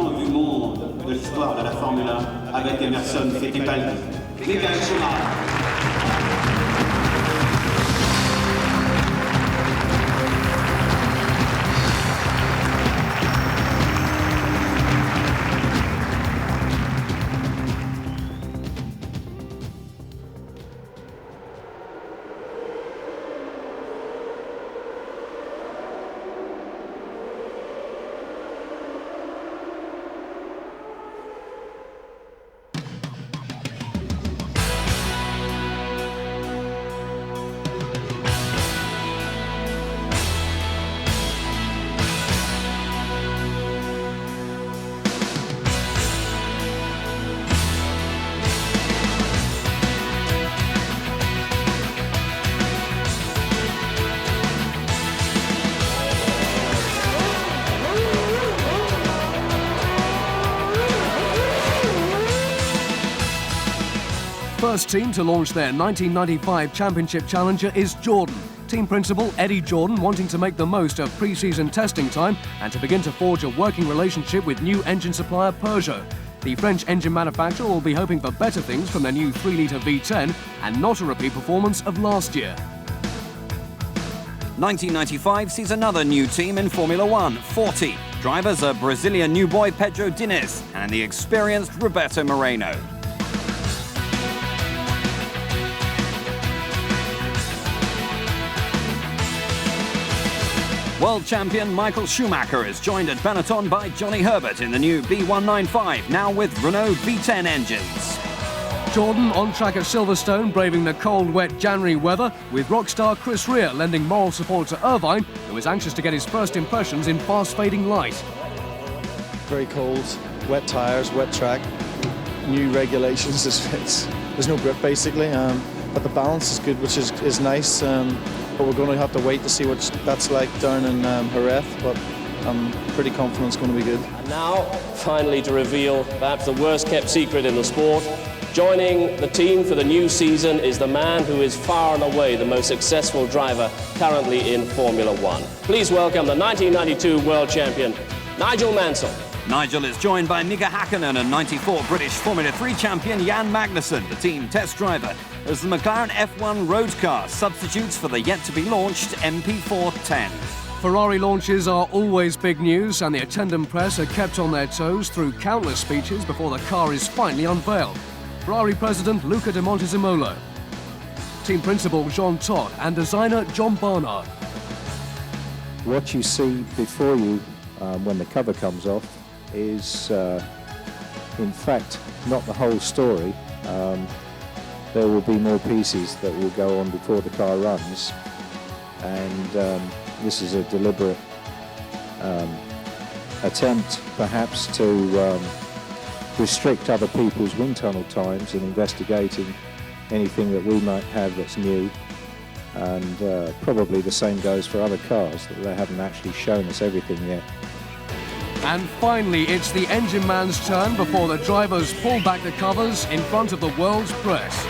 champion du monde de l'histoire de la Formule 1 avec Emerson Fittipaldi. Michael Schumacher. First team to launch their 1995 Championship Challenger is Jordan. Team principal Eddie Jordan wanting to make the most of pre-season testing time and to begin to forge a working relationship with new engine supplier Peugeot. The French engine manufacturer will be hoping for better things from their new 3-litre V10 and not a repeat performance of last year. 1995 sees another new team in Formula One, Forte. Drivers are Brazilian new boy Pedro Diniz and the experienced Roberto Moreno. World champion Michael Schumacher is joined at Benetton by Johnny Herbert in the new B195, now with Renault V10 engines. Jordan on track at Silverstone, braving the cold, wet January weather, with rock star Chris Rea lending moral support to Irvine, who is anxious to get his first impressions in fast-fading light. Very cold, wet tyres, wet track, new regulations. There's no grip basically, but the balance is good, which is nice. But we're going to have to wait to see what that's like down in Jerez, but I'm pretty confident it's going to be good. And now, finally to reveal perhaps the worst kept secret in the sport, joining the team for the new season is the man who is far and away the most successful driver currently in Formula One. Please welcome the 1992 world champion, Nigel Mansell. Nigel is joined by Mika Hakkinen and 94 British Formula 3 champion Jan Magnussen, the team test driver, as the McLaren F1 road car substitutes for the yet-to-be-launched MP410. Ferrari launches are always big news, and the attendant press are kept on their toes through countless speeches before the car is finally unveiled. Ferrari president Luca de Montezemolo, team principal Jean Todt, and designer John Barnard. What you see before you when the cover comes off is, in fact, not the whole story. There will be more pieces that will go on before the car runs, and this is a deliberate attempt perhaps to restrict other people's wind tunnel times in investigating anything that we might have that's new, and probably the same goes for other cars, that they haven't actually shown us everything yet. And finally, it's the engine man's turn before the drivers pull back the covers in front of the world's press.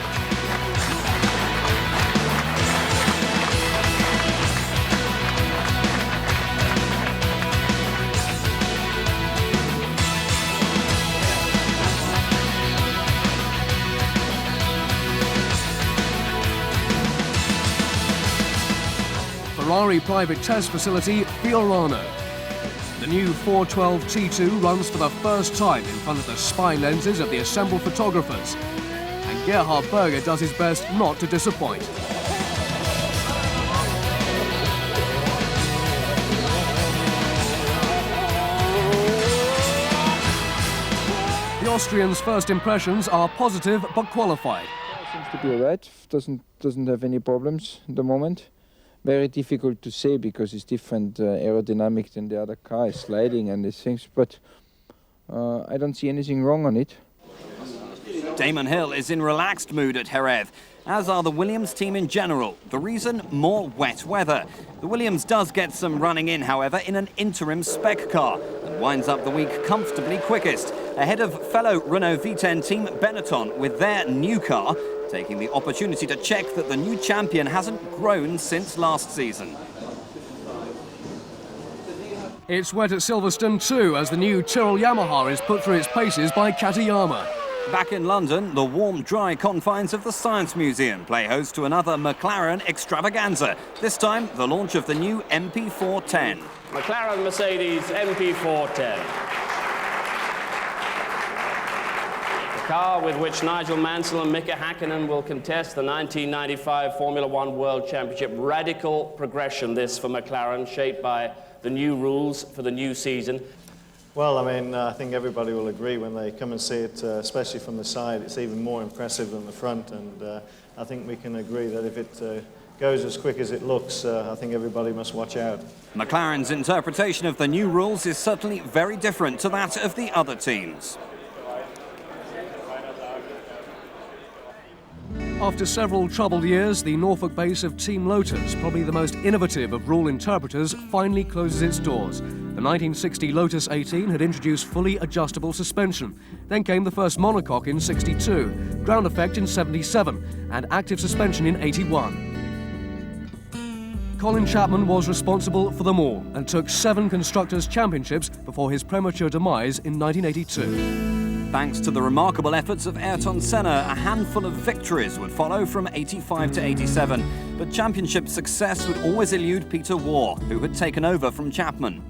Ferrari private test facility, Fiorano. The new 412 T2 runs for the first time in front of the spy lenses of the assembled photographers. And Gerhard Berger does his best not to disappoint. The Austrian's first impressions are positive but qualified. Seems to be alright, doesn't have any problems at the moment. Very difficult to say because it's different aerodynamic than the other car, it's sliding and these things, but I don't see anything wrong on it. Damon Hill is in relaxed mood at Jerez, as are the Williams team in general. The reason? More wet weather. The Williams does get some running in, however, in an interim spec car and winds up the week comfortably quickest, ahead of fellow Renault V10 team Benetton with their new car, taking the opportunity to check that the new champion hasn't grown since last season. It's wet at Silverstone too, as the new Tyrrell Yamaha is put through its paces by Katayama. Back in London, the warm, dry confines of the Science Museum play host to another McLaren extravaganza. This time, the launch of the new MP410. McLaren Mercedes MP410. The car with which Nigel Mansell and Mika Häkkinen will contest the 1995 Formula One World Championship. Radical progression, this, for McLaren, shaped by the new rules for the new season. Well, I mean, I think everybody will agree when they come and see it, especially from the side, it's even more impressive than the front, and I think we can agree that if it goes as quick as it looks, I think everybody must watch out. McLaren's interpretation of the new rules is certainly very different to that of the other teams. After several troubled years, the Norfolk base of Team Lotus, probably the most innovative of rule interpreters, finally closes its doors. The 1960 Lotus 18 had introduced fully adjustable suspension. Then came the first monocoque in '62, ground effect in '77, and active suspension in '81. Colin Chapman was responsible for them all and took 7 Constructors' Championships before his premature demise in 1982. Thanks to the remarkable efforts of Ayrton Senna, a handful of victories would follow from 85 to 87. But championship success would always elude Peter Warr, who had taken over from Chapman.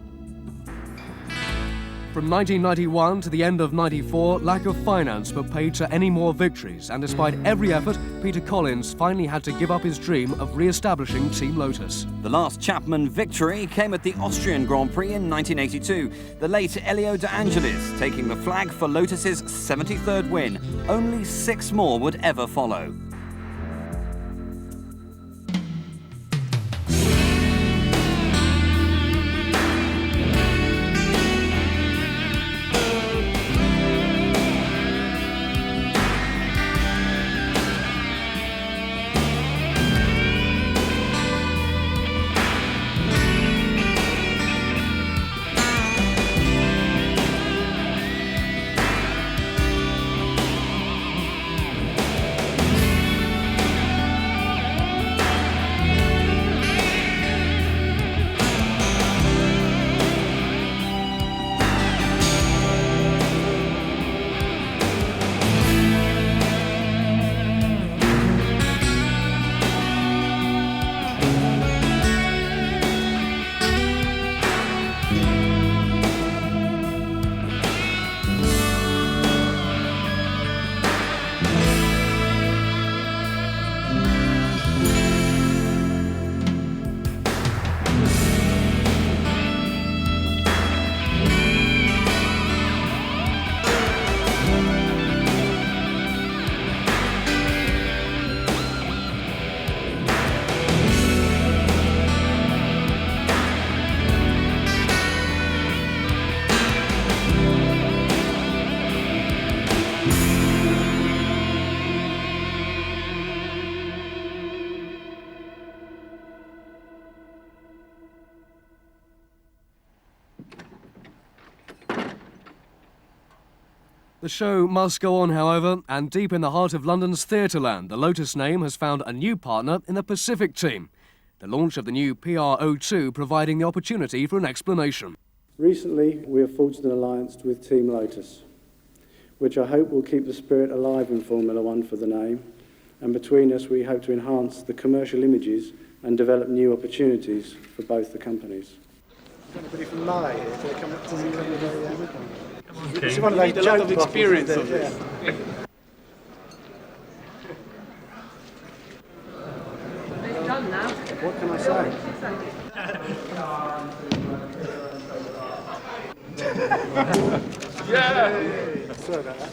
From 1991 to the end of '94, lack of finance put paid to any more victories, and despite every effort, Peter Collins finally had to give up his dream of re-establishing Team Lotus. The last Chapman victory came at the Austrian Grand Prix in 1982, the late Elio De Angelis taking the flag for Lotus's 73rd win. Only 6 more would ever follow. The show must go on, however, and deep in the heart of London's Theatreland, the Lotus name has found a new partner in the Pacific team. The launch of the new PR02 providing the opportunity for an explanation. Recently, we have forged an alliance with Team Lotus, which I hope will keep the spirit alive in Formula One for the name, and between us we hope to enhance the commercial images and develop new opportunities for both the companies. Anybody from Lai here? Can they come up to me? Okay. It's one of those a lot of joke experience bottles, of this. Yeah. It's done now. What can I say? Yeah! Sorry about that.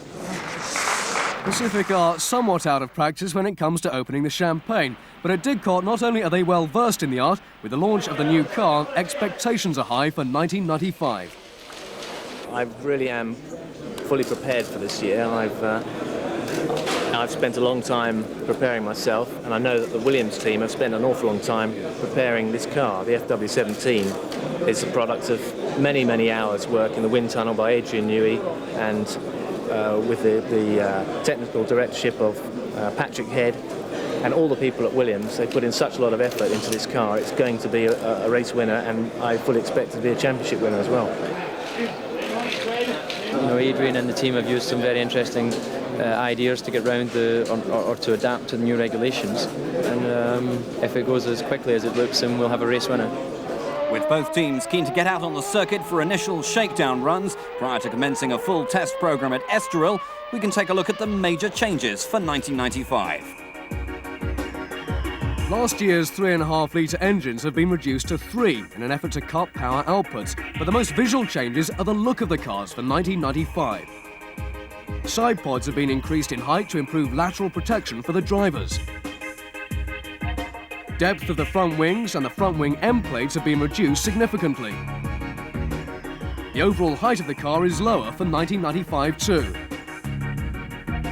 Pacific are somewhat out of practice when it comes to opening the champagne, but at Didcot not only are they well versed in the art, with the launch of the new car, expectations are high for 1995. I really am fully prepared for this year. I've spent a long time preparing myself, and I know that the Williams team have spent an awful long time preparing this car. The FW17 is the product of many, many hours work in the wind tunnel by Adrian Newey, and with the technical directorship of Patrick Head. and all the people at Williams, they put in such a lot of effort into this car. It's going to be a race winner, and I fully expect it to be a championship winner as well. You know, Adrian and the team have used some very interesting ideas to get round or to adapt to the new regulations, and if it goes as quickly as it looks, then we'll have a race winner. With both teams keen to get out on the circuit for initial shakedown runs prior to commencing a full test programme at Estoril, we can take a look at the major changes for 1995. Last year's 3.5-litre engines have been reduced to 3 in an effort to cut power outputs, but the most visual changes are the look of the cars for 1995. Side pods have been increased in height to improve lateral protection for the drivers. Depth of the front wings and the front wing end plates have been reduced significantly. The overall height of the car is lower for 1995 too.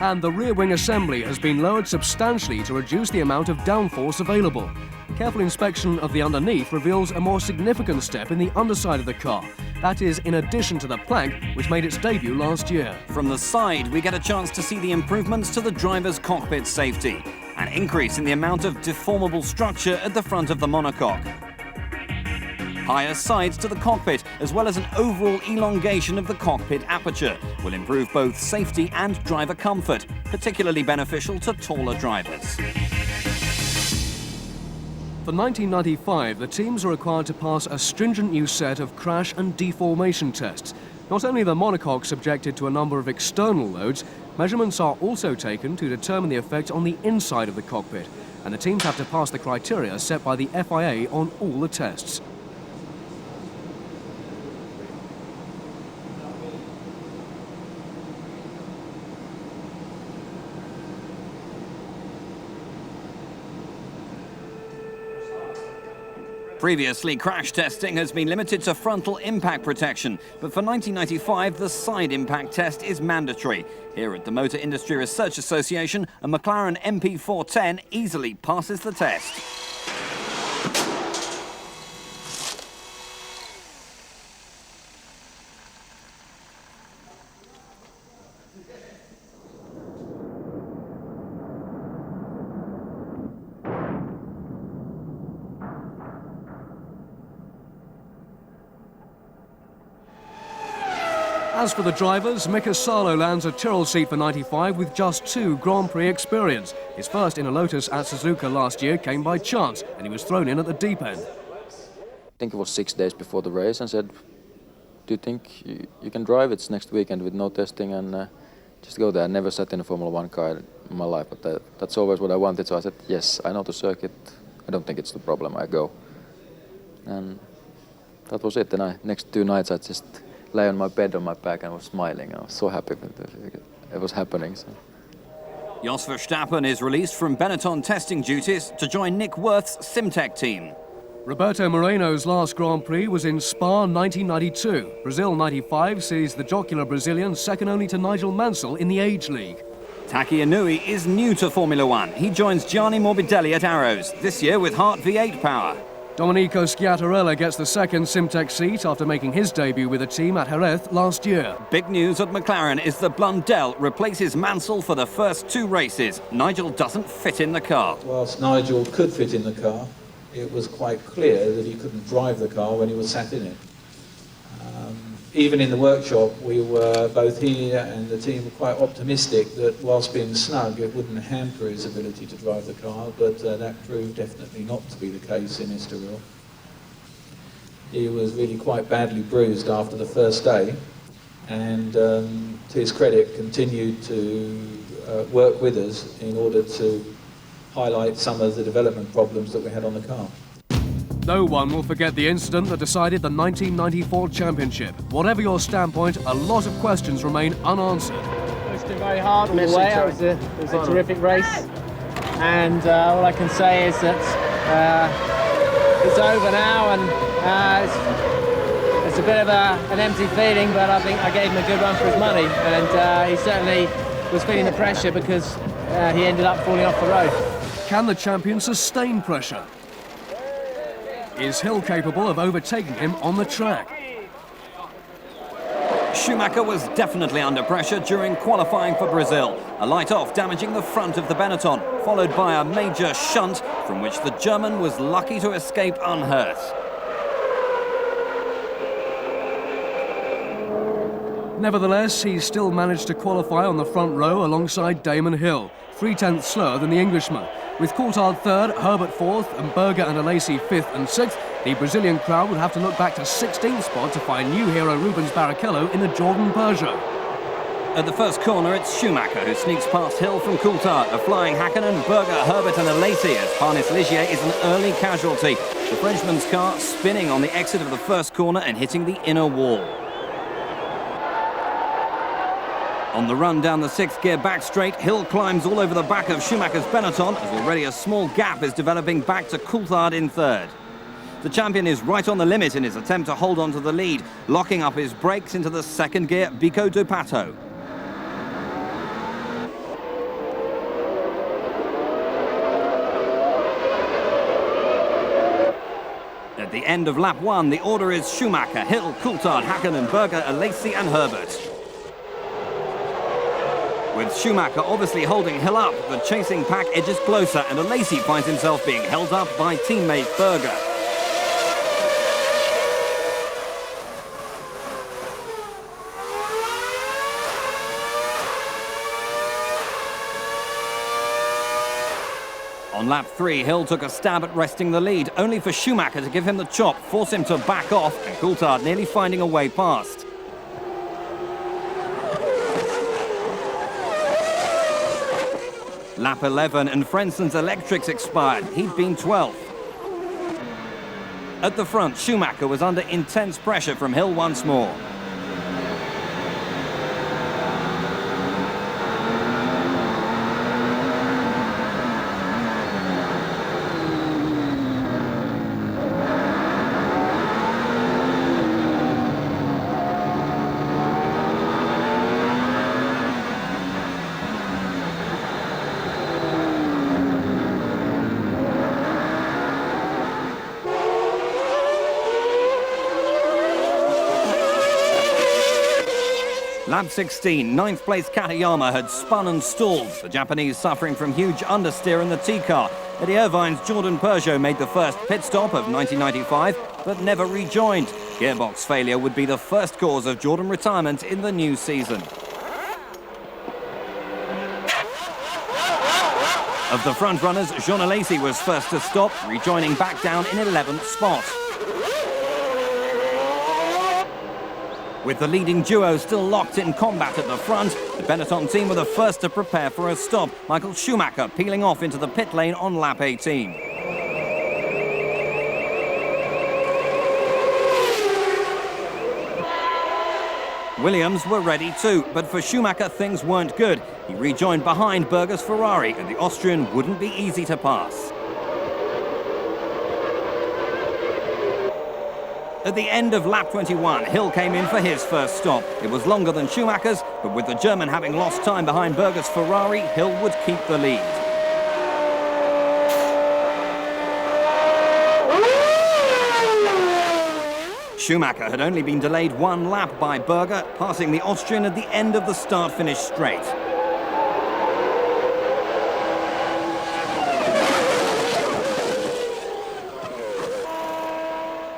And the rear wing assembly has been lowered substantially to reduce the amount of downforce available. Careful inspection of the underneath reveals a more significant step in the underside of the car. That is in addition to the plank, which made its debut last year. From the side, we get a chance to see the improvements to the driver's cockpit safety. An increase in the amount of deformable structure at the front of the monocoque. Higher sides to the cockpit, as well as an overall elongation of the cockpit aperture, will improve both safety and driver comfort, particularly beneficial to taller drivers. For 1995, the teams are required to pass a stringent new set of crash and deformation tests. Not only are the monocoques subjected to a number of external loads, measurements are also taken to determine the effect on the inside of the cockpit, and the teams have to pass the criteria set by the FIA on all the tests. Previously, crash testing has been limited to frontal impact protection, but for 1995, the side impact test is mandatory. Here at the Motor Industry Research Association, a McLaren MP410 easily passes the test. As for the drivers, Mika Salo lands a Tyrrell seat for 95 with just 2 Grand Prix experience. His first in a Lotus at Suzuka last year came by chance, and he was thrown in at the deep end. I think it was 6 days before the race, and said, do you think you can drive? It's next weekend with no testing, and just go there. I never sat in a Formula 1 car in my life, but that's always what I wanted, so I said, yes, I know the circuit. I don't think it's the problem, I go. And that was it. And next 2 nights I just lay on my bed on my back and I was smiling. I was so happy that it was happening. So. Jos Verstappen is released from Benetton testing duties to join Nick Worth's Simtech team. Roberto Moreno's last Grand Prix was in Spa 1992. Brazil 95 sees the jocular Brazilian second only to Nigel Mansell in the Age League. Taki Inui is new to Formula 1. He joins Gianni Morbidelli at Arrows, this year with Hart V8 power. Domenico Schiattarella gets the second Simtech seat after making his debut with the team at Jerez last year. Big news at McLaren is that Blundell replaces Mansell for the first 2 races. Nigel doesn't fit in the car. Whilst Nigel could fit in the car, it was quite clear that he couldn't drive the car when he was sat in it. Even in the workshop, we were, both he and the team, were quite optimistic that whilst being snug, it wouldn't hamper his ability to drive the car, but that proved definitely not to be the case in Estoril. He was really quite badly bruised after the first day, and to his credit, continued to work with us in order to highlight some of the development problems that we had on the car. No one will forget the incident that decided the 1994 championship. Whatever your standpoint, a lot of questions remain unanswered. It's been very hard all the way. It was a terrific race, and all I can say is that it's over now, and it's a bit of an empty feeling, but I think I gave him a good run for his money, and he certainly was feeling the pressure because he ended up falling off the road. Can the champion sustain pressure? Is Hill capable of overtaking him on the track? Schumacher was definitely under pressure during qualifying for Brazil. A light off damaging the front of the Benetton. followed by a major shunt from which the German was lucky to escape unhurt. Nevertheless, he still managed to qualify on the front row alongside Damon Hill, 3/10 slower than the Englishman. With Coulthard third, Herbert fourth, and Berger and Alesi fifth and sixth, the Brazilian crowd would have to look back to 16th spot to find new hero Rubens Barrichello in the Jordan Peugeot. At the first corner, it's Schumacher who sneaks past Hill from Coulthard. A flying Hakkinen, Berger, Herbert and Alesi as Parnis Ligier is an early casualty. The Frenchman's car spinning on the exit of the first corner and hitting the inner wall. On the run down the sixth gear back straight, Hill climbs all over the back of Schumacher's Benetton as already a small gap is developing back to Coulthard in third. The champion is right on the limit in his attempt to hold on to the lead, locking up his brakes into the second gear Bico Dupato. At the end of lap one, the order is Schumacher, Hill, Coulthard, Hakkinen, Berger, Alesi and Herbert. With Schumacher obviously holding Hill up, the chasing pack edges closer and Alesi finds himself being held up by teammate Berger. On lap three, Hill took a stab at wresting the lead, only for Schumacher to give him the chop, force him to back off, and Coulthard nearly finding a way past. Lap 11 and Frenson's electrics expired. He'd been 12th. At the front, Schumacher was under intense pressure from Hill once more. Lap 16, 9th place Katayama had spun and stalled, the Japanese suffering from huge understeer in the T-car. Eddie Irvine's Jordan Peugeot made the first pit stop of 1995, but never rejoined. Gearbox failure would be the first cause of Jordan retirement in the new season. Of the front runners, Jean Alesi was first to stop, rejoining back down in 11th spot. With the leading duo still locked in combat at the front, the Benetton team were the first to prepare for a stop. Michael Schumacher peeling off into the pit lane on lap 18. Williams were ready too, but for Schumacher things weren't good. He rejoined behind Berger's Ferrari and the Austrian wouldn't be easy to pass. At the end of lap 21, Hill came in for his first stop. It was longer than Schumacher's, but with the German having lost time behind Berger's Ferrari, Hill would keep the lead. Schumacher had only been delayed one lap by Berger, passing the Austrian at the end of the start-finish straight.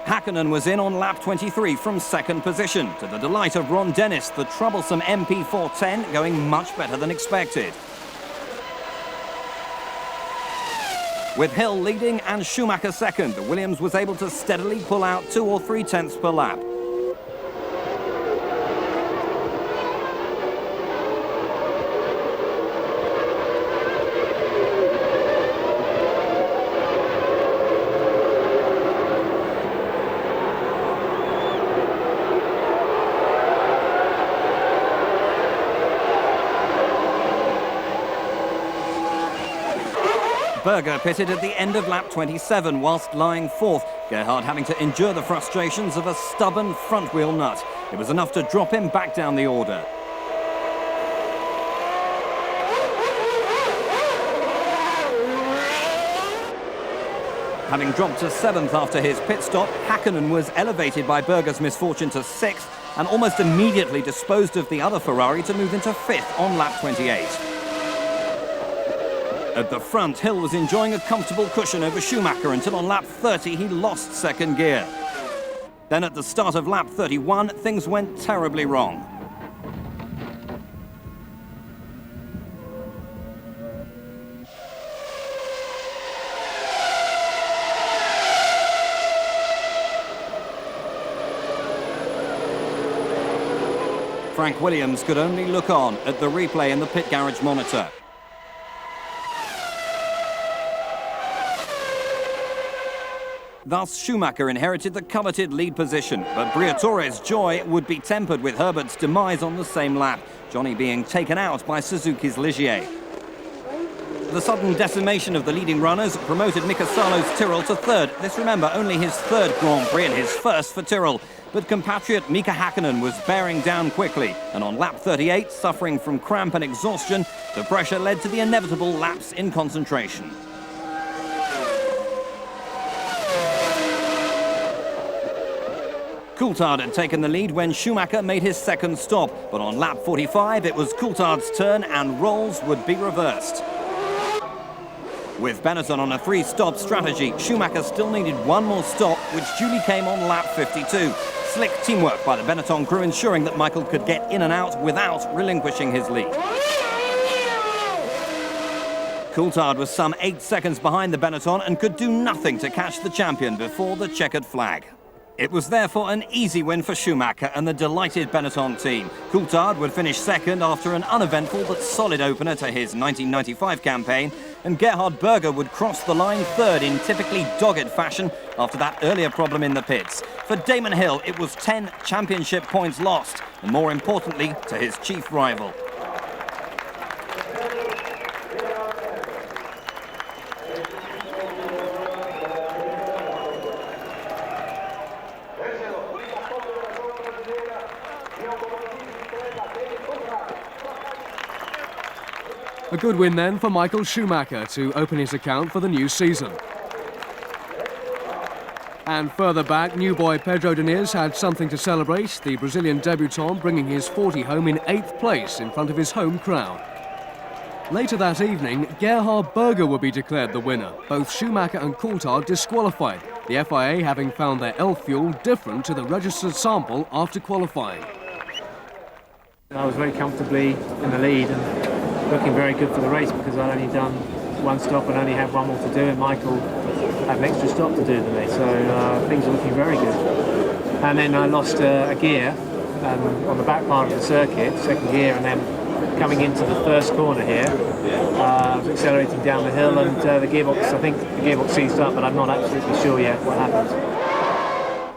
Hakkinen was in on lap 23 from second position, to the delight of Ron Dennis, the troublesome MP410 going much better than expected. With Hill leading and Schumacher second, the Williams was able to steadily pull out 2 or 3 tenths per lap. Berger pitted at the end of lap 27 whilst lying fourth, Gerhard having to endure the frustrations of a stubborn front-wheel nut. It was enough to drop him back down the order. Having dropped to 7th after his pit stop, Hakkinen was elevated by Berger's misfortune to 6th and almost immediately disposed of the other Ferrari to move into 5th on lap 28. At the front, Hill was enjoying a comfortable cushion over Schumacher until on lap 30 he lost second gear. Then at the start of lap 31, things went terribly wrong. Frank Williams could only look on at the replay in the pit garage monitor. Thus, Schumacher inherited the coveted lead position, but Briatore's joy would be tempered with Herbert's demise on the same lap, Johnny being taken out by Suzuki's Ligier. The sudden decimation of the leading runners promoted Mika Salo's Tyrrell to third. This, remember, only his third Grand Prix and his first for Tyrrell. But compatriot Mika Hakkinen was bearing down quickly, and on lap 38, suffering from cramp and exhaustion, the pressure led to the inevitable lapse in concentration. Coulthard had taken the lead when Schumacher made his second stop, but on lap 45 it was Coulthard's turn and roles would be reversed. With Benetton on a three-stop strategy, Schumacher still needed one more stop, which duly came on lap 52. Slick teamwork by the Benetton crew ensuring that Michael could get in and out without relinquishing his lead. Coulthard was some 8 seconds behind the Benetton and could do nothing to catch the champion before the checkered flag. It was therefore an easy win for Schumacher and the delighted Benetton team. Coulthard would finish second after an uneventful but solid opener to his 1995 campaign, and Gerhard Berger would cross the line third in typically dogged fashion after that earlier problem in the pits. For Damon Hill, it was 10 championship points lost, and more importantly, to his chief rival. A good win then for Michael Schumacher to open his account for the new season. And further back, new boy Pedro Diniz had something to celebrate, the Brazilian debutant bringing his 40 home in 8th place in front of his home crowd. Later that evening, Gerhard Berger will be declared the winner, both Schumacher and Coulthard disqualified, the FIA having found their Elf fuel different to the registered sample after qualifying. I was very comfortably in the lead and looking very good for the race because I'd only done one stop and only had one more to do, and Michael had an extra stop to do than me, so things are looking very good. And then I lost a gear on the back part of the circuit, second gear, and then coming into the first corner here, I was accelerating down the hill and the gearbox, I think the gearbox seized up, but I'm not absolutely sure yet what happened.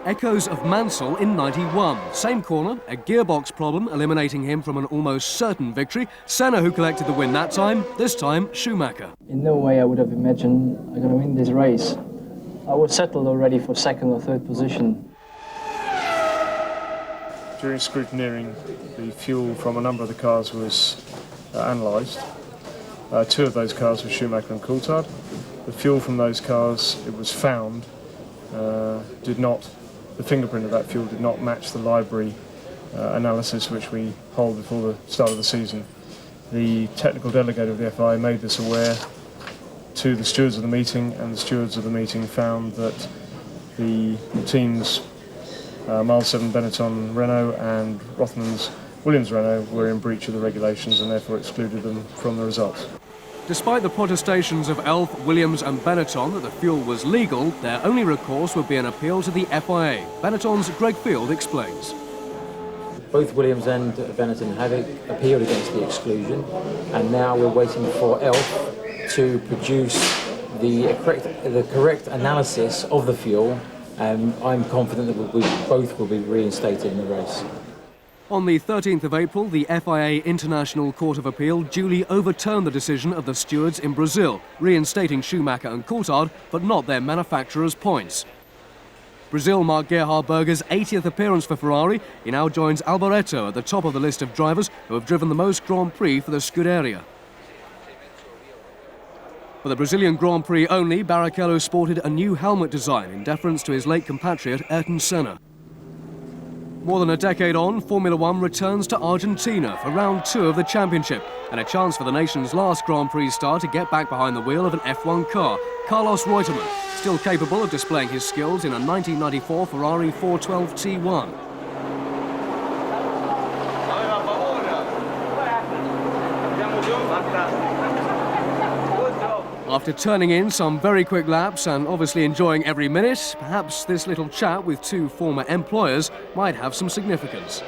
Echoes of Mansell in 91. Same corner, a gearbox problem eliminating him from an almost certain victory. Senna who collected the win that time, this time Schumacher. In no way I would have imagined I'm going to win this race. I was settled already for second or third position. During scrutineering, the fuel from a number of the cars was analysed. 2 of those cars were Schumacher and Coulthard. The fuel from those cars, it was found, the fingerprint of that fuel did not match the library analysis which we hold before the start of the season. The technical delegate of the FIA made this aware to the stewards of the meeting, and the stewards of the meeting found that the teams Miles 7 Benetton Renault and Rothmans Williams Renault were in breach of the regulations and therefore excluded them from the results. Despite the protestations of Elf, Williams and Benetton that the fuel was legal, their only recourse would be an appeal to the FIA. Benetton's Greg Field explains. Both Williams and Benetton have appealed against the exclusion, and now we're waiting for Elf to produce the correct analysis of the fuel, and I'm confident that both will be reinstated in the race. On the 13th of April, the FIA International Court of Appeal duly overturned the decision of the stewards in Brazil, reinstating Schumacher and Coulthard, but not their manufacturer's points. Brazil marked Gerhard Berger's 80th appearance for Ferrari. He now joins Alboreto at the top of the list of drivers who have driven the most Grand Prix for the Scuderia. For the Brazilian Grand Prix only, Barrichello sported a new helmet design in deference to his late compatriot Ayrton Senna. More than a decade on, Formula One returns to Argentina for round 2 of the championship and a chance for the nation's last Grand Prix star to get back behind the wheel of an F1 car, Carlos Reutemann, still capable of displaying his skills in a 1994 Ferrari 412 T1. After turning in some very quick laps and obviously enjoying every minute, perhaps this little chat with 2 former employers might have some significance.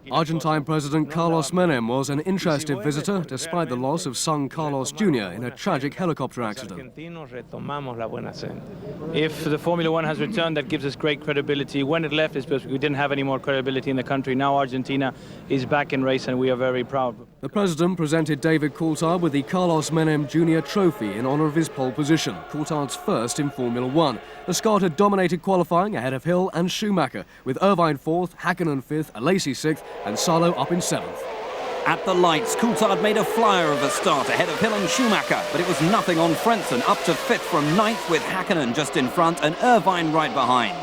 Argentine President Carlos Menem was an interested visitor despite the loss of son Carlos Jr. in a tragic helicopter accident. If the Formula One has returned, that gives us great credibility. When it left, it's because we didn't have any more credibility in the country. Now Argentina is back in race and we are very proud. The President presented David Coulthard with the Carlos Menem Jr. trophy in honour of his pole position, Coulthard's first in Formula One. The Scot had dominated qualifying ahead of Hill and Schumacher, with Irvine 4th, Hakkinen 5th, Alesi 6th and Salo up in 7th. At the lights, Coulthard made a flyer of a start ahead of Hill and Schumacher, but it was nothing on Frentzen, up to 5th from 9th with Hakkinen just in front and Irvine right behind.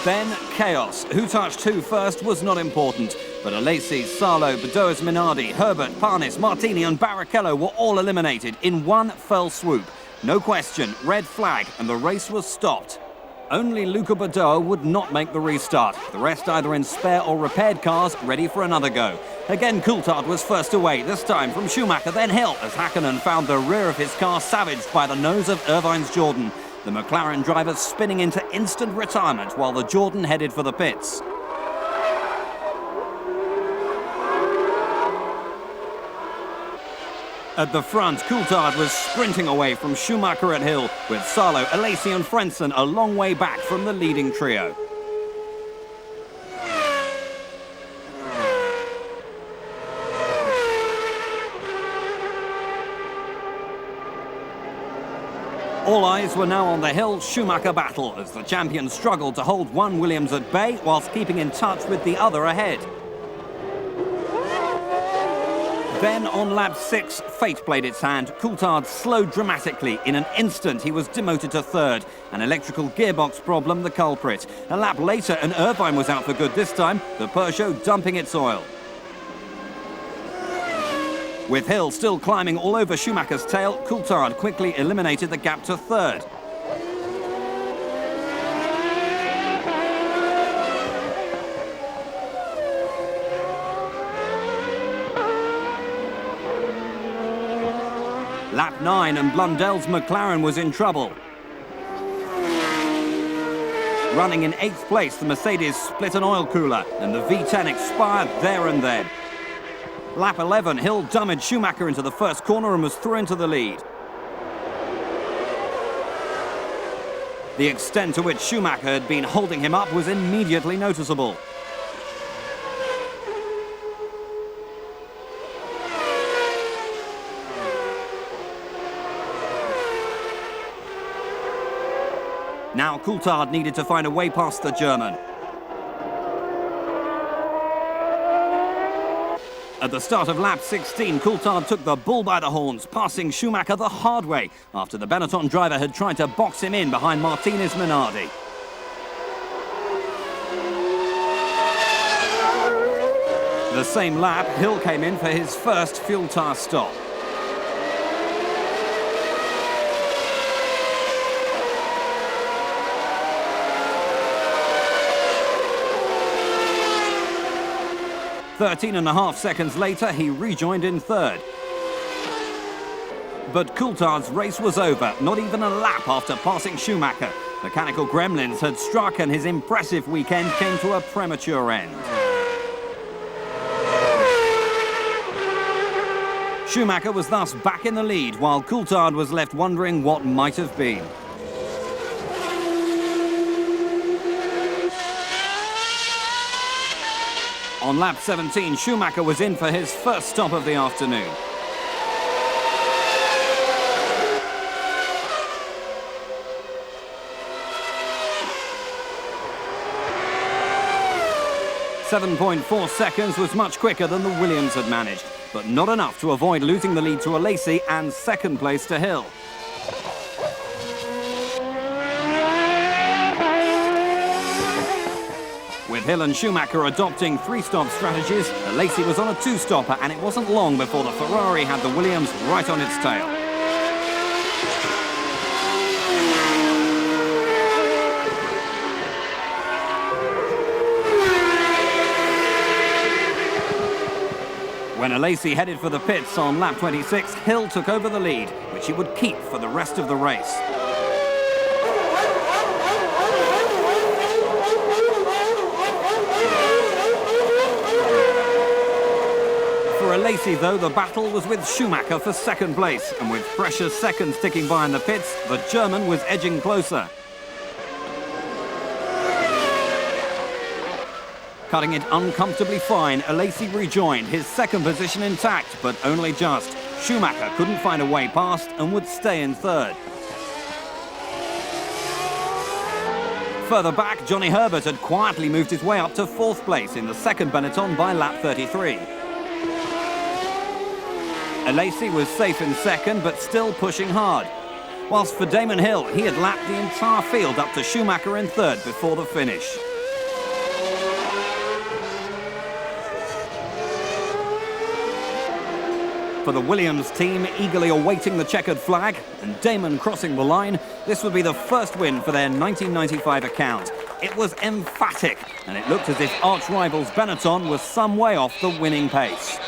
Then chaos. Who touched who first was not important, but Alesi, Salo, Bedoes Minardi, Herbert, Parnis, Martini and Barrichello were all eliminated in one fell swoop. No question, red flag, and the race was stopped. Only Luca Badoer would not make the restart. The rest either in spare or repaired cars, ready for another go. Again, Coulthard was first away, this time from Schumacher, then Hill, as Hakkinen found the rear of his car savaged by the nose of Irvine's Jordan. The McLaren driver spinning into instant retirement while the Jordan headed for the pits. At the front, Coulthard was sprinting away from Schumacher at Hill, with Salo, Alesi and Frentzen a long way back from the leading trio. All eyes were now on the Hill-Schumacher battle as the champions struggled to hold one Williams at bay whilst keeping in touch with the other ahead. Then on lap 6, fate played its hand. Coulthard slowed dramatically. In an instant, he was demoted to 3rd. An electrical gearbox problem, the culprit. A lap later, and Irvine was out for good this time, the Peugeot dumping its oil. With Hill still climbing all over Schumacher's tail, Coulthard quickly eliminated the gap to 3rd. Lap 9 and Blundell's McLaren was in trouble. Running in 8th place, the Mercedes split an oil cooler and the V10 expired there and then. Lap 11, Hill dummied Schumacher into the first corner and was through into the lead. The extent to which Schumacher had been holding him up was immediately noticeable. Now Coulthard needed to find a way past the German. At the start of lap 16, Coulthard took the bull by the horns, passing Schumacher the hard way after the Benetton driver had tried to box him in behind Martinez Minardi. The same lap, Hill came in for his first fuel tyre stop. .5 seconds later, he rejoined in 3rd. But Coulthard's race was over, not even a lap after passing Schumacher. Mechanical gremlins had struck and his impressive weekend came to a premature end. Schumacher was thus back in the lead, while Coulthard was left wondering what might have been. On lap 17, Schumacher was in for his first stop of the afternoon. .4 seconds was much quicker than the Williams had managed, but not enough to avoid losing the lead to Alesi and 2nd place to Hill. With Hill and Schumacher adopting three-stop strategies, Alesi was on a two-stopper, and it wasn't long before the Ferrari had the Williams right on its tail. When Alesi headed for the pits on lap 26, Hill took over the lead, which he would keep for the rest of the race. For Alesi, though, the battle was with Schumacher for second place, and with precious seconds ticking by in the pits, the German was edging closer. Cutting it uncomfortably fine, Alesi rejoined, his second position intact, but only just. Schumacher couldn't find a way past and would stay in third. Further back, Johnny Herbert had quietly moved his way up to fourth place in the second Benetton by lap 33. Alesi was safe in second, but still pushing hard. Whilst for Damon Hill, he had lapped the entire field up to Schumacher in third before the finish. For the Williams team, eagerly awaiting the checkered flag, and Damon crossing the line, this would be the first win for their 1995 account. It was emphatic, and it looked as if arch-rivals Benetton was some way off the winning pace.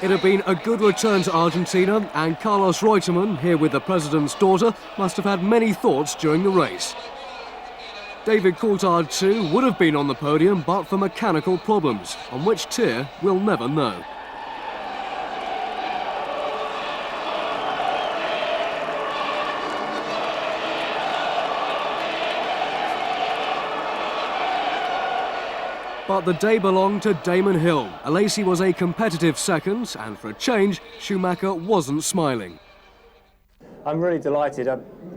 It had been a good return to Argentina, and Carlos Reutemann, here with the president's daughter, must have had many thoughts during the race. David Coulthard too would have been on the podium but for mechanical problems, on which tier we'll never know. But the day belonged to Damon Hill. Alesi was a competitive second, and for a change, Schumacher wasn't smiling. I'm really delighted.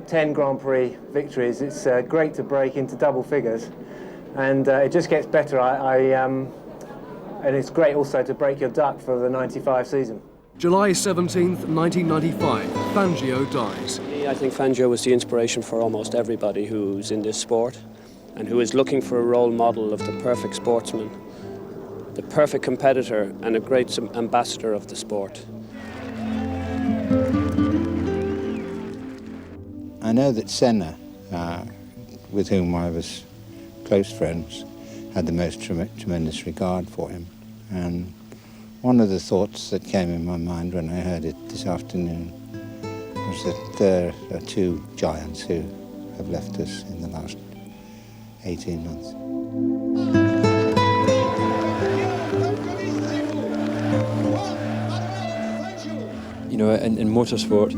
10 Grand Prix victories. It's great to break into double figures, and it just gets better. And it's great also to break your duck for the 95 season. July 17th, 1995, Fangio dies. I think Fangio was the inspiration for almost everybody who's in this sport, and who is looking for a role model of the perfect sportsman, the perfect competitor, and a great ambassador of the sport. I know that Senna, with whom I was close friends, had the most tremendous regard for him. And one of the thoughts that came in my mind when I heard it this afternoon was that there are two giants who have left us in the last 18 months. You know, in motorsport,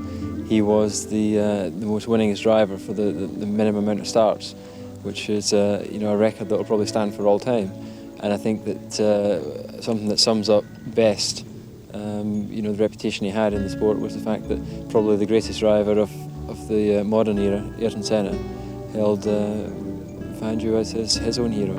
he was the most winningest driver for the minimum amount of starts, which is you know, a record that will probably stand for all time. And I think that something that sums up best, you know, the reputation he had in the sport was the fact that probably the greatest driver of the modern era, Ayrton Senna, held Fangio as his own hero.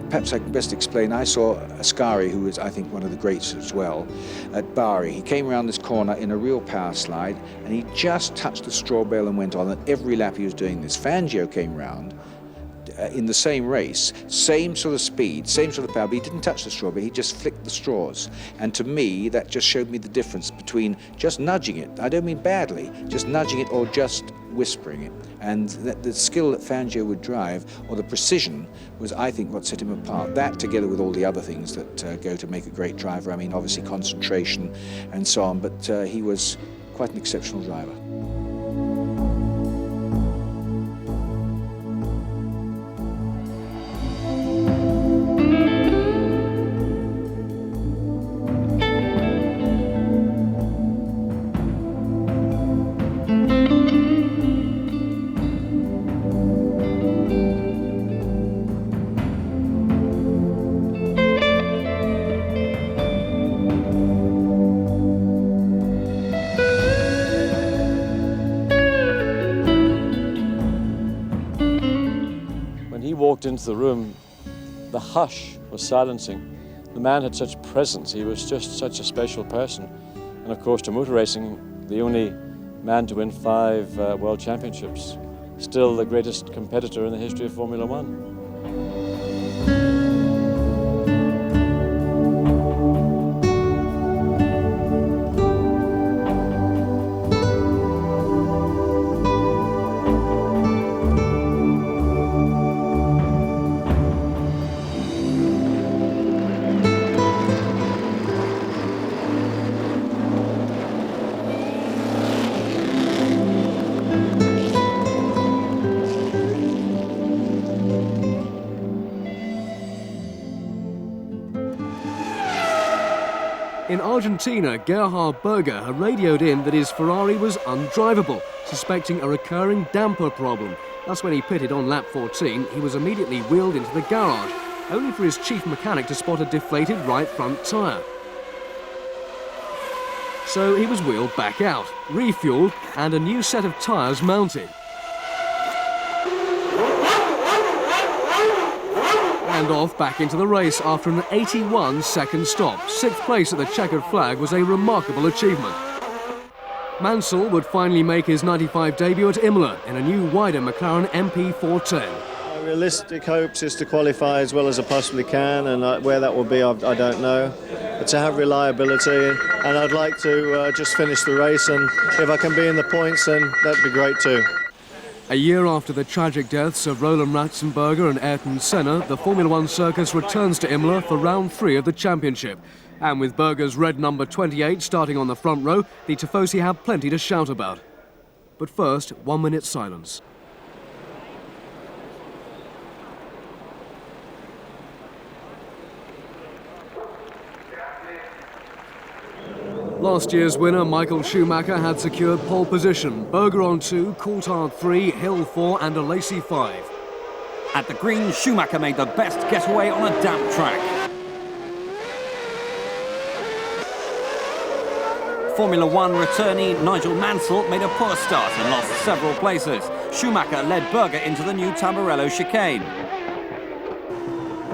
Perhaps I can best explain, I saw Ascari, who was, I think, one of the greats as well, at Bari. He came around this corner in a real power slide, and he just touched the straw bale and went on, and every lap he was doing this. Fangio came round in the same race, same sort of speed, same sort of power, but he didn't touch the straw, but he just flicked the straws. And to me, that just showed me the difference between just nudging it, I don't mean badly, just nudging it or just whispering it. And the skill that Fangio would drive, or the precision, was, I think, what set him apart. That, together with all the other things that go to make a great driver, I mean, obviously concentration and so on, but he was quite an exceptional driver. walked into the room, the hush was silencing. The man had such presence, he was just such a special person. And of course, to motor racing, the only man to win 5 World Championships. Still the greatest competitor in the history of Formula One. In Argentina, Gerhard Berger had radioed in that his Ferrari was undrivable, suspecting a recurring damper problem. That's when he pitted on lap 14. He was immediately wheeled into the garage, only for his chief mechanic to spot a deflated right front tyre. So he was wheeled back out, refueled, and a new set of tyres mounted. And off back into the race after an 81-second stop. 6th place at the checkered flag was a remarkable achievement. Mansell would finally make his 95 debut at Imola in a new wider McLaren MP410. My realistic hopes is to qualify as well as I possibly can, and where that will be I don't know. But to have reliability, and I'd like to just finish the race, and if I can be in the points, then that'd be great too. A year after the tragic deaths of Roland Ratzenberger and Ayrton Senna, the Formula One circus returns to Imola for round 3 of the championship. And with Berger's red number 28 starting on the front row, the Tifosi have plenty to shout about. But first, 1 minute silence. Last year's winner, Michael Schumacher, had secured pole position. Berger on 2, Coulthard 3, Hill 4 and Alesi 5. At the green, Schumacher made the best getaway on a damp track. Formula One returnee Nigel Mansell made a poor start and lost several places. Schumacher led Berger into the new Tamburello chicane.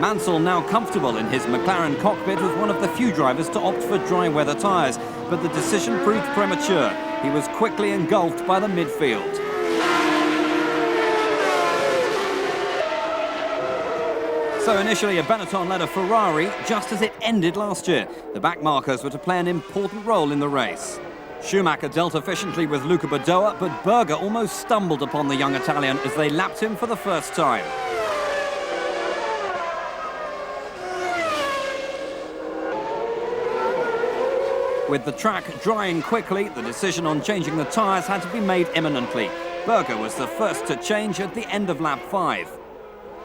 Mansell now comfortable in his McLaren cockpit was one of the few drivers to opt for dry weather tyres, but the decision proved premature. He was quickly engulfed by the midfield. So initially a Benetton-led Ferrari, just as it ended last year. The backmarkers were to play an important role in the race. Schumacher dealt efficiently with Luca Badoa, but Berger almost stumbled upon the young Italian as they lapped him for the first time. With the track drying quickly, the decision on changing the tyres had to be made imminently. Berger was the first to change at the end of lap 5.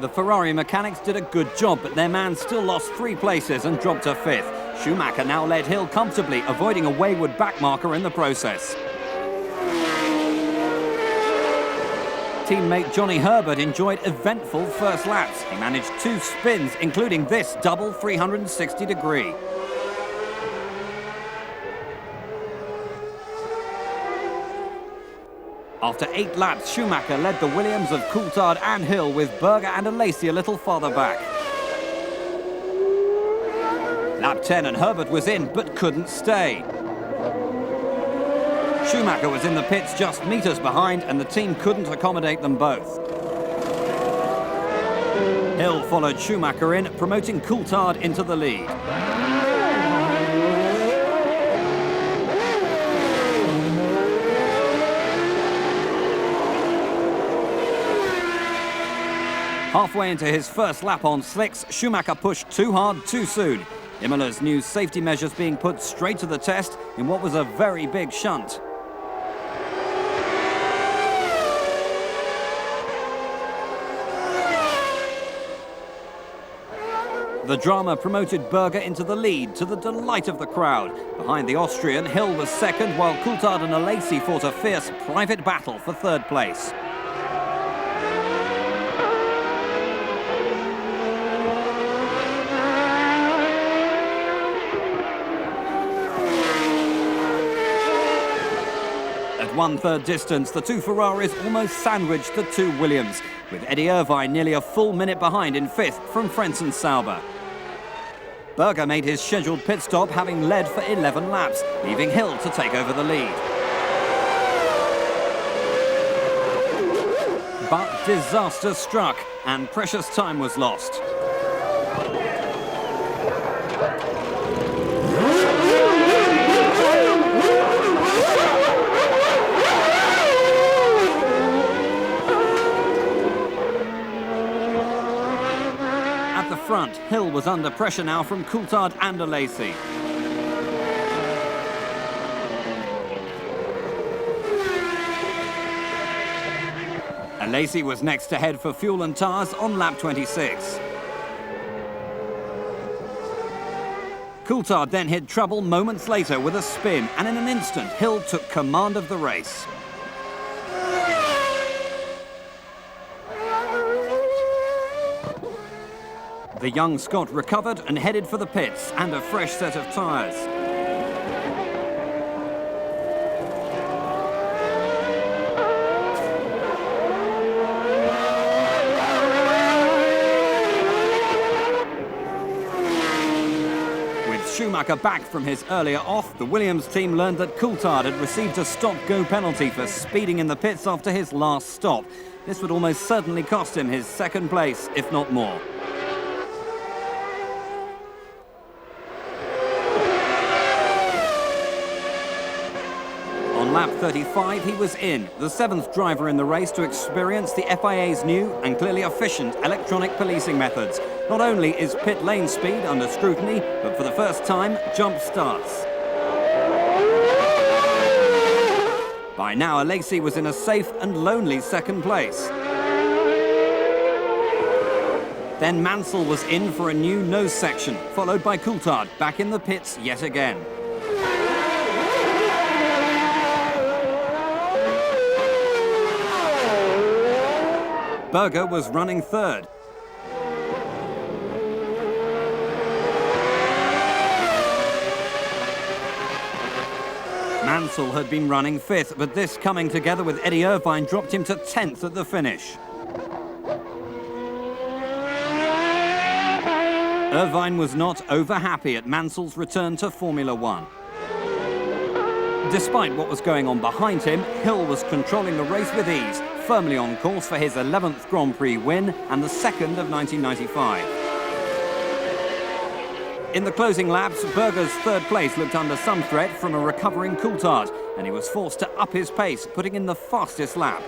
The Ferrari mechanics did a good job, but their man still lost 3 places and dropped to 5th. Schumacher now led Hill comfortably, avoiding a wayward backmarker in the process. Teammate Johnny Herbert enjoyed eventful first laps. He managed 2 spins, including this double 360-degree. After 8 laps, Schumacher led the Williams of Coulthard and Hill, with Berger and Alesi a little farther back. Lap 10 and Herbert was in, but couldn't stay. Schumacher was in the pits just meters behind, and the team couldn't accommodate them both. Hill followed Schumacher in, promoting Coulthard into the lead. Halfway into his first lap on slicks, Schumacher pushed too hard too soon. Imola's new safety measures being put straight to the test in what was a very big shunt. The drama promoted Berger into the lead, to the delight of the crowd. Behind the Austrian, Hill was second, while Coulthard and Alesi fought a fierce private battle for 3rd place. 1/3 distance, the two Ferraris almost sandwiched the two Williams, with Eddie Irvine nearly a full minute behind in 5th from Frentzen Sauber. Berger made his scheduled pit stop, having led for 11 laps, leaving Hill to take over the lead. But disaster struck and precious time was lost. At the front, Hill was under pressure now from Coulthard and Alesi. Alesi was next to head for fuel and tyres on lap 26. Coulthard then hit trouble moments later with a spin, and in an instant, Hill took command of the race. The young Scot recovered and headed for the pits and a fresh set of tyres. Schumacher back from his earlier off, the Williams team learned that Coulthard had received a stop-go penalty for speeding in the pits after his last stop. This would almost certainly cost him his second place, if not more. On lap 35, he was in, the 7th driver in the race to experience the FIA's new and clearly efficient electronic policing methods. Not only is pit lane speed under scrutiny, but for the first time, jump starts. By now, Alesi was in a safe and lonely second place. Then Mansell was in for a new nose section, followed by Coulthard back in the pits yet again. Berger was running third. Mansell had been running 5th, but this coming together with Eddie Irvine dropped him to 10th at the finish. Irvine was not over-happy at Mansell's return to Formula One. Despite what was going on behind him, Hill was controlling the race with ease, firmly on course for his 11th Grand Prix win and the 2nd of 1995. In the closing laps, Berger's 3rd place looked under some threat from a recovering Coulthard, and he was forced to up his pace, putting in the fastest lap.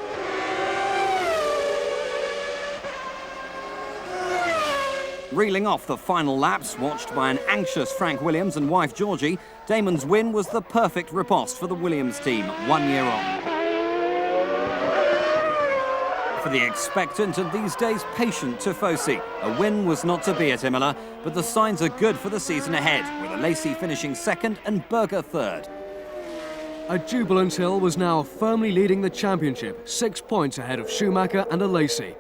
Reeling off the final laps, watched by an anxious Frank Williams and wife Georgie, Damon's win was the perfect riposte for the Williams team 1 year on. For the expectant and these days patient Tifosi, a win was not to be at Imola, but the signs are good for the season ahead, with Alesi finishing 2nd and Berger 3rd. A jubilant Hill was now firmly leading the championship, 6 points ahead of Schumacher and Alesi.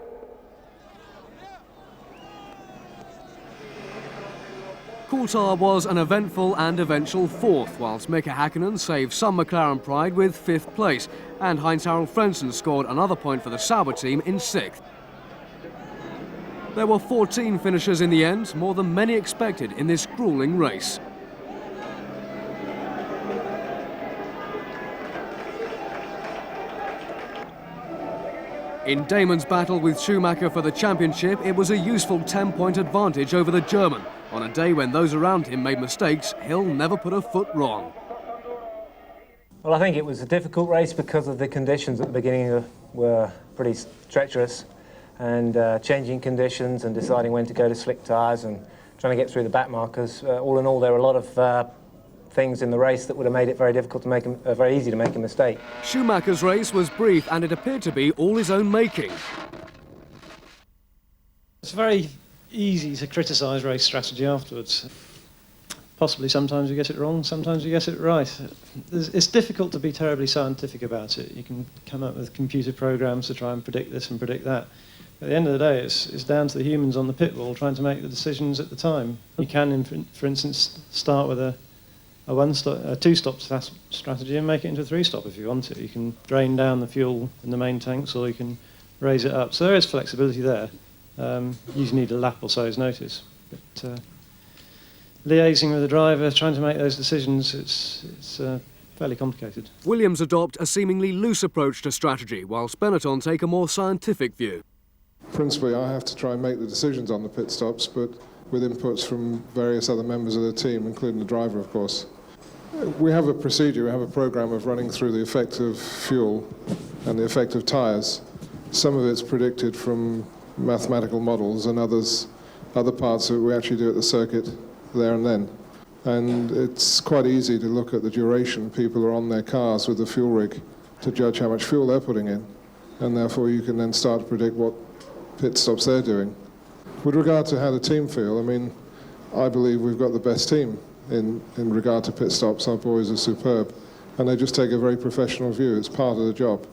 Coulthard was an eventful and eventual 4th, whilst Mika Hakkinen saved some McLaren pride with 5th place, and Heinz-Harald Frentzen scored another point for the Sauber team in 6th. There were 14 finishers in the end, more than many expected in this gruelling race. In Damon's battle with Schumacher for the championship, it was a useful 10-point advantage over the German. On a day when those around him made mistakes, Hill never put a foot wrong. Well, I think it was a difficult race because of the conditions at the beginning were pretty treacherous, and changing conditions and deciding when to go to slick tyres and trying to get through the back markers. All in all, there were a lot of things in the race that would have made it very difficult to make very easy to make a mistake. Schumacher's race was brief, and it appeared to be all his own making. It's very easy to criticise race strategy afterwards. Possibly sometimes you get it wrong, sometimes you get it right. It's difficult to be terribly scientific about it. You can come up with computer programs to try and predict this and predict that. At the end of the day, it's down to the humans on the pit wall trying to make the decisions at the time. You can, for instance, start with a a two-stop strategy and make it into a three-stop if you want to. You can drain down the fuel in the main tanks, or you can raise it up. So there is flexibility there. You usually need a lap or so's notice. But liaising with the driver, trying to make those decisions, it's fairly complicated. Williams adopt a seemingly loose approach to strategy, whilst Benetton take a more scientific view. Principally, I have to try and make the decisions on the pit stops, but with inputs from various other members of the team, including the driver, of course. We have a procedure, we have a program of running through the effect of fuel and the effect of tyres. Some of it's predicted from mathematical models, and other parts of it we actually do at the circuit there and then. And it's quite easy to look at the duration people are on their cars with the fuel rig to judge how much fuel they're putting in, and therefore you can then start to predict what pit stops they're doing. With regard to how the team feel, I mean, I believe we've got the best team in regard to pit stops. Our boys are superb, and they just take a very professional view. It's part of the job.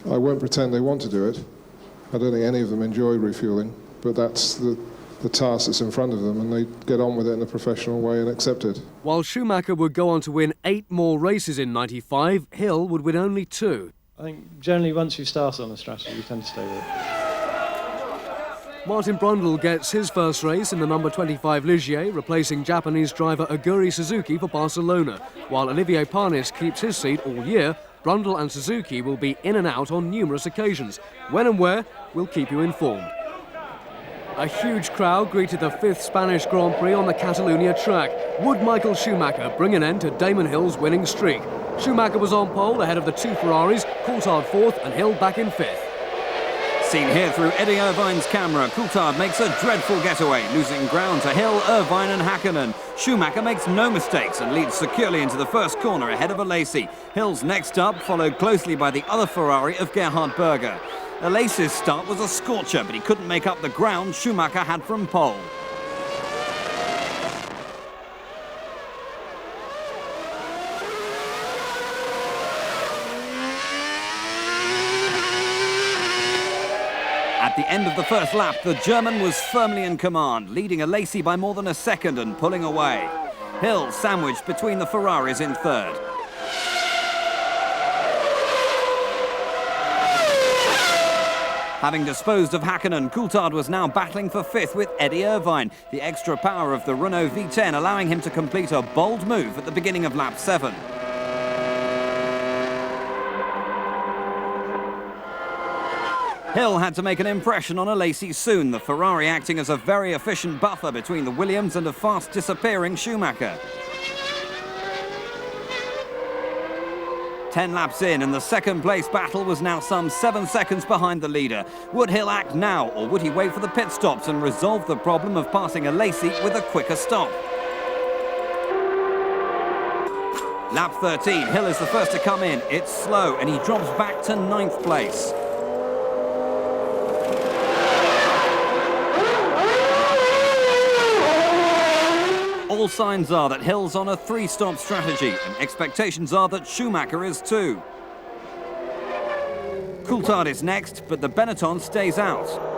I won't pretend they want to do it. I don't think any of them enjoy refueling, but that's the task that's in front of them, and they get on with it in a professional way and accept it. While Schumacher would go on to win 8 more races in '95, Hill would win only 2. I think generally once you start on a strategy, you tend to stay with it. Martin Brundle gets his first race in the number 25 Ligier, replacing Japanese driver Aguri Suzuki for Barcelona. While Olivier Panis keeps his seat all year, Brundle and Suzuki will be in and out on numerous occasions. When and where, we'll keep you informed. A huge crowd greeted the 5th Spanish Grand Prix on the Catalunya track. Would Michael Schumacher bring an end to Damon Hill's winning streak? Schumacher was on pole ahead of the 2 Ferraris, Coulthard 4th and Hill back in 5th. Seen here through Eddie Irvine's camera, Coulthard makes a dreadful getaway, losing ground to Hill, Irvine and Hakkinen. Schumacher makes no mistakes and leads securely into the first corner ahead of Alesi. Hill's next up, followed closely by the other Ferrari of Gerhard Berger. Alesi's start was a scorcher, but he couldn't make up the ground Schumacher had from pole. At the end of the first lap, the German was firmly in command, leading Alesi by more than a second and pulling away. Hill sandwiched between the Ferraris in 3rd. Having disposed of Hakkinen, Coulthard was now battling for 5th with Eddie Irvine. The extra power of the Renault V10 allowing him to complete a bold move at the beginning of lap 7. Hill had to make an impression on Alesi soon, the Ferrari acting as a very efficient buffer between the Williams and a fast disappearing Schumacher. 10 laps in, and the second place battle was now some 7 seconds behind the leader. Would Hill act now, or would he wait for the pit stops and resolve the problem of passing Alesi with a quicker stop? Lap 13, Hill is the first to come in. It's slow, and he drops back to 9th place. All signs are that Hill's on a 3-stop strategy, and expectations are that Schumacher is too. Coulthard is next, but the Benetton stays out.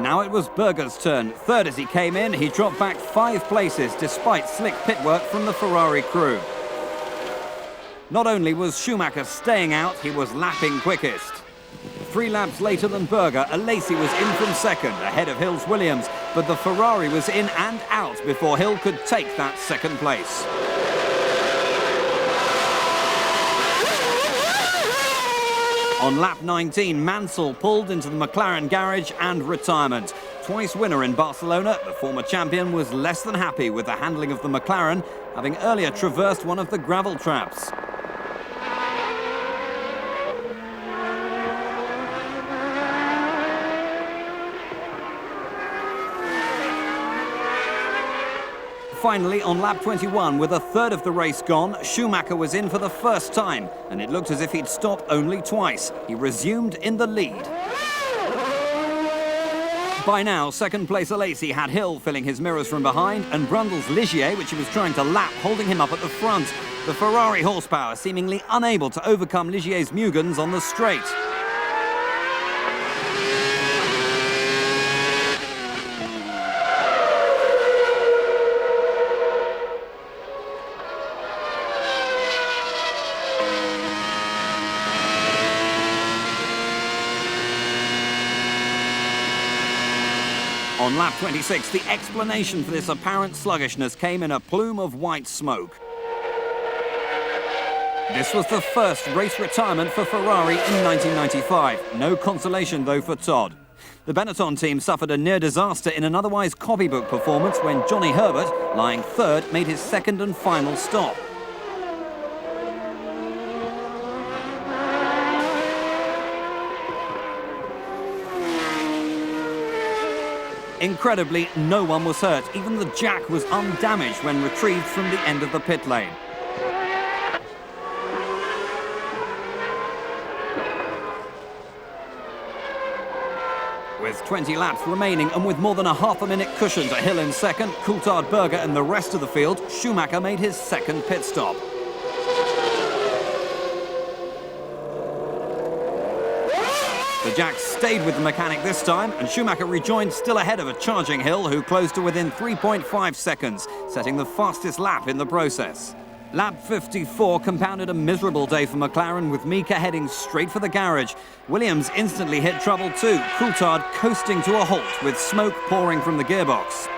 Now it was Berger's turn. 3rd as he came in, he dropped back 5 places despite slick pit work from the Ferrari crew. Not only was Schumacher staying out, he was lapping quickest. 3 laps later than Berger, Alesi was in from 2nd, ahead of Hill's Williams, but the Ferrari was in and out before Hill could take that 2nd place. On lap 19, Mansell pulled into the McLaren garage and retirement. Twice winner in Barcelona, the former champion was less than happy with the handling of the McLaren, having earlier traversed one of the gravel traps. Finally, on lap 21, with a 3rd of the race gone, Schumacher was in for the first time, and it looked as if he'd stopped only twice. He resumed in the lead. By now, second-place Alesi had Hill filling his mirrors from behind and Brundle's Ligier, which he was trying to lap, holding him up at the front. The Ferrari horsepower seemingly unable to overcome Ligier's Mugens on the straight. On lap 26, the explanation for this apparent sluggishness came in a plume of white smoke. This was the first race retirement for Ferrari in 1995. No consolation, though, for Todd. The Benetton team suffered a near disaster in an otherwise copybook performance when Johnny Herbert, lying third, made his second and final stop. Incredibly, no one was hurt. Even the jack was undamaged when retrieved from the end of the pit lane. With 20 laps remaining and with more than a half-a-minute cushion to Hill in second, Coulthard, Berger and the rest of the field, Schumacher made his second pit stop. The Jack stayed with the mechanic this time, and Schumacher rejoined still ahead of a charging Hill, who closed to within 3.5 seconds, setting the fastest lap in the process. Lap 54 compounded a miserable day for McLaren, with Mika heading straight for the garage. Williams instantly hit trouble too, Coulthard coasting to a halt with smoke pouring from the gearbox.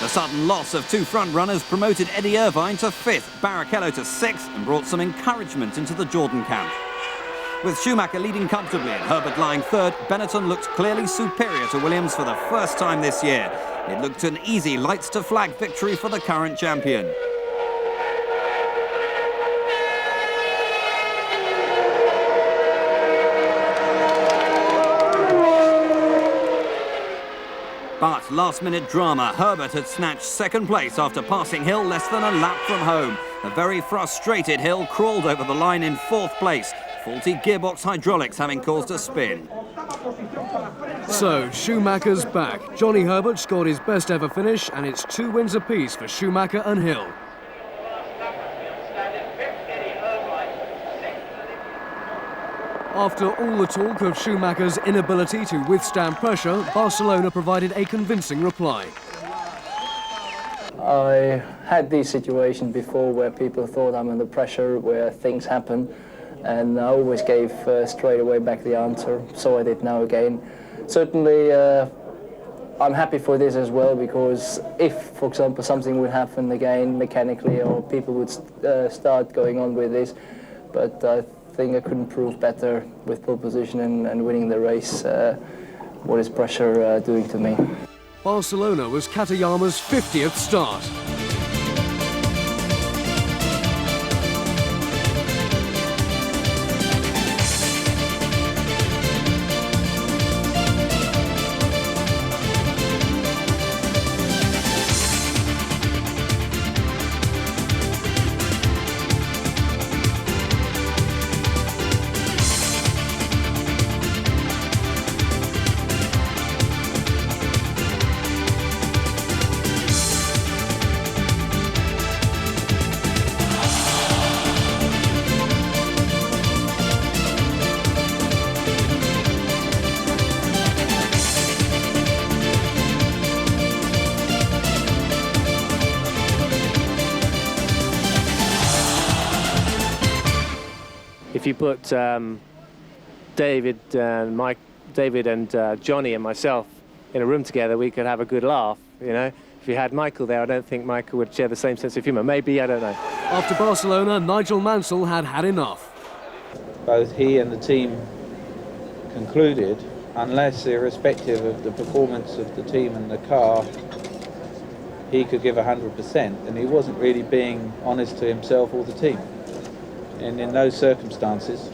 The sudden loss of two front runners promoted Eddie Irvine to 5th, Barrichello to 6th, and brought some encouragement into the Jordan camp. With Schumacher leading comfortably and Herbert lying 3rd, Benetton looked clearly superior to Williams for the first time this year. It looked an easy lights-to-flag victory for the current champion. But last-minute drama. Herbert had snatched second place after passing Hill less than a lap from home. A very frustrated Hill crawled over the line in 4th place, faulty gearbox hydraulics having caused a spin. So, Schumacher's back. Johnny Herbert scored his best ever finish, and it's 2 wins apiece for Schumacher and Hill. After all the talk of Schumacher's inability to withstand pressure, Barcelona provided a convincing reply. I had this situation before where people thought I'm under pressure, where things happen, and I always gave straight away back the answer, so I did now again. Certainly, I'm happy for this as well, because if, for example, something would happen again mechanically, or people would start going on with this, but I think I couldn't prove better with pole position and winning the race. What is pressure doing to me? Barcelona was Katayama's 50th start. If you put David and Johnny and myself in a room together, we could have a good laugh, you know. If you had Michael there, I don't think Michael would share the same sense of humour. Maybe, I don't know. After Barcelona, Nigel Mansell had had enough. Both he and the team concluded, unless irrespective of the performance of the team and the car, he could give 100%, and he wasn't really being honest to himself or the team. And in those circumstances,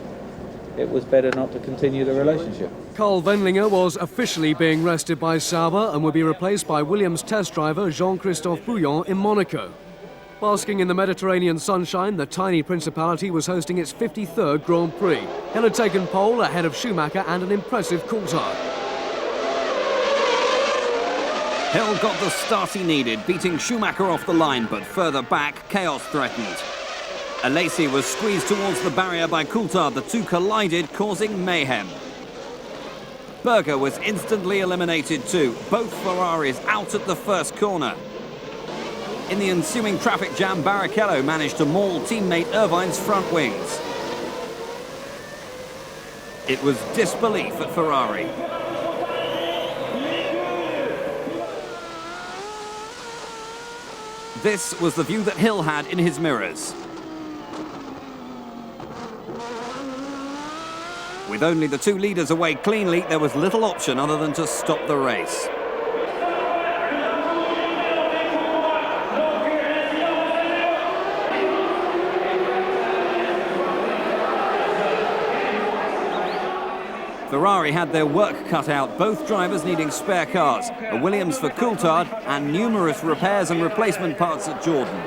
it was better not to continue the relationship. Carl Wendlinger was officially being rested by Sauber and would be replaced by Williams test driver Jean-Christophe Bouillon in Monaco. Basking in the Mediterranean sunshine, the tiny principality was hosting its 53rd Grand Prix. Hill had taken pole ahead of Schumacher and an impressive Coulthard. Hill got the start he needed, beating Schumacher off the line, but further back, chaos threatened. Alesi was squeezed towards the barrier by Coulthard. The two collided, causing mayhem. Berger was instantly eliminated too, both Ferraris out at the first corner. In the ensuing traffic jam, Barrichello managed to maul teammate Irvine's front wings. It was disbelief at Ferrari. This was the view that Hill had in his mirrors. With only the two leaders away cleanly, there was little option other than to stop the race. Ferrari had their work cut out, both drivers needing spare cars, a Williams for Coulthard and numerous repairs and replacement parts at Jordan.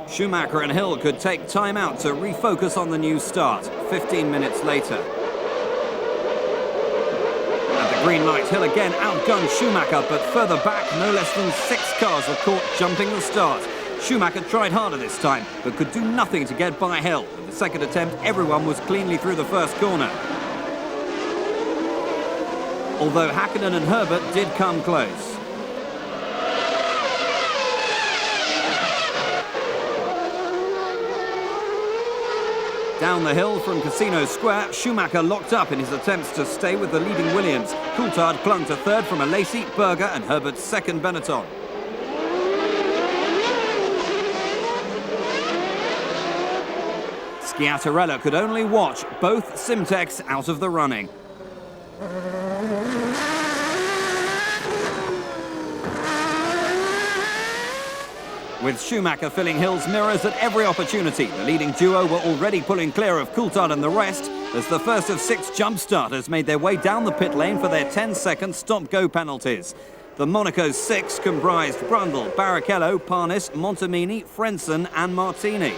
Schumacher and Hill could take time out to refocus on the new start, 15 minutes later. At the green light, Hill again outgunned Schumacher, but further back, no less than 6 cars were caught jumping the start. Schumacher tried harder this time, but could do nothing to get by Hill. With the second attempt, everyone was cleanly through the first corner. Although Hakkinen and Herbert did come close. Down the hill from Casino Square, Schumacher locked up in his attempts to stay with the leading Williams. Coulthard clung to third from Alesi, Berger and Herbert's second Benetton. Schiattarella could only watch, both Simtex out of the running. With Schumacher filling Hill's mirrors at every opportunity, the leading duo were already pulling clear of Coulthard and the rest as the first of 6 jump starters made their way down the pit lane for their 10-second stop-go penalties. The Monaco 6 comprised Brundle, Barrichello, Parnis, Montemini, Frentzen and Martini.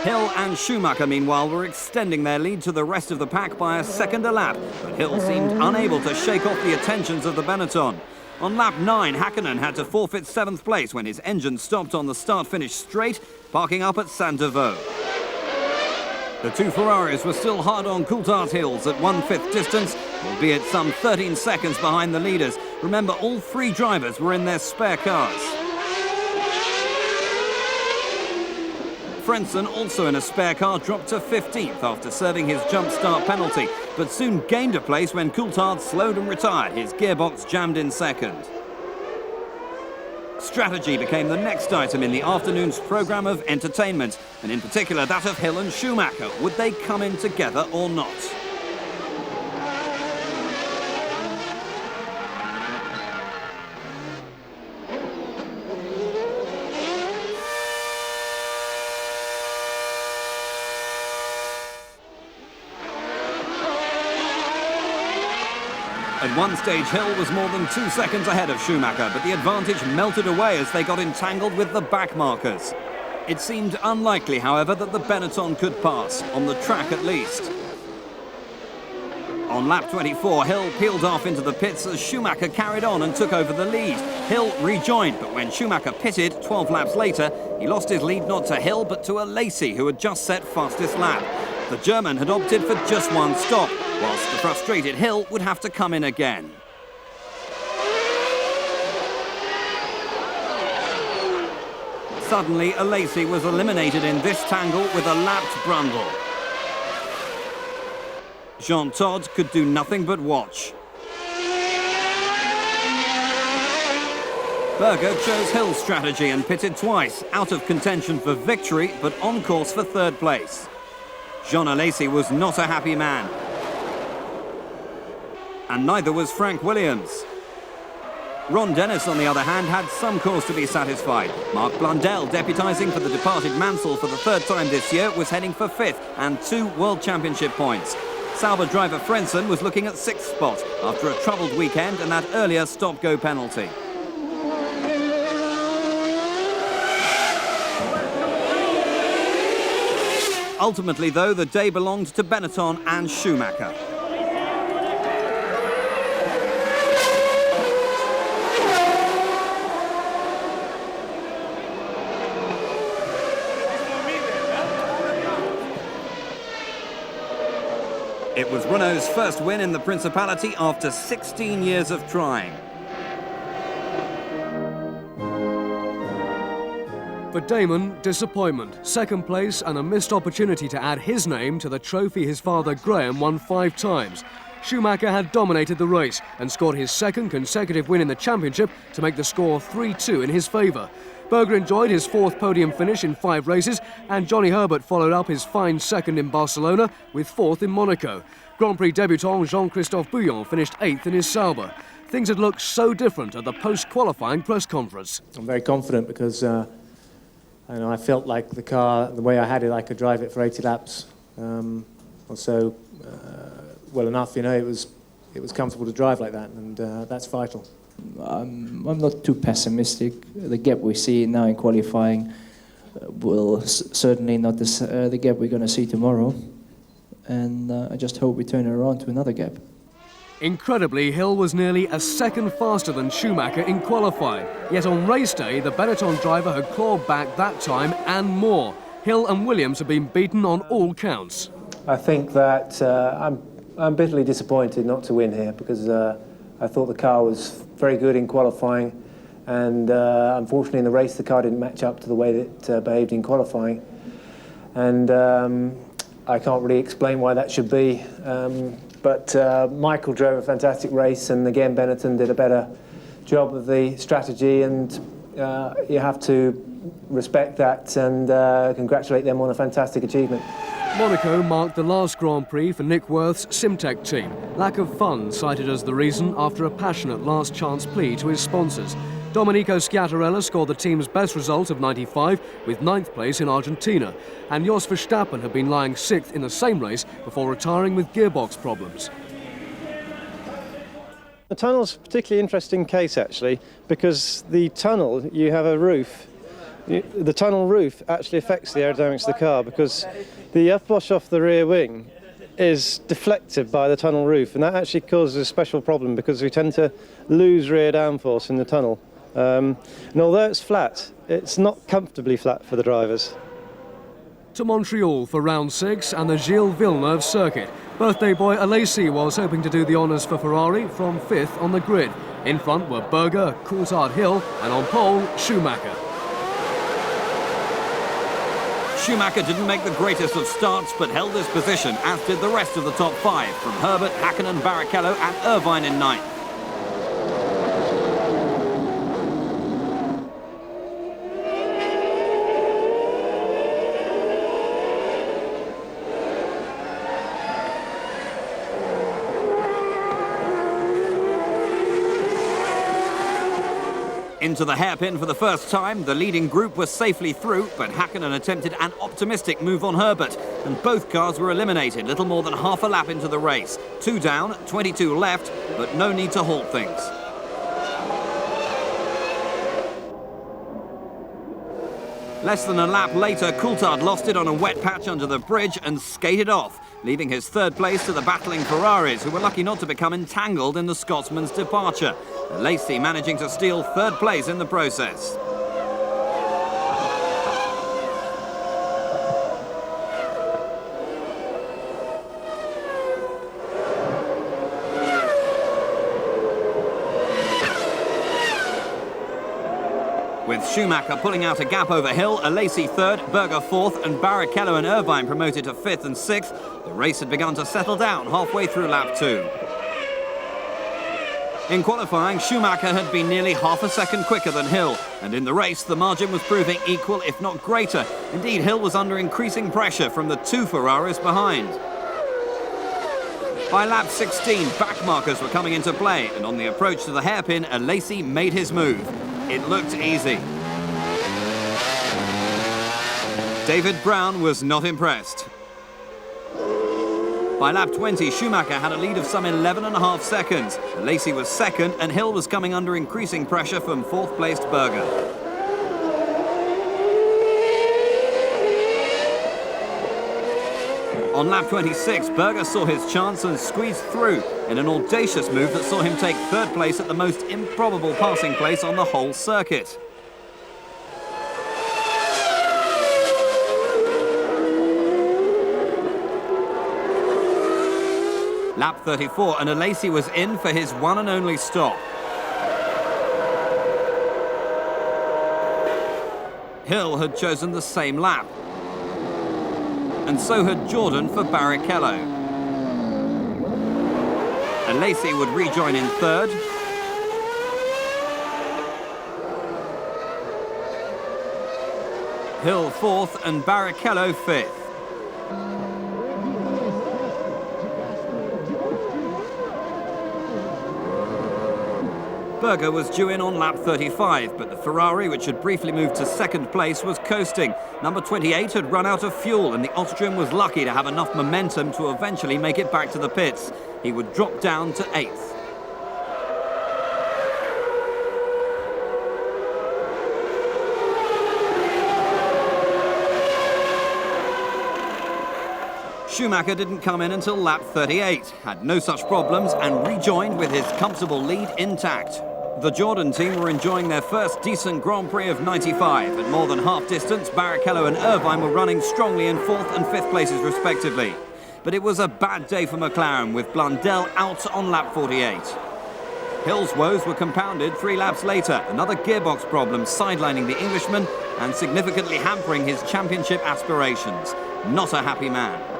Hill and Schumacher, meanwhile, were extending their lead to the rest of the pack by a second a lap, but Hill seemed unable to shake off the attentions of the Benetton. On lap 9, Hakkinen had to forfeit 7th place when his engine stopped on the start-finish straight, parking up at Saint-Devoux. The two Ferraris were still hard on Coulthard's heels at 1/5 distance, albeit some 13 seconds behind the leaders. Remember, all 3 drivers were in their spare cars. Frentzen, also in a spare car, dropped to 15th after serving his jump start penalty, but soon gained a place when Coulthard slowed and retired, his gearbox jammed in second. Strategy became the next item in the afternoon's programme of entertainment, and in particular that of Hill and Schumacher. Would they come in together or not? At one stage, Hill was more than 2 seconds ahead of Schumacher, but the advantage melted away as they got entangled with the back markers. It seemed unlikely, however, that the Benetton could pass, on the track at least. On lap 24, Hill peeled off into the pits as Schumacher carried on and took over the lead. Hill rejoined, but when Schumacher pitted 12 laps later, he lost his lead not to Hill, but to Alesi, who had just set fastest lap. The German had opted for just one stop, whilst the frustrated Hill would have to come in again. Suddenly, Alesi was eliminated in this tangle with a lapped Brundle. Jean Todt could do nothing but watch. Berger chose Hill's strategy and pitted twice, out of contention for victory, but on course for 3rd place. Jean Alesi was not a happy man. And neither was Frank Williams. Ron Dennis, on the other hand, had some cause to be satisfied. Mark Blundell, deputising for the departed Mansell for the third time this year, was heading for 5th and 2 World Championship points. Sauber driver Frentzen was looking at 6th spot after a troubled weekend and that earlier stop-go penalty. Ultimately, though, the day belonged to Benetton and Schumacher. It was Renault's first win in the Principality after 16 years of trying. For Damon, disappointment, second place and a missed opportunity to add his name to the trophy his father Graham won 5 times. Schumacher had dominated the race and scored his second consecutive win in the championship to make the score 3-2 in his favour. Berger enjoyed his 4th podium finish in 5 races, and Johnny Herbert followed up his fine second in Barcelona with 4th in Monaco. Grand Prix debutant Jean-Christophe Bouillon finished 8th in his Sauber. Things had looked so different at the post-qualifying press conference. I'm very confident because I felt like the car, the way I had it, I could drive it for 80 laps or so well enough. You know, it was comfortable to drive like that, and that's vital. I'm not too pessimistic. The gap we see now in qualifying will certainly not the gap we're going to see tomorrow, and I just hope we turn it around to another gap. Incredibly, Hill was nearly a second faster than Schumacher in qualifying. Yet on race day, the Benetton driver had clawed back that time and more. Hill and Williams have been beaten on all counts. I think that I'm bitterly disappointed not to win here because I thought the car was very good in qualifying, and unfortunately in the race the car didn't match up to the way that it behaved in qualifying. And I can't really explain why that should be. But Michael drove a fantastic race, and again Benetton did a better job of the strategy, and you have to respect that and congratulate them on a fantastic achievement. Monaco marked the last Grand Prix for Nick Worth's Simtech team. Lack of funds cited as the reason after a passionate last-chance plea to his sponsors. Domenico Schiattarella scored the team's best result of 95 with 9th place in Argentina, and Jos Verstappen had been lying 6th in the same race before retiring with gearbox problems. The tunnel's a particularly interesting case actually, because the tunnel, you have a roof. The tunnel roof actually affects the aerodynamics of the car because the upwash off the rear wing is deflected by the tunnel roof, and that actually causes a special problem because we tend to lose rear downforce in the tunnel. And although it's flat, it's not comfortably flat for the drivers. To Montreal for round 6 and the Gilles Villeneuve circuit. Birthday boy Alesi was hoping to do the honours for Ferrari from 5th on the grid. In front were Berger, Coulthard, Hill, and on pole, Schumacher. Schumacher didn't make the greatest of starts, but held his position, as did the rest of the top 5, from Herbert, Hakkinen, Barrichello and Irvine in 9th. Into the hairpin for the first time, the leading group was safely through, but Hakkinen attempted an optimistic move on Herbert, and both cars were eliminated little more than half a lap into the race. 2 down, 22 left, but no need to halt things. Less than a lap later, Coulthard lost it on a wet patch under the bridge and skated off, leaving his 3rd place to the battling Ferraris, who were lucky not to become entangled in the Scotsman's departure. Lacey managing to steal 3rd place in the process. With Schumacher pulling out a gap over Hill, Alesi 3rd, Berger 4th, and Barrichello and Irvine promoted to 5th and 6th, the race had begun to settle down halfway through lap 2. In qualifying, Schumacher had been nearly half a second quicker than Hill, and in the race the margin was proving equal, if not greater. Indeed, Hill was under increasing pressure from the 2 Ferraris behind. By lap 16, back markers were coming into play, and on the approach to the hairpin, Alesi made his move. It looked easy. David Brown was not impressed. By lap 20, Schumacher had a lead of some 11.5 seconds. Alesi was second, and Hill was coming under increasing pressure from fourth-placed Berger. On lap 26, Berger saw his chance and squeezed through in an audacious move that saw him take third place at the most improbable passing place on the whole circuit. Lap 34, and Alesi was in for his one and only stop. Hill had chosen the same lap. And so had Jordan for Barrichello. Alesi would rejoin in third. Hill fourth and Barrichello fifth. Berger was due in on lap 35, but the Ferrari, which had briefly moved to second place, was coasting. Number 28 had run out of fuel, and the Austrian was lucky to have enough momentum to eventually make it back to the pits. He would drop down to 8th. Schumacher didn't come in until lap 38, had no such problems and rejoined with his comfortable lead intact. The Jordan team were enjoying their first decent Grand Prix of 95. At more than half distance, Barrichello and Irvine were running strongly in 4th and 5th places respectively. But it was a bad day for McLaren, with Blundell out on lap 48. Hill's woes were compounded 3 laps later, another gearbox problem sidelining the Englishman and significantly hampering his championship aspirations. Not a happy man.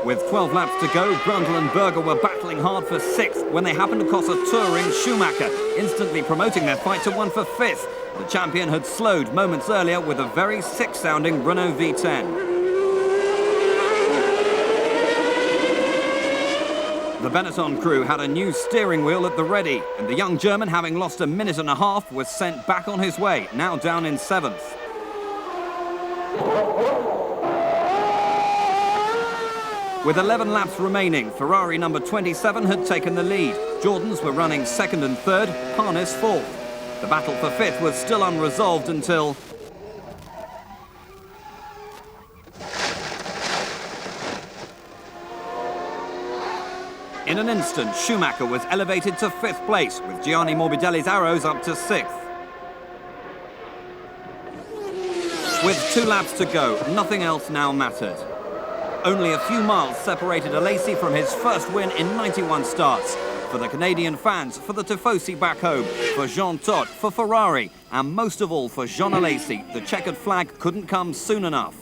With 12 laps to go, Brundle and Berger were battling hard for 6th when they happened across a touring Schumacher, instantly promoting their fight to one for 5th. The champion had slowed moments earlier with a very sick-sounding Renault V10. The Benetton crew had a new steering wheel at the ready, and the young German, having lost a minute and a half, was sent back on his way, now down in 7th. With 11 laps remaining, Ferrari number 27 had taken the lead. Jordans were running 2nd and 3rd, Parnis 4th. The battle for 5th was still unresolved until... In an instant, Schumacher was elevated to 5th place, with Gianni Morbidelli's arrows up to 6th. With 2 laps to go, nothing else now mattered. Only a few miles separated Alesi from his first win in 91 starts. For the Canadian fans, for the Tifosi back home, for Jean Todt, for Ferrari, and most of all for Jean Alesi, the checkered flag couldn't come soon enough.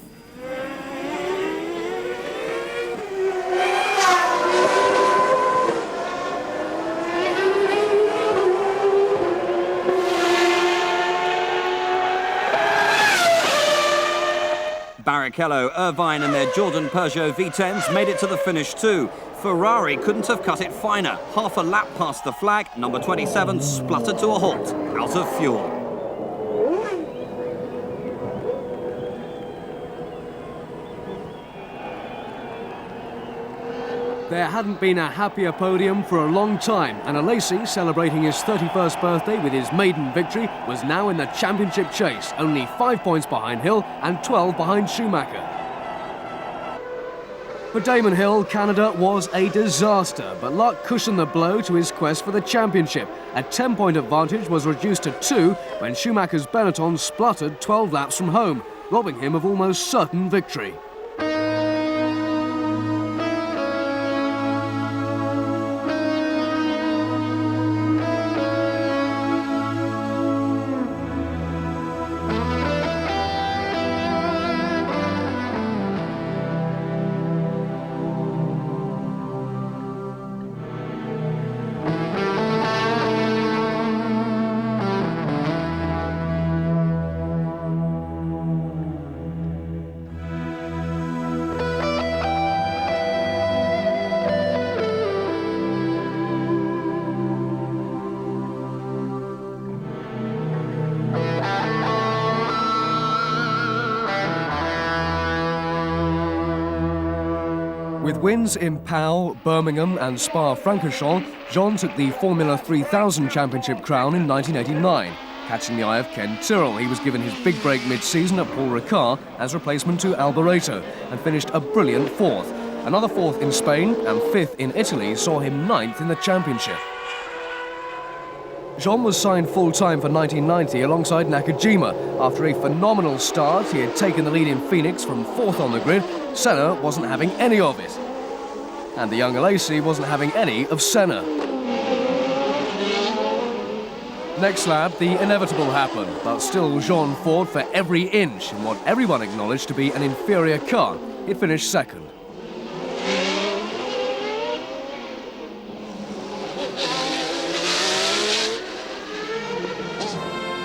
Barrichello, Irvine and their Jordan Peugeot V10s made it to the finish too. Ferrari couldn't have cut it finer. Half a lap past the flag, number 27 spluttered to a halt, out of fuel. There hadn't been a happier podium for a long time, and Alesi, celebrating his 31st birthday with his maiden victory, was now in the championship chase, only 5 points behind Hill and 12 behind Schumacher. For Damon Hill, Canada was a disaster, but luck cushioned the blow to his quest for the championship. A 10-point advantage was reduced to 2 when Schumacher's Benetton spluttered 12 laps from home, robbing him of almost certain victory. With wins in Pau, Birmingham and Spa-Francorchamps, Jean took the Formula 3000 Championship crown in 1989. Catching the eye of Ken Tyrrell, he was given his big break mid-season at Paul Ricard as replacement to Alboreto and finished a brilliant fourth. Another fourth in Spain and fifth in Italy saw him ninth in the championship. Jean was signed full-time for 1990 alongside Nakajima. After a phenomenal start, he had taken the lead in Phoenix from fourth on the grid. Senna wasn't having any of it. And the young Alesi wasn't having any of Senna. Next lap, the inevitable happened, but still Jean fought for every inch in what everyone acknowledged to be an inferior car. It finished second.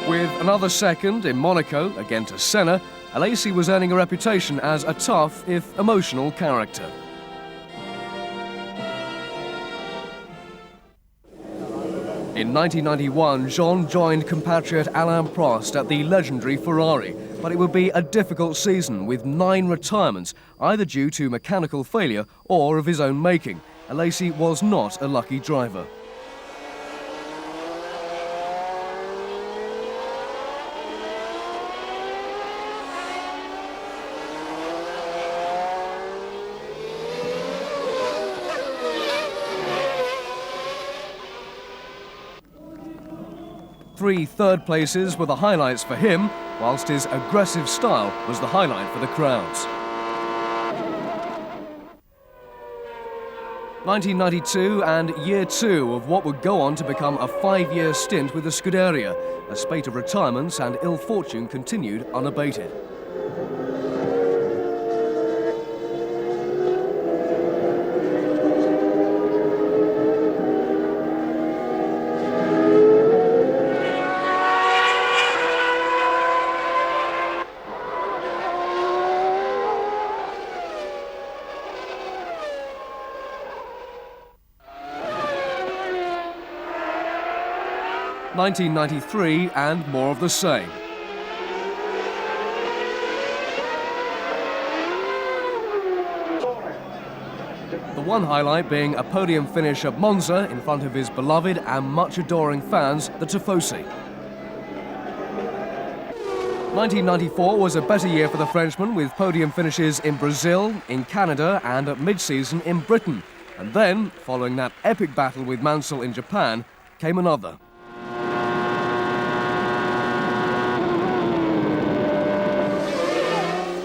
With another second in Monaco, again to Senna, Alesi was earning a reputation as a tough, if emotional, character. In 1991, Jean joined compatriot Alain Prost at the legendary Ferrari, but it would be a difficult season with 9 retirements, either due to mechanical failure or of his own making. Alesi was not a lucky driver. Three third places were the highlights for him, whilst his aggressive style was the highlight for the crowds. 1992 and year 2 of what would go on to become a 5-year stint with the Scuderia. A spate of retirements and ill fortune continued unabated. ...1993 and more of the same. The one highlight being a podium finish at Monza in front of his beloved and much adoring fans, the Tifosi. 1994 was a better year for the Frenchman, with podium finishes in Brazil, in Canada and at mid-season in Britain. And then, following that epic battle with Mansell in Japan, came another.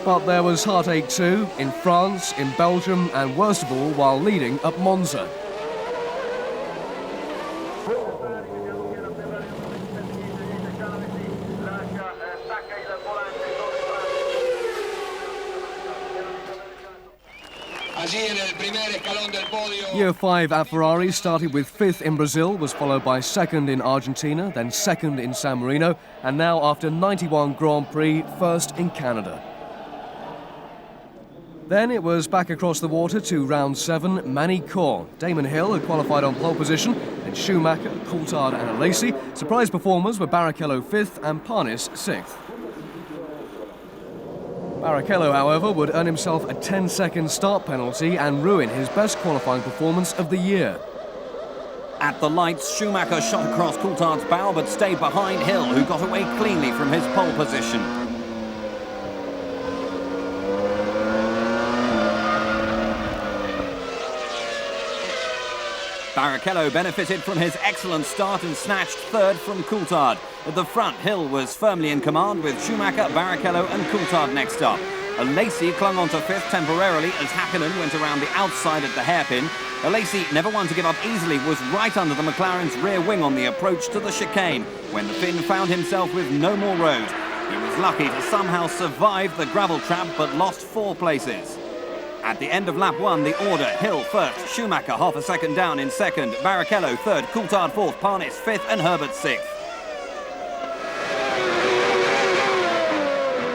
But there was heartache too, in France, in Belgium, and worst of all, while leading at Monza. Year 5 at Ferrari started with 5th in Brazil, was followed by 2nd in Argentina, then 2nd in San Marino, and now after 91 Grand Prix, 1st in Canada. Then it was back across the water to round 7, Magny-Cours. Damon Hill had qualified on pole position, then Schumacher, Coulthard and Alesi. Surprise performers were Barrichello 5th and Parnis 6th. Barrichello, however, would earn himself a 10-second start penalty and ruin his best qualifying performance of the year. At the lights, Schumacher shot across Coulthard's bow but stayed behind Hill, who got away cleanly from his pole position. Barrichello benefited from his excellent start and snatched 3rd from Coulthard. At the front, Hill was firmly in command with Schumacher, Barrichello and Coulthard next up. Alesi clung on to 5th temporarily as Hakkinen went around the outside at the hairpin. Alesi, never one to give up easily, was right under the McLaren's rear wing on the approach to the chicane when the Finn found himself with no more road. He was lucky to somehow survive the gravel trap but lost 4 places. At the end of lap 1, the order: Hill 1st, Schumacher half a second down in 2nd, Barrichello 3rd, Coulthard 4th, Parnis 5th and Herbert 6th.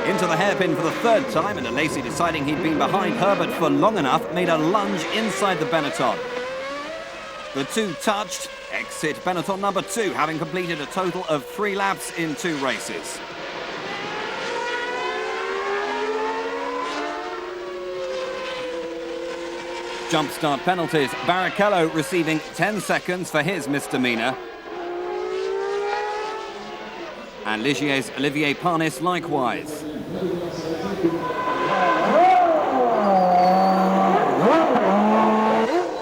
Into the hairpin for the 3rd time, and Alesi, deciding he'd been behind Herbert for long enough, made a lunge inside the Benetton. The two touched. Exit Benetton number 2, having completed a total of 3 laps in 2 races. jump start penalties. Barrichello receiving 10 seconds for his misdemeanour. And Ligier's Olivier Panis likewise.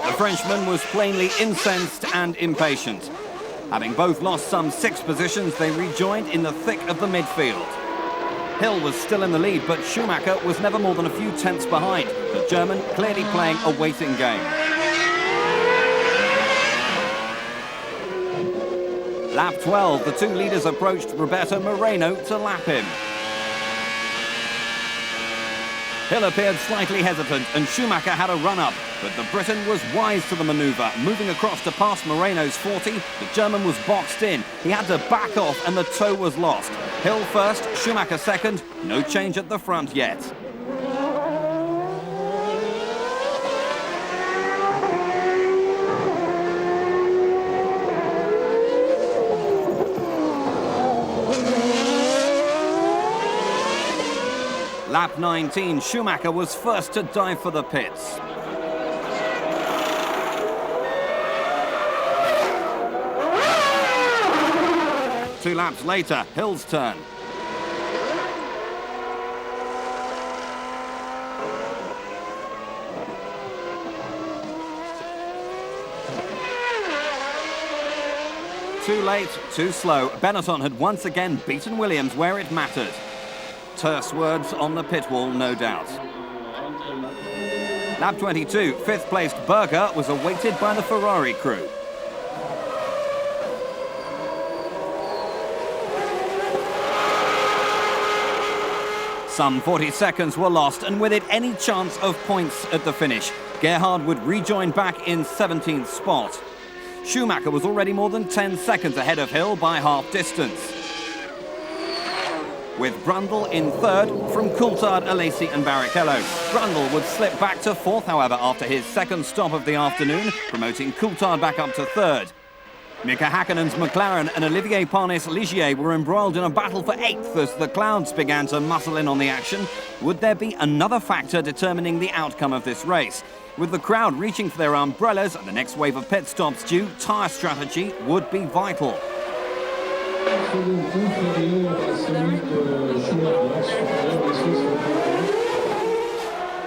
The Frenchman was plainly incensed and impatient. Having both lost some 6 positions, they rejoined in the thick of the midfield. Hill was still in the lead, but Schumacher was never more than a few tenths behind. The German clearly playing a waiting game. Lap 12, the 2 leaders approached Roberto Moreno to lap him. Hill appeared slightly hesitant and Schumacher had a run-up, but the Briton was wise to the manoeuvre. Moving across to pass Moreno's 40, the German was boxed in. He had to back off and the toe was lost. Hill first, Schumacher second, no change at the front yet. Lap 19, Schumacher was first to dive for the pits. Two laps later, Hill's turn. Too late, too slow. Benetton had once again beaten Williams where it mattered. Terse words on the pit wall, no doubt. Lap 22, 5th placed Berger was awaited by the Ferrari crew. Some 40 seconds were lost, and with it any chance of points at the finish. Gerhard would rejoin back in 17th spot. Schumacher was already more than 10 seconds ahead of Hill by half distance. With Brundle in 3rd from Coulthard, Alesi and Barrichello. Brundle would slip back to 4th, however, after his 2nd stop of the afternoon, promoting Coulthard back up to 3rd. Mika Häkkinen's McLaren and Olivier Panis Ligier were embroiled in a battle for 8th as the clouds began to muscle in on the action. Would there be another factor determining the outcome of this race? With the crowd reaching for their umbrellas and the next wave of pit stops due, tyre strategy would be vital.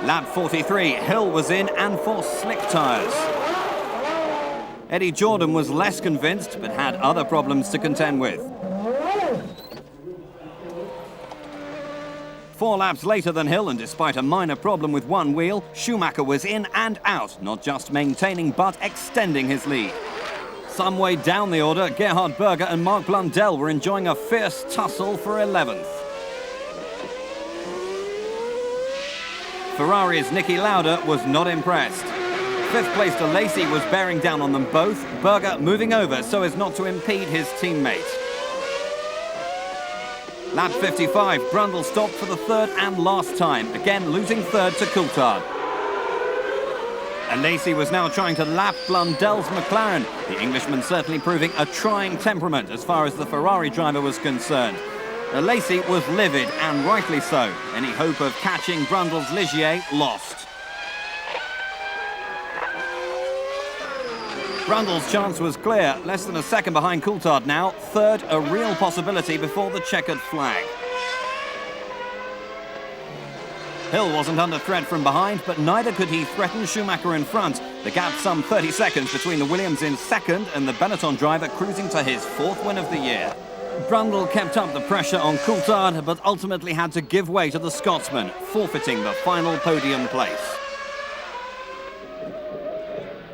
Lap 43, Hill was in and for slick tyres. Eddie Jordan was less convinced, but had other problems to contend with. 4 laps later than Hill, and despite a minor problem with one wheel, Schumacher was in and out, not just maintaining but extending his lead. Some way down the order, Gerhard Berger and Marc Blundell were enjoying a fierce tussle for 11th. Ferrari's Niki Lauda was not impressed. 5th placed Alesi was bearing down on them both, Berger moving over so as not to impede his teammate. Lap 55, Brundle stopped for the 3rd and last time, again losing 3rd to Coulthard. Alesi was now trying to lap Blundell's McLaren, the Englishman certainly proving a trying temperament as far as the Ferrari driver was concerned. Alesi was livid, and rightly so. Any hope of catching Brundle's Ligier lost. Brundle's chance was clear, less than a second behind Coulthard now, 3rd a real possibility before the checkered flag. Hill wasn't under threat from behind, but neither could he threaten Schumacher in front. The gap some 30 seconds between the Williams in 2nd and the Benetton driver cruising to his 4th win of the year. Brundle kept up the pressure on Coulthard, but ultimately had to give way to the Scotsman, forfeiting the final podium place.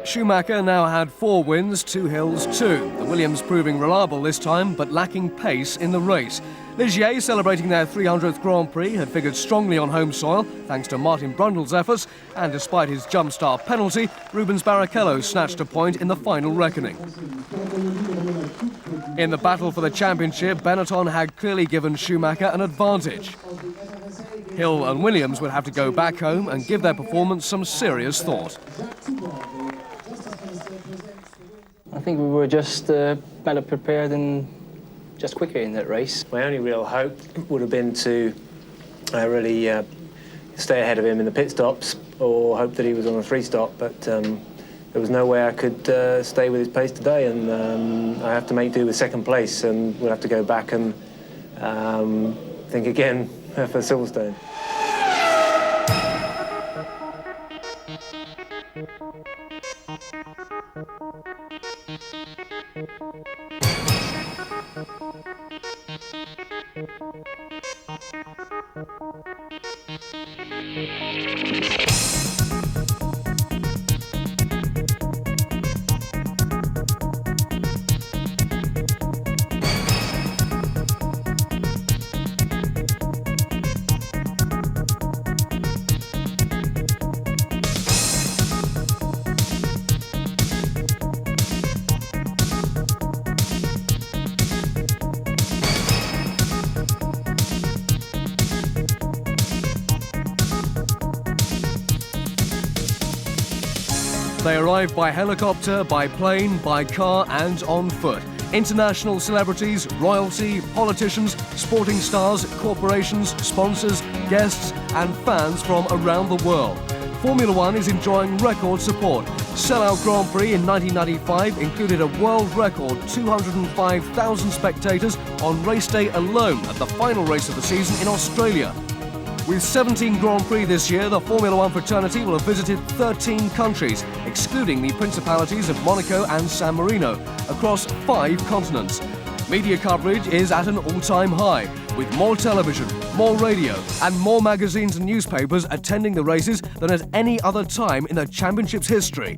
Schumacher now had 4 wins, 2 Hills, 2. The Williams proving reliable this time, but lacking pace in the race. Ligier, celebrating their 300th Grand Prix, had figured strongly on home soil, thanks to Martin Brundle's efforts, and despite his jump start penalty, Rubens Barrichello snatched a point in the final reckoning. In the battle for the championship, Benetton had clearly given Schumacher an advantage. Hill and Williams would have to go back home and give their performance some serious thought. I think we were just better prepared and just quicker in that race. My only real hope would have been to really stay ahead of him in the pit stops or hope that he was on a 3-stop, but there was no way I could stay with his pace today, and I have to make do with second place, and we'll have to go back and think again for Silverstone. They arrive by helicopter, by plane, by car and on foot. International celebrities, royalty, politicians, sporting stars, corporations, sponsors, guests and fans from around the world. Formula One is enjoying record support. Sellout Grand Prix in 1995 included a world record 205,000 spectators on race day alone at the final race of the season in Australia. With 17 Grand Prix this year, the Formula One fraternity will have visited 13 countries, excluding the Principalities of Monaco and San Marino, across 5 continents. Media coverage is at an all-time high, with more television, more radio and more magazines and newspapers attending the races than at any other time in the championship's history.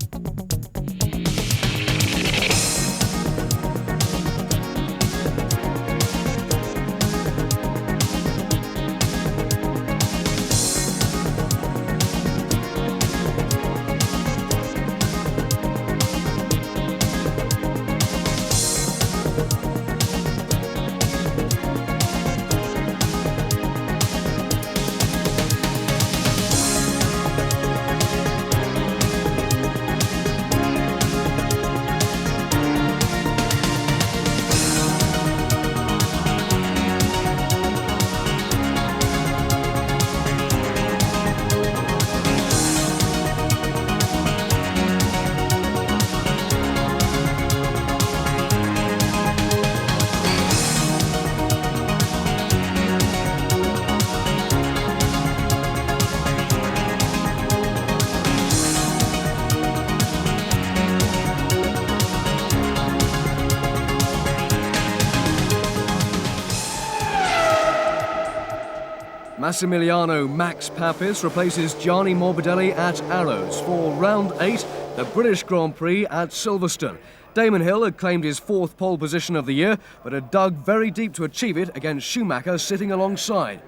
Massimiliano Max Papis replaces Gianni Morbidelli at Arrows for round 8, the British Grand Prix at Silverstone. Damon Hill had claimed his 4th pole position of the year, but had dug very deep to achieve it against Schumacher sitting alongside.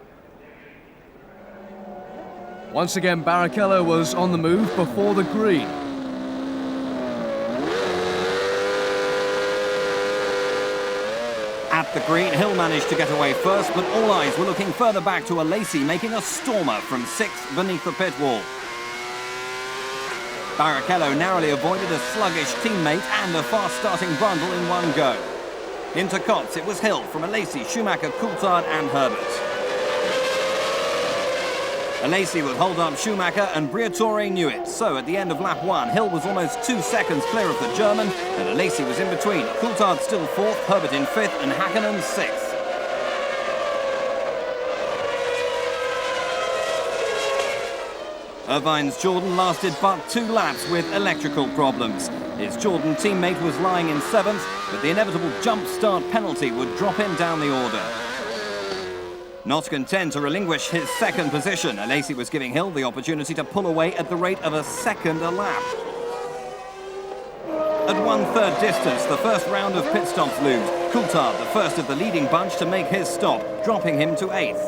Once again, Barrichello was on the move before the green. At the green, Hill managed to get away first, but all eyes were looking further back to Alesi making a stormer from 6th beneath the pit wall. Barrichello narrowly avoided a sluggish teammate and a fast-starting Brundle in one go. Into Kotz, it was Hill from Alesi, Schumacher, Coulthard and Herbert. Alesi would hold up Schumacher and Briatore knew it. So at the end of lap 1, Hill was almost 2 seconds clear of the German and Alesi was in between. Coulthard still 4th, Herbert in 5th and Hakkinen 6th. Irvine's Jordan lasted but 2 laps with electrical problems. His Jordan teammate was lying in 7th, but the inevitable jump start penalty would drop him down the order. Not content to relinquish his 2nd position, Alesi was giving Hill the opportunity to pull away at the rate of a second a lap. At 1/3 distance, the first round of pit stops loomed. Coulthard, the first of the leading bunch to make his stop, dropping him to 8th.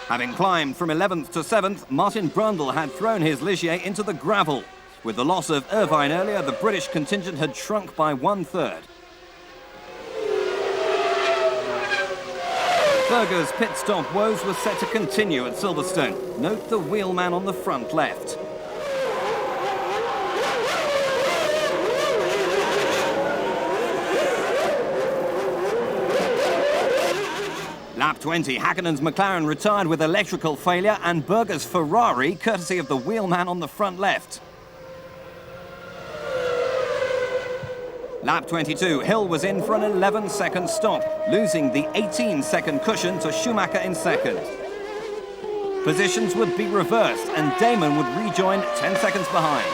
Having climbed from 11th to 7th, Martin Brundle had thrown his Ligier into the gravel. With the loss of Irvine earlier, the British contingent had shrunk by 1/3. Berger's pit stop woes were set to continue at Silverstone. Note the wheelman on the front left. Lap 20, Häkkönen's McLaren retired with electrical failure and Berger's Ferrari, courtesy of the wheelman on the front left. Lap 22, Hill was in for an 11-second stop, losing the 18-second cushion to Schumacher in second. Positions would be reversed and Damon would rejoin 10 seconds behind.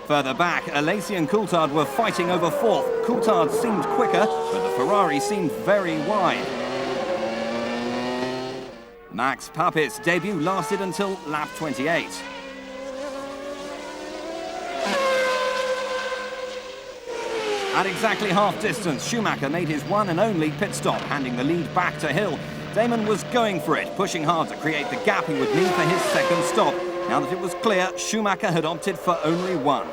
Further back, Alesi and Coulthard were fighting over fourth. Coulthard seemed quicker, but the Ferrari seemed very wide. Max Papis' debut lasted until lap 28. At exactly half distance, Schumacher made his one and only pit stop, handing the lead back to Hill. Damon was going for it, pushing hard to create the gap he would need for his second stop. Now that it was clear, Schumacher had opted for only one.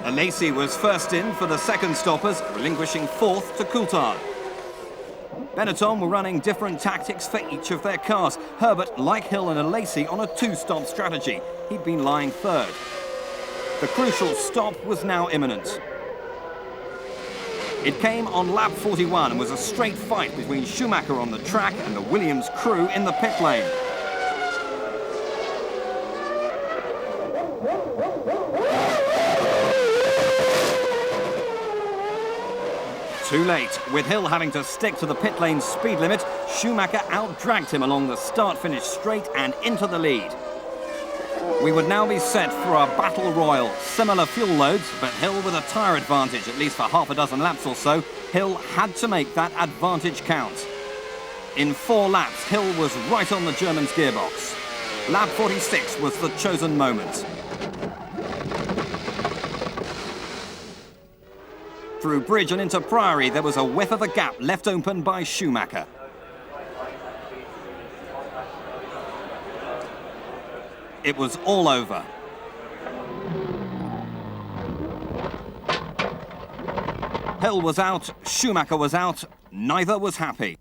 Alesi was first in for the second stoppers, relinquishing fourth to Coulthard. Benetton were running different tactics for each of their cars. Herbert, like Hill and Alesi, on a two-stop strategy. He'd been lying third. The crucial stop was now imminent. It came on lap 41 and was a straight fight between Schumacher on the track and the Williams crew in the pit lane. Too late. With Hill having to stick to the pit lane speed limit, Schumacher outdragged him along the start-finish straight and into the lead. We would now be set for a battle royal. Similar fuel loads, but Hill with a tyre advantage, at least for half a dozen laps or so. Hill had to make that advantage count. In 4 laps, Hill was right on the German's gearbox. Lap 46 was the chosen moment. Through Bridge and into Priory, there was a whiff of a gap left open by Schumacher. It was all over. Hill was out, Schumacher was out, neither was happy.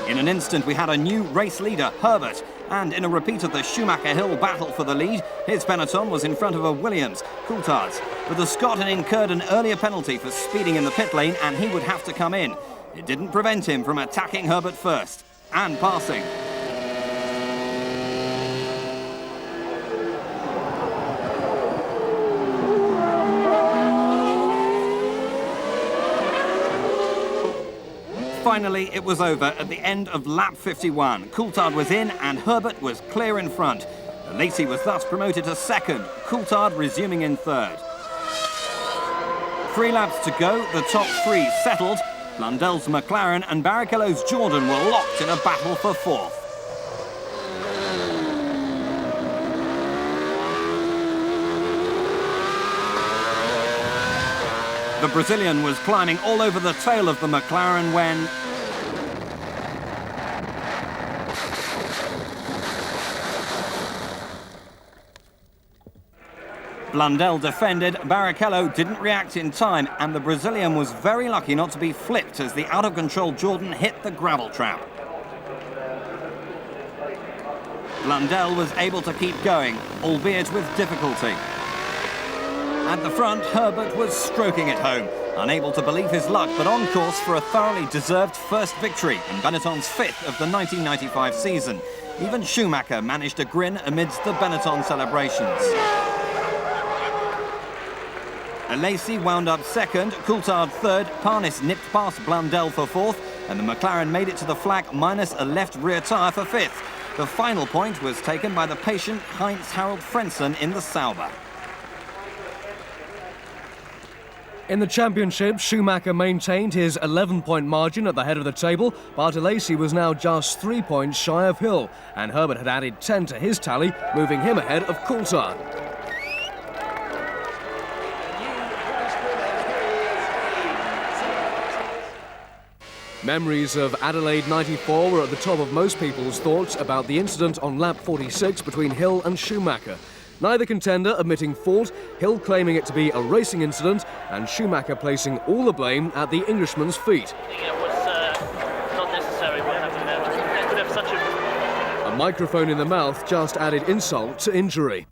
In an instant, we had a new race leader, Herbert, and in a repeat of the Schumacher-Hill battle for the lead, his Benetton was in front of a Williams, Coulthard's. But the Scot had incurred an earlier penalty for speeding in the pit lane, and he would have to come in. It didn't prevent him from attacking Herbert first, and passing. Finally, it was over at the end of lap 51. Coulthard was in and Herbert was clear in front. Alesi was thus promoted to second, Coulthard resuming in third. 3 laps to go, the top 3 settled. Blundel's McLaren and Barrichello's Jordan were locked in a battle for fourth. The Brazilian was climbing all over the tail of the McLaren when Blundell defended, Barrichello didn't react in time, and the Brazilian was very lucky not to be flipped as the out-of-control Jordan hit the gravel trap. Blundell was able to keep going, albeit with difficulty. At the front, Herbert was stroking it home, unable to believe his luck, but on course for a thoroughly deserved first victory and Benetton's 5th of the 1995 season. Even Schumacher managed to grin amidst the Benetton celebrations. Alesi wound up second, Coulthard third, Parnis nipped past Blundell for fourth, and the McLaren made it to the flag minus a left rear tyre for fifth. The final point was taken by the patient Heinz-Harald Frentzen in the Sauber. In the championship, Schumacher maintained his 11-point margin at the head of the table, but Alesi was now just 3 points shy of Hill, and Herbert had added 10 to his tally, moving him ahead of Coulthard. Memories of Adelaide 94 were at the top of most people's thoughts about the incident on lap 46 between Hill and Schumacher. Neither contender admitting fault, Hill claiming it to be a racing incident and Schumacher placing all the blame at the Englishman's feet. It was not necessary what happened there. It could have such a... A microphone in the mouth just added insult to injury.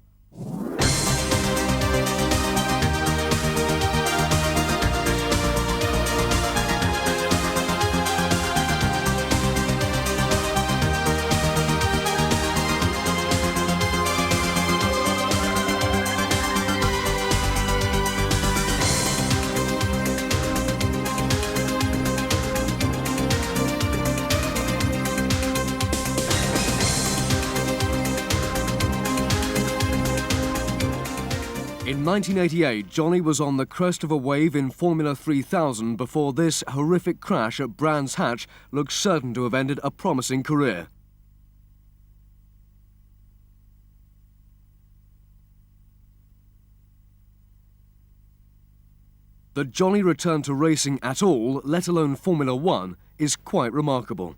In 1988, Johnny was on the crest of a wave in Formula 3000 before this horrific crash at Brands Hatch looked certain to have ended a promising career. That Johnny returned to racing at all, let alone Formula One, is quite remarkable.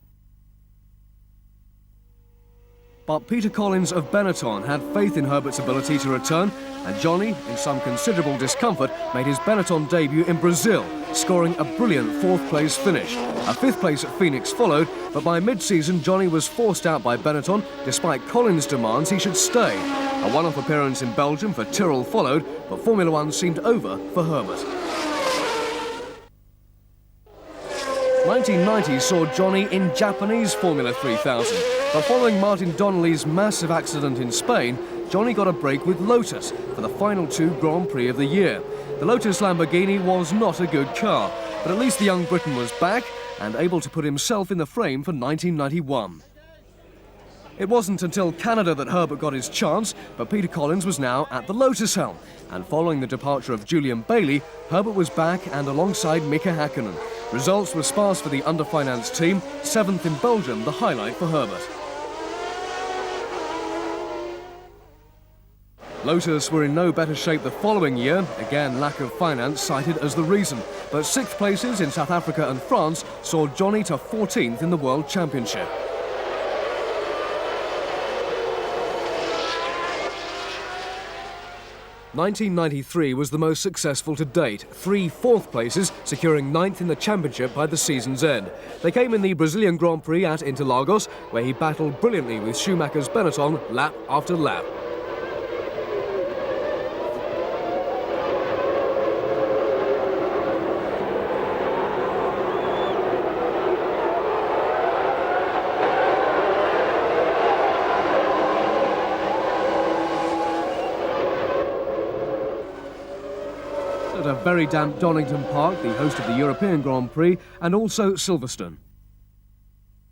But Peter Collins of Benetton had faith in Herbert's ability to return, and Johnny, in some considerable discomfort, made his Benetton debut in Brazil, scoring a brilliant 4th place finish. A 5th place at Phoenix followed, but by mid-season Johnny was forced out by Benetton, despite Collins' demands he should stay. A one-off appearance in Belgium for Tyrrell followed, but Formula One seemed over for Herbert. 1990 saw Johnny in Japanese Formula 3000, but following Martin Donnelly's massive accident in Spain, Johnny got a break with Lotus for the final 2 Grand Prix of the year. The Lotus Lamborghini was not a good car, but at least the young Briton was back and able to put himself in the frame for 1991. It wasn't until Canada that Herbert got his chance, but Peter Collins was now at the Lotus helm, and following the departure of Julian Bailey, Herbert was back and alongside Mika Häkkinen. Results were sparse for the underfinanced team, 7th in Belgium, the highlight for Herbert. Lotus were in no better shape the following year, again lack of finance cited as the reason, but 6th places in South Africa and France saw Johnny to 14th in the World Championship. '93 was the most successful to date, 3 4th places, securing 9th in the championship by the season's end. They came in the Brazilian Grand Prix at Interlagos, where he battled brilliantly with Schumacher's Benetton lap after lap. At a very damp Donington Park, the host of the European Grand Prix, and also Silverstone.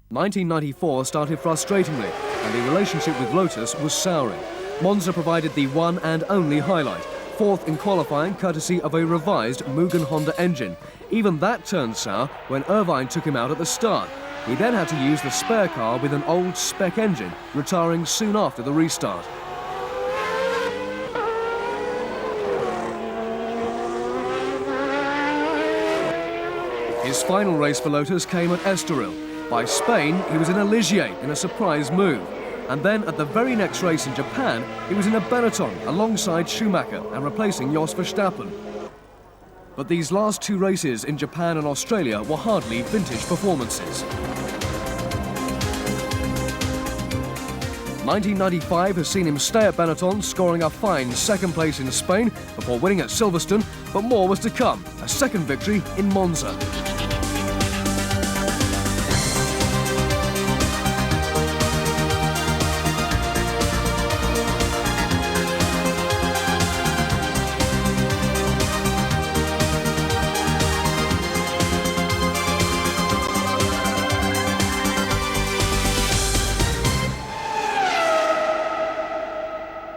1994 started frustratingly, and the relationship with Lotus was souring. Monza provided the one and only highlight, 4th in qualifying courtesy of a revised Mugen Honda engine. Even that turned sour when Irvine took him out at the start. He then had to use the spare car with an old spec engine, retiring soon after the restart. His final race for Lotus came at Estoril. By Spain, he was in a Ligier in a surprise move. And then at the very next race in Japan, he was in a Benetton alongside Schumacher and replacing Jos Verstappen. But these last 2 races in Japan and Australia were hardly vintage performances. 1995 has seen him stay at Benetton, scoring a fine 2nd place in Spain before winning at Silverstone, but more was to come, a 2nd victory in Monza.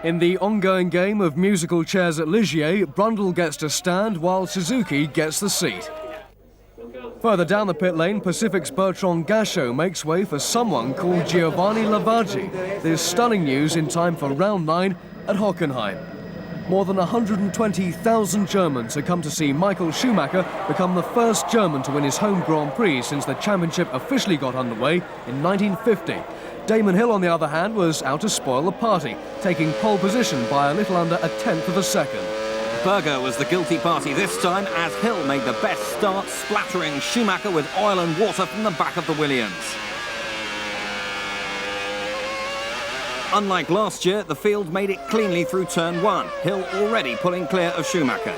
In the ongoing game of musical chairs at Ligier, Brundle gets to stand while Suzuki gets the seat. Further down the pit lane, Pacific's Bertrand Gachot makes way for someone called Giovanni Lavaggi. This stunning news in time for round 9 at Hockenheim. More than 120,000 Germans had come to see Michael Schumacher become the first German to win his home Grand Prix since the championship officially got underway in 1950. Damon Hill, on the other hand, was out to spoil the party, taking pole position by a little under 1/10 of a second. Berger was the guilty party this time, as Hill made the best start, splattering Schumacher with oil and water from the back of the Williams. Unlike last year, the field made it cleanly through turn 1, Hill already pulling clear of Schumacher.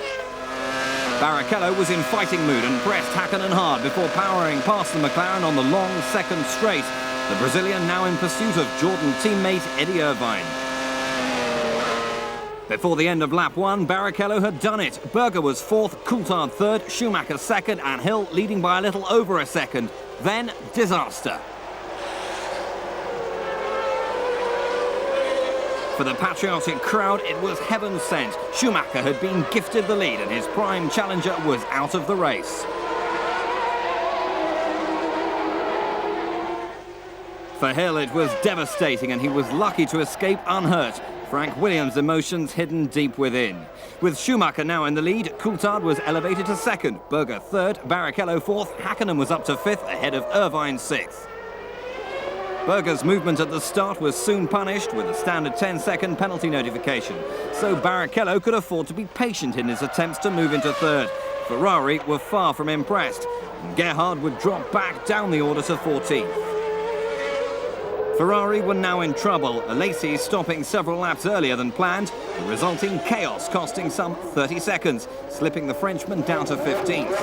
Barrichello was in fighting mood and pressed Hakkinen hard before powering past the McLaren on the long second straight. The Brazilian now in pursuit of Jordan teammate Eddie Irvine. Before the end of lap 1, Barrichello had done it. Berger was 4th, Coulthard 3rd, Schumacher 2nd, and Hill leading by a little over a second. Then, disaster. For the patriotic crowd, it was heaven sent. Schumacher had been gifted the lead and his prime challenger was out of the race. For Hill, it was devastating and he was lucky to escape unhurt. Frank Williams' emotions hidden deep within. With Schumacher now in the lead, Coulthard was elevated to 2nd, Berger 3rd, Barrichello 4th, Hakkinen was up to 5th, ahead of Irvine 6th. Berger's movement at the start was soon punished with a standard 10-second penalty notification, so Barrichello could afford to be patient in his attempts to move into 3rd. Ferrari were far from impressed, and Gerhard would drop back down the order to 14th. Ferrari were now in trouble, Alesi stopping several laps earlier than planned, the resulting chaos costing some 30 seconds, slipping the Frenchman down to 15th.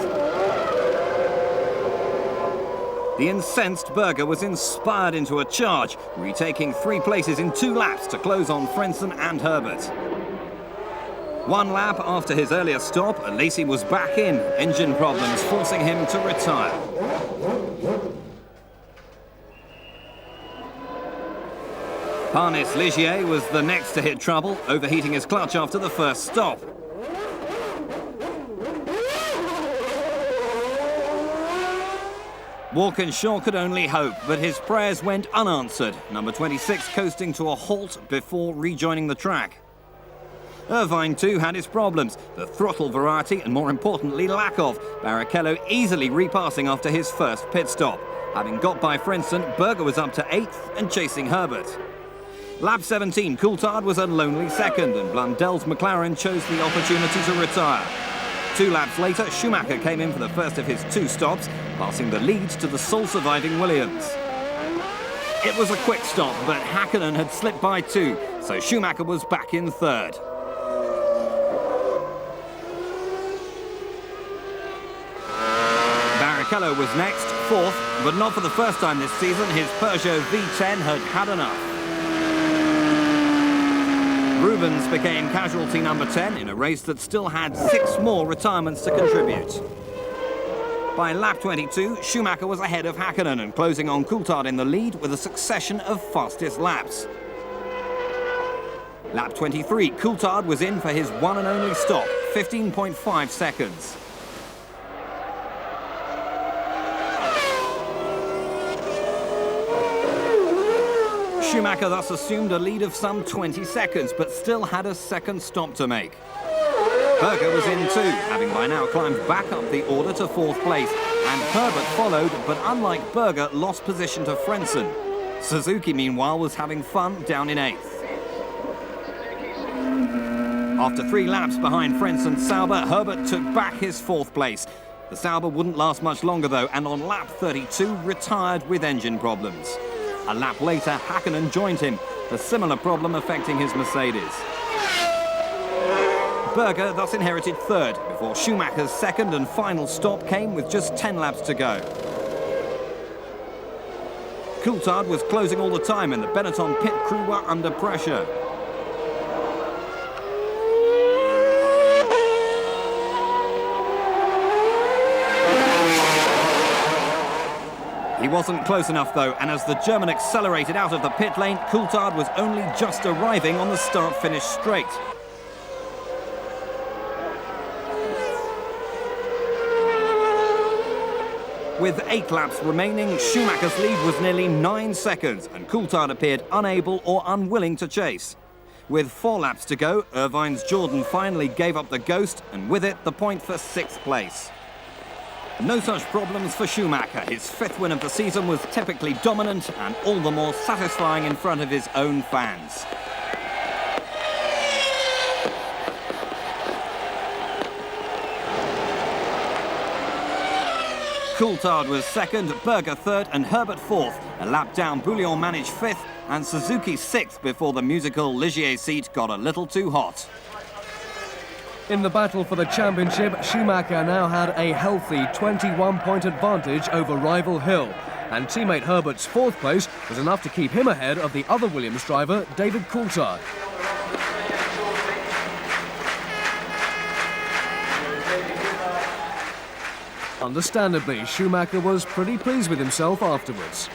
The incensed Berger was inspired into a charge, retaking 3 places in 2 laps to close on Frentzen and Herbert. 1 lap after his earlier stop, Alesi was back in, engine problems forcing him to retire. Parnis Ligier was the next to hit trouble, overheating his clutch after the first stop. Walkinshaw could only hope, but his prayers went unanswered. Number 26 coasting to a halt before rejoining the track. Irvine too had his problems, the throttle variety and more importantly lack of. Barrichello easily repassing after his first pit stop. Having got by Frentzen, Berger was up to 8th and chasing Herbert. Lap 17, Coulthard was a lonely 2nd and Blundel's McLaren chose the opportunity to retire. 2 laps later, Schumacher came in for the first of his 2 stops, passing the lead to the sole surviving Williams. It was a quick stop, but Hakkinen had slipped by 2, so Schumacher was back in 3rd. Barrichello was next, 4th, but not for the first time this season. His Peugeot V10 had enough. Rubens became casualty number 10 in a race that still had 6 more retirements to contribute. By lap 22, Schumacher was ahead of Hakkinen and closing on Coulthard in the lead with a succession of fastest laps. Lap 23, Coulthard was in for his one and only stop, 15.5 seconds. Schumacher thus assumed a lead of some 20 seconds, but still had a second stop to make. Berger was in too, having by now climbed back up the order to 4th place, and Herbert followed, but unlike Berger, lost position to Frentzen. Suzuki, meanwhile, was having fun down in 8th. After 3 laps behind Frentzen Sauber, Herbert took back his 4th place. The Sauber wouldn't last much longer though, and on lap 32 retired with engine problems. A lap later, Hakkinen joined him, a similar problem affecting his Mercedes. Berger thus inherited 3rd, before Schumacher's 2nd and final stop came with just 10 laps to go. Coulthard was closing all the time and the Benetton pit crew were under pressure. He wasn't close enough though, and as the German accelerated out of the pit lane, Coulthard was only just arriving on the start-finish straight. With 8 laps remaining, Schumacher's lead was nearly 9 seconds, and Coulthard appeared unable or unwilling to chase. With 4 laps to go, Irvine's Jordan finally gave up the ghost, and with it, the point for 6th place. No such problems for Schumacher. His 5th win of the season was typically dominant and all the more satisfying in front of his own fans. Coulthard was second, Berger third and Herbert fourth. A lap down, Bouillon managed fifth and Suzuki sixth before the musical Ligier seat got a little too hot. In the battle for the championship, Schumacher now had a healthy 21-point advantage over rival Hill. And teammate Herbert's fourth place was enough to keep him ahead of the other Williams driver, David Coulthard. Understandably, Schumacher was pretty pleased with himself afterwards.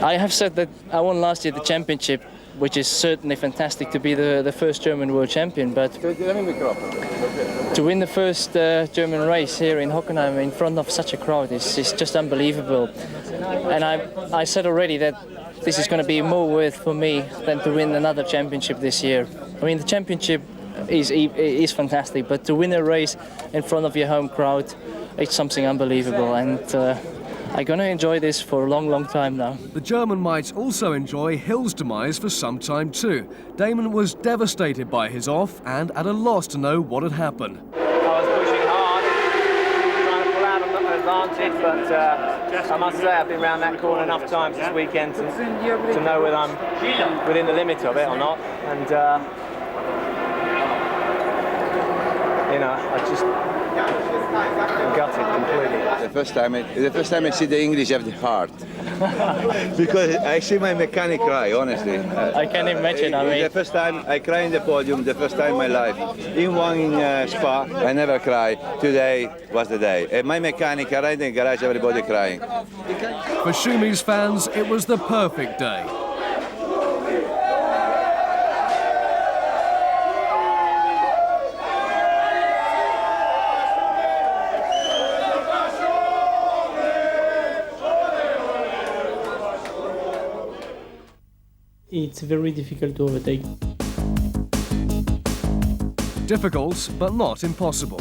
I have said that I won last year the championship, which is certainly fantastic to be the first German world champion, but to win the first German race here in Hockenheim in front of such a crowd is just unbelievable. And I said already that this is going to be more worth for me than to win another championship this year. I mean, the championship is fantastic, but to win a race in front of your home crowd, it's something unbelievable, and I'm going to enjoy this for a long, long time now. The German might also enjoy Hill's demise for some time too. Damon was devastated by his off and at a loss to know what had happened. I was pushing hard, trying to pull out an advantage, but I must say I've been around that corner enough times this weekend to know whether I'm within the limit of it or not. And you know, I just gutted completely. The first time I see the English have the heart. Because I see my mechanic cry, honestly. I can imagine. I mean, the first time I cry in the podium, the first time in my life. In Spa, I never cry. Today was the day. And my mechanic arrived in the garage, everybody crying. For Schumi's fans, it was the perfect day. It's very difficult to overtake. Difficult, but not impossible.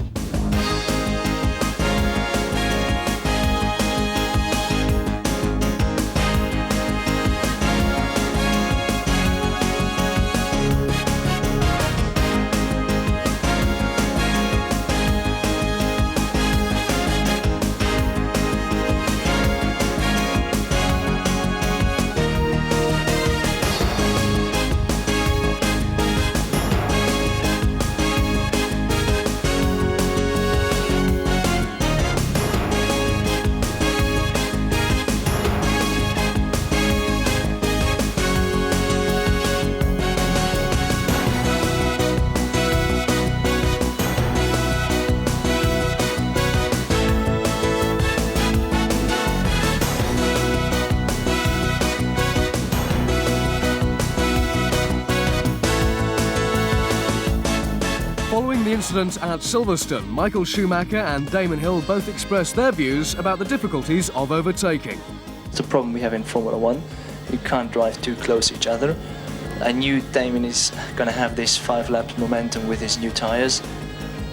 Following the incident at Silverstone, Michael Schumacher and Damon Hill both expressed their views about the difficulties of overtaking. It's a problem we have in Formula One. You can't drive too close to each other. I knew Damon is going to have this 5 laps momentum with his new tyres,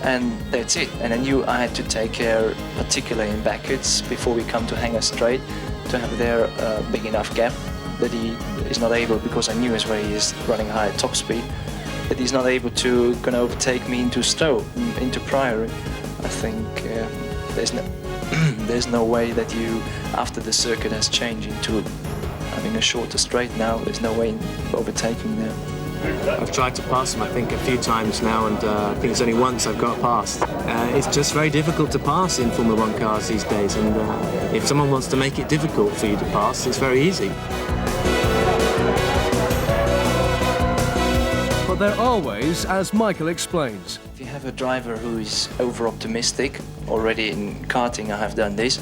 and that's it. And I knew I had to take care, particularly in Beckett, before we come to Hangar Straight, to have there a big enough gap that he is not able, because I knew as well he is running high at top speed, that he's not able to gonna overtake me into Stowe, into Priory. I think there's no way that you, after the circuit has changed into having a shorter straight now, there's no way in overtaking there. I've tried to pass him, I think, a few times now, and I think it's only once I've got past. It's just very difficult to pass in Formula One cars these days, and if someone wants to make it difficult for you to pass, it's very easy. But there are ways, as Michael explains. If you have a driver who is over-optimistic, already in karting I have done this,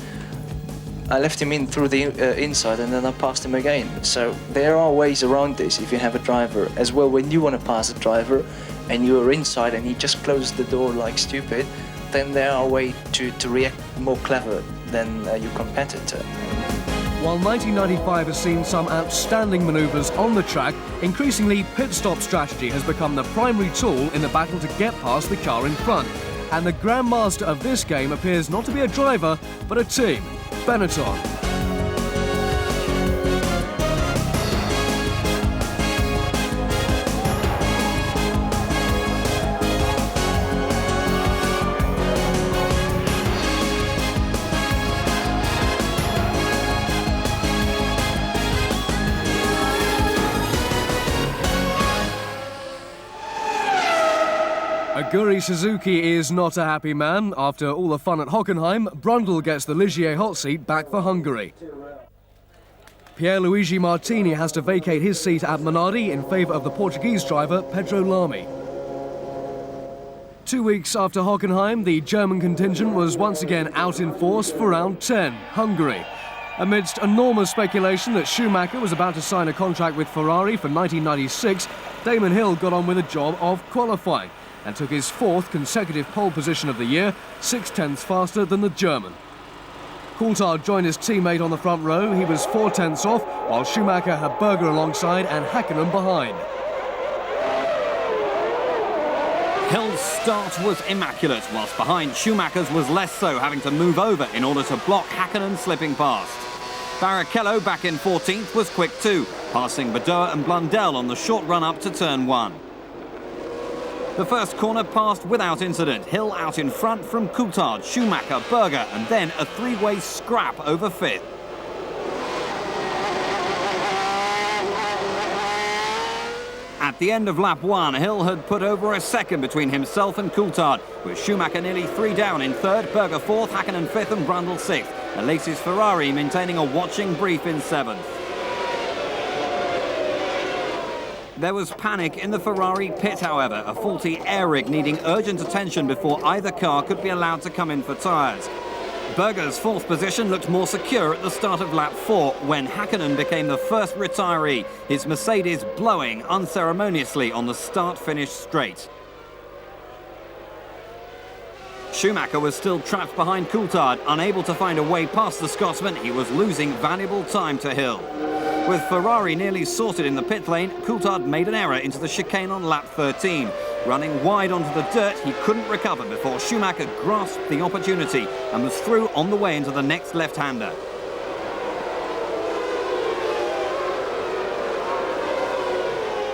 I left him in through the inside and then I passed him again. So there are ways around this if you have a driver. As well, when you want to pass a driver and you're inside and he just closes the door like stupid, then there are ways to react more clever than your competitor. While 1995 has seen some outstanding manoeuvres on the track, increasingly pit stop strategy has become the primary tool in the battle to get past the car in front. And the grandmaster of this game appears not to be a driver, but a team, Benetton. Aguri Suzuki is not a happy man. After all the fun at Hockenheim, Brundle gets the Ligier hot seat back for Hungary. Pierluigi Martini has to vacate his seat at Minardi in favour of the Portuguese driver Pedro Lamy. 2 weeks after Hockenheim, the German contingent was once again out in force for round 10, Hungary. Amidst enormous speculation that Schumacher was about to sign a contract with Ferrari for 1996, Damon Hill got on with the job of qualifying and took his 4th consecutive pole position of the year, 0.6 faster than the German. Coulthard joined his teammate on the front row. He was 0.4 off, while Schumacher had Berger alongside and Häkkinen behind. Hill's start was immaculate, whilst behind Schumacher's was less so, having to move over in order to block Häkkinen slipping past. Barrichello, back in 14th, was quick too, passing Badoer and Blundell on the short run up to turn 1. The first corner passed without incident. Hill out in front from Coulthard, Schumacher, Berger, and then a three-way scrap over 5th. At the end of lap 1, Hill had put over a second between himself and Coulthard, with Schumacher nearly 3 down in 3rd, Berger 4th, Häkkinen 5th and Brundle 6th. Alesi's Ferrari maintaining a watching brief in 7th. There was panic in the Ferrari pit, however, a faulty air rig needing urgent attention before either car could be allowed to come in for tyres. Berger's 4th position looked more secure at the start of lap 4 when Häkkinen became the first retiree, his Mercedes blowing unceremoniously on the start-finish straight. Schumacher was still trapped behind Coulthard, unable to find a way past the Scotsman. He was losing valuable time to Hill. With Ferrari nearly sorted in the pit lane, Coulthard made an error into the chicane on lap 13. Running wide onto the dirt, he couldn't recover before Schumacher grasped the opportunity and was through on the way into the next left-hander.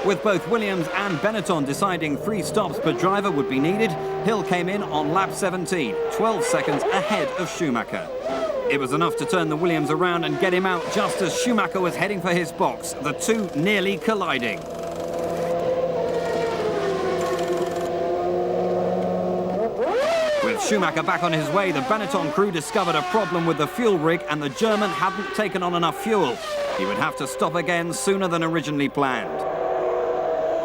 With both Williams and Benetton deciding 3 stops per driver would be needed, Hill came in on lap 17, 12 seconds ahead of Schumacher. It was enough to turn the Williams around and get him out just as Schumacher was heading for his box, the two nearly colliding. With Schumacher back on his way, the Benetton crew discovered a problem with the fuel rig and the German hadn't taken on enough fuel. He would have to stop again sooner than originally planned.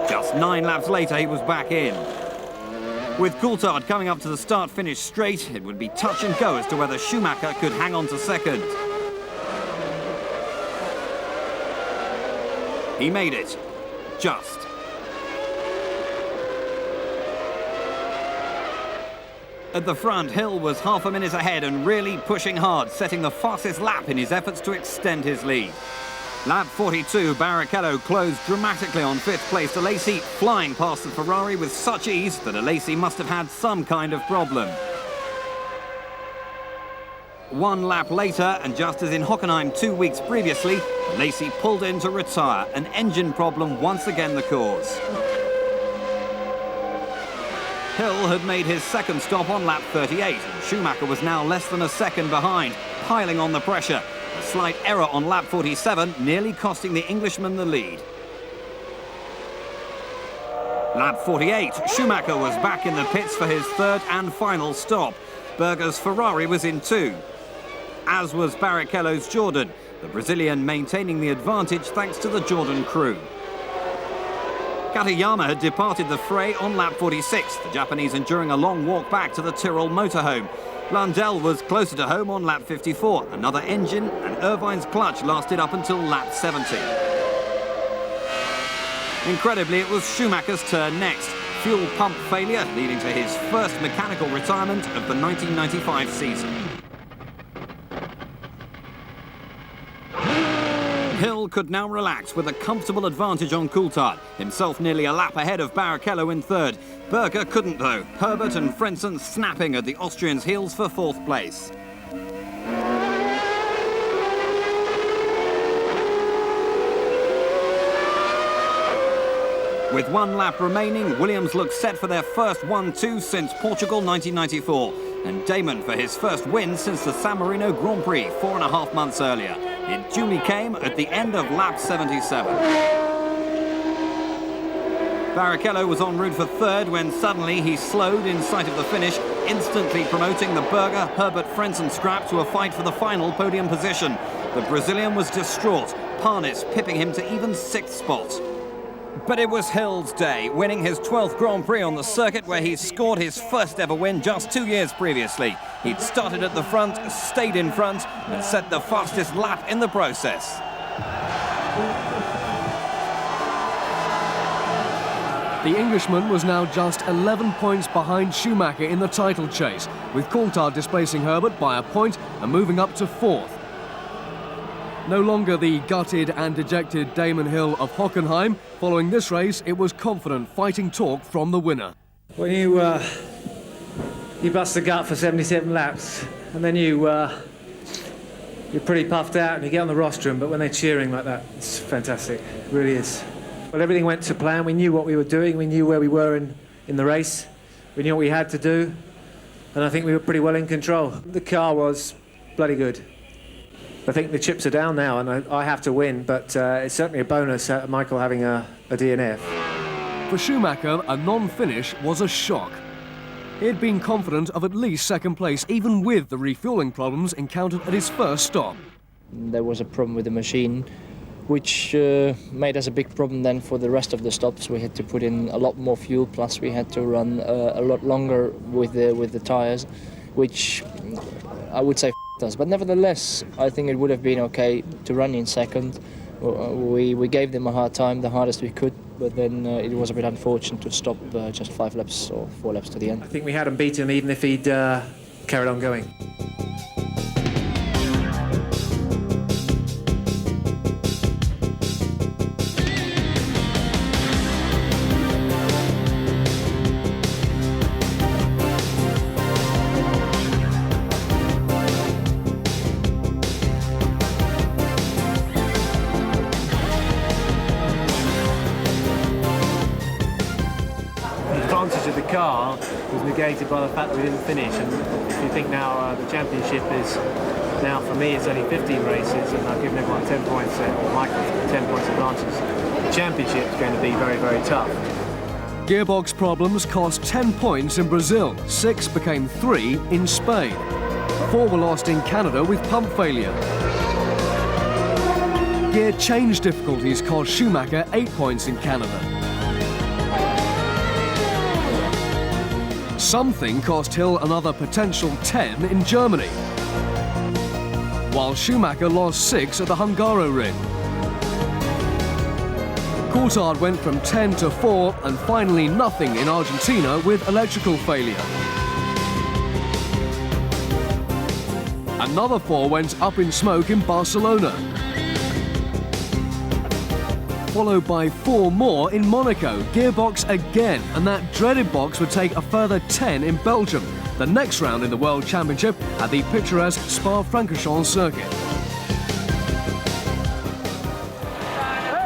Just 9 laps later, he was back in. With Coulthard coming up to the start-finish straight, it would be touch and go as to whether Schumacher could hang on to second. He made it. Just. At the front, Hill was half a minute ahead and really pushing hard, setting the fastest lap in his efforts to extend his lead. Lap 42, Barrichello closed dramatically on 5th place Alesi, flying past the Ferrari with such ease that Alesi must have had some kind of problem. 1 lap later, and just as in Hockenheim 2 weeks previously, Alesi pulled in to retire, an engine problem once again the cause. Hill had made his second stop on lap 38, and Schumacher was now less than a second behind, piling on the pressure. A slight error on lap 47, nearly costing the Englishman the lead. Lap 48, Schumacher was back in the pits for his 3rd and final stop. Berger's Ferrari was in 2, as was Barrichello's Jordan, the Brazilian maintaining the advantage thanks to the Jordan crew. Katayama had departed the fray on lap 46, the Japanese enduring a long walk back to the Tyrrell motorhome. Blundell was closer to home on lap 54, another engine, and Irvine's clutch lasted up until lap 70. Incredibly, it was Schumacher's turn next. Fuel pump failure leading to his first mechanical retirement of the 1995 season. Hill could now relax with a comfortable advantage on Coulthard, himself nearly a lap ahead of Barrichello in 3rd. Berger couldn't though, Herbert and Frentzen snapping at the Austrians' heels for 4th place. With 1 lap remaining, Williams looked set for their first 1-2 since Portugal 1994, and Damon for his first win since the San Marino Grand Prix 4.5 months earlier. It duly came at the end of lap 77. Barrichello was en route for third when suddenly he slowed in sight of the finish, instantly promoting the Berger Herbert Frentzen scrap to a fight for the final podium position. The Brazilian was distraught, Parnis pipping him to even 6th spot. But it was Hill's day, winning his 12th Grand Prix on the circuit where he scored his first ever win just 2 years previously. He'd started at the front, stayed in front and set the fastest lap in the process. The Englishman was now just 11 points behind Schumacher in the title chase, with Coulthard displacing Herbert by a point and moving up to 4th. No longer the gutted and dejected Damon Hill of Hockenheim. Following this race, it was confident fighting talk from the winner. When you bust the gut for 77 laps, and then you're pretty puffed out and you get on the rostrum, but when they're cheering like that, it's fantastic. It really is. Well, everything went to plan. We knew what we were doing. We knew where we were in the race. We knew what we had to do. And I think we were pretty well in control. The car was bloody good. I think the chips are down now and I have to win, but it's certainly a bonus Michael having a DNF. For Schumacher, a non-finish was a shock. He had been confident of at least 2nd place, even with the refuelling problems encountered at his first stop. There was a problem with the machine, which made us a big problem then for the rest of the stops. We had to put in a lot more fuel, plus we had to run a lot longer with the tyres, which I would say us. But nevertheless, I think it would have been okay to run in 2nd. We gave them a hard time, the hardest we could, but then it was a bit unfortunate to stop just 5 laps or 4 laps to the end. I think we had him beaten even if he'd carried on going. Of the car was negated by the fact that we didn't finish, and if you think now the championship is now, for me, it's only 15 races and I've given everyone 10 points and Michael 10 points advantage. The championship is going to be very, very tough. Gearbox problems cost 10 points in Brazil, 6 became 3 in Spain. 4 were lost in Canada with pump failure. Gear change difficulties cost Schumacher 8 points in Canada. Something cost Hill another potential 10 in Germany, while Schumacher lost 6 at the Hungaroring. Coulthard went from 10 to 4 and finally nothing in Argentina with electrical failure. Another 4 went up in smoke in Barcelona, followed by 4 more in Monaco, gearbox again, and that dreaded box would take a further 10 in Belgium, the next round in the World Championship at the picturesque Spa-Francorchamps circuit.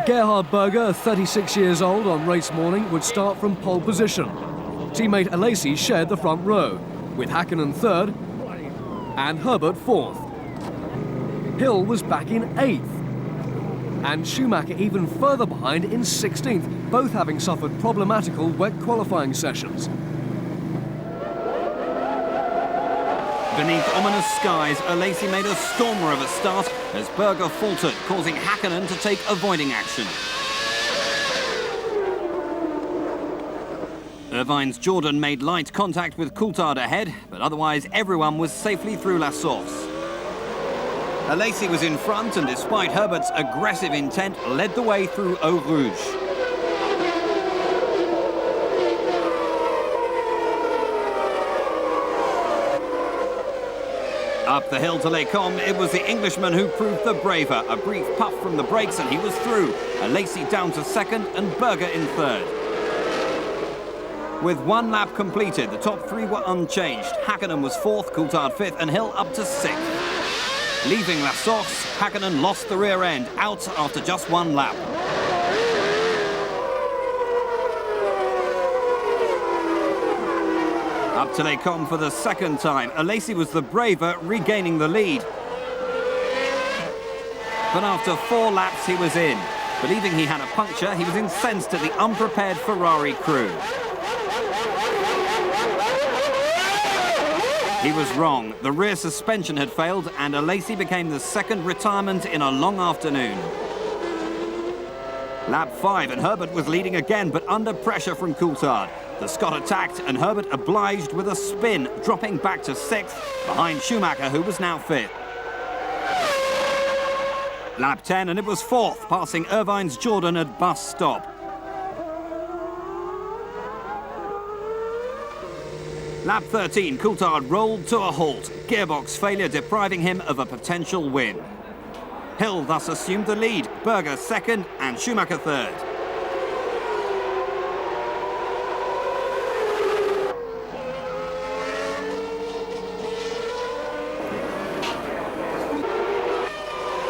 Gerhard Berger, 36 years old on race morning, would start from pole position. Teammate Alesi shared the front row, with Hakkinen 3rd and Herbert 4th. Hill was back in 8th. And Schumacher even further behind in 16th, both having suffered problematical wet qualifying sessions. Beneath ominous skies, Alesi made a stormer of a start as Berger faltered, causing Hakkinen to take avoiding action. Irvine's Jordan made light contact with Coulthard ahead, but otherwise everyone was safely through La Source. Alesi was in front and, despite Herbert's aggressive intent, led the way through Eau Rouge. Up the hill to Les Combes, it was the Englishman who proved the braver. A brief puff from the brakes and he was through. Alesi down to 2nd and Berger in 3rd. With 1 lap completed, the top 3 were unchanged. Hakkinen was 4th, Coulthard 5th and Hill up to 6th. Leaving La Source, Hakkinen lost the rear end, out after just 1 lap. Up to Les Combes for the 2nd time. Alesi was the braver, regaining the lead. But after 4 laps, he was in. Believing he had a puncture, he was incensed at the unprepared Ferrari crew. He was wrong. The rear suspension had failed and Alesi became the second retirement in a long afternoon. Lap 5 and Herbert was leading again, but under pressure from Coulthard. The Scot attacked and Herbert obliged with a spin, dropping back to 6th behind Schumacher, who was now 5th. Lap 10 and it was 4th, passing Irvine's Jordan at bus stop. Lap 13, Coulthard rolled to a halt, gearbox failure depriving him of a potential win. Hill thus assumed the lead, Berger 2nd and Schumacher 3rd.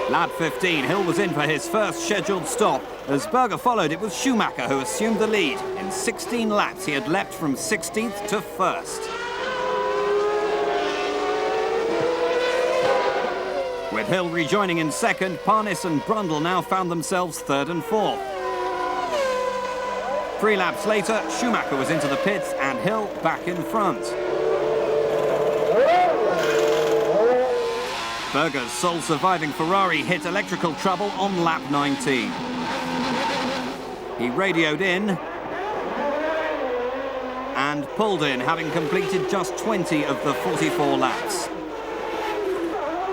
Lap 15, Hill was in for his first scheduled stop. As Berger followed, it was Schumacher who assumed the lead. In 16 laps, he had leapt from 16th to 1st. With Hill rejoining in 2nd, Parnis and Brundle now found themselves 3rd and 4th. 3 laps later, Schumacher was into the pits and Hill back in front. Berger's sole surviving Ferrari hit electrical trouble on lap 19. He radioed in and pulled in, having completed just 20 of the 44 laps.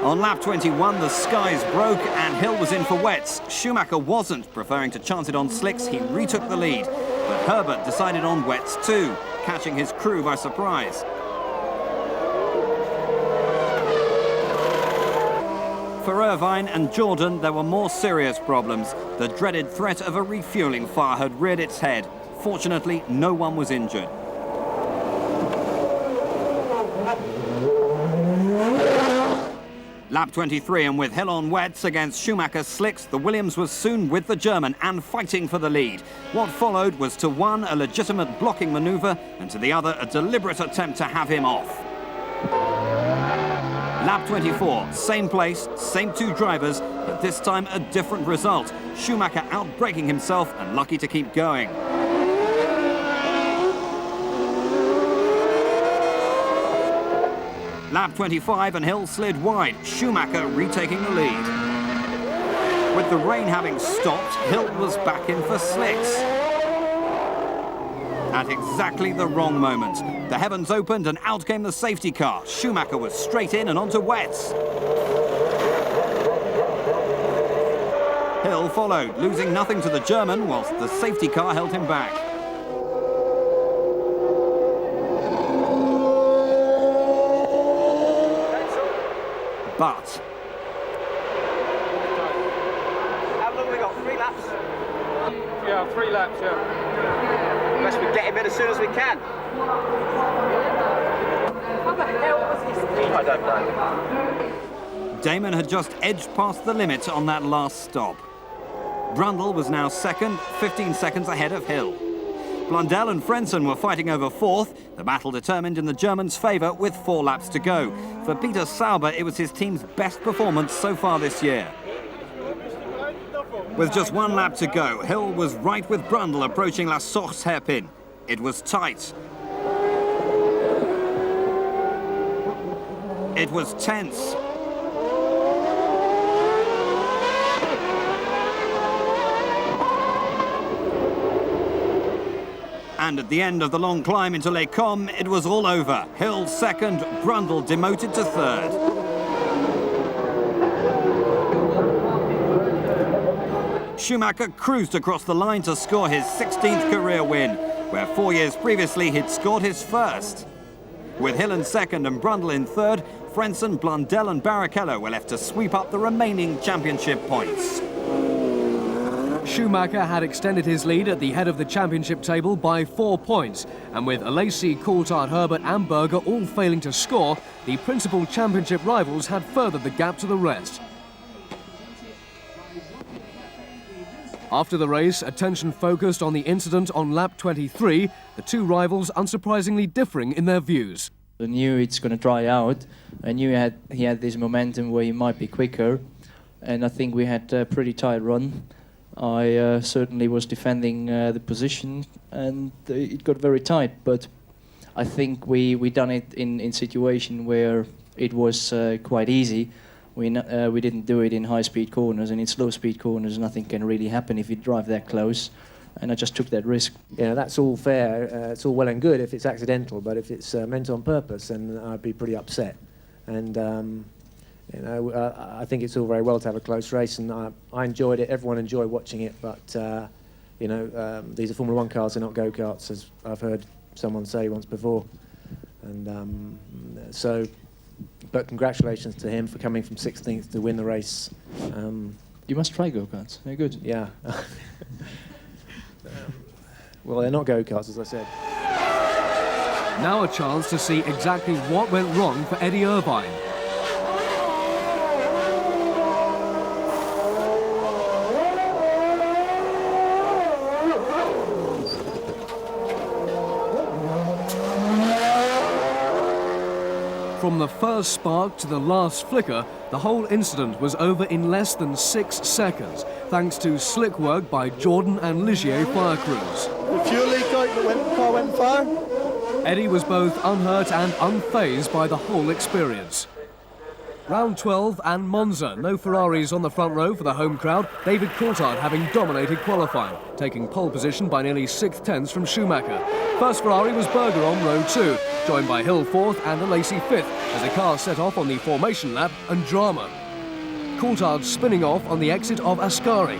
On lap 21, the skies broke and Hill was in for wets. Schumacher wasn't, preferring to chance it on slicks. He retook the lead, but Herbert decided on wets too, catching his crew by surprise. For Irvine and Jordan, there were more serious problems. The dreaded threat of a refuelling fire had reared its head. Fortunately, no one was injured. Lap 23, and with Hill on wets against Schumacher's slicks, the Williams was soon with the German and fighting for the lead. What followed was to one a legitimate blocking manoeuvre and to the other a deliberate attempt to have him off. Lap 24, same place, same 2 drivers, but this time a different result. Schumacher outbraking himself and lucky to keep going. Lap 25 and Hill slid wide, Schumacher retaking the lead. With the rain having stopped, Hill was back in for slicks. At exactly the wrong moment. The heavens opened and out came the safety car. Schumacher was straight in and onto wets. Hill followed, losing nothing to the German, whilst the safety car held him back. But... How long have we got? 3 laps? Yeah, 3 laps, yeah. Unless we get him in as soon as we can. How the hell was this? I don't know. Damon had just edged past the limit on that last stop. Brundle was now 2nd, 15 seconds ahead of Hill. Blundell and Frentzen were fighting over 4th, the battle determined in the Germans' favour with 4 laps to go. For Peter Sauber, it was his team's best performance so far this year. With just 1 lap to go, Hill was right with Brundle approaching La Source hairpin. It was tight. It was tense. And at the end of the long climb into Les Combes, it was all over. Hill 2nd, Brundle demoted to 3rd. Schumacher cruised across the line to score his 16th career win, where 4 years previously he'd scored his first. With Hill in 2nd and Brundle in 3rd, Frentzen, Blundell and Barrichello were left to sweep up the remaining championship points. Schumacher had extended his lead at the head of the championship table by 4 points, and with Alesi, Coulthard, Herbert and Berger all failing to score, the principal championship rivals had furthered the gap to the rest. After the race, attention focused on the incident on lap 23, the 2 rivals unsurprisingly differing in their views. I knew it's going to dry out. I knew he had this momentum where he might be quicker, and I think we had a pretty tight run. I certainly was defending the position, and it got very tight. But I think we done it in situation where it was quite easy. We didn't do it in high-speed corners, and in slow-speed corners, nothing can really happen if you drive that close. And I just took that risk. Yeah, that's all fair. It's all well and good if it's accidental, but if it's meant on purpose, then I'd be pretty upset. And you know, I think it's all very well to have a close race, and I enjoyed it. Everyone enjoyed watching it, but you know, these are Formula 1 cars, they're not go-karts, as I've heard someone say once before. And but congratulations to him for coming from 16th to win the race. You must try go-karts. They're good. Yeah. Well, they're not go-karts, as I said. Now a chance to see exactly what went wrong for Eddie Irvine. From the first spark to the last flicker, the whole incident was over in less than 6 seconds, thanks to slick work by Jordan and Ligier fire crews. The fuel leak out, the car went fire. Eddie was both unhurt and unfazed by the whole experience. Round 12 and Monza, no Ferraris on the front row for the home crowd, David Coulthard having dominated qualifying, taking pole position by nearly 6/10 from Schumacher. First Ferrari was Berger on row 2, joined by Hill 4th and Alesi 5th, as the car set off on the formation lap and drama. Coulthard spinning off on the exit of Ascari.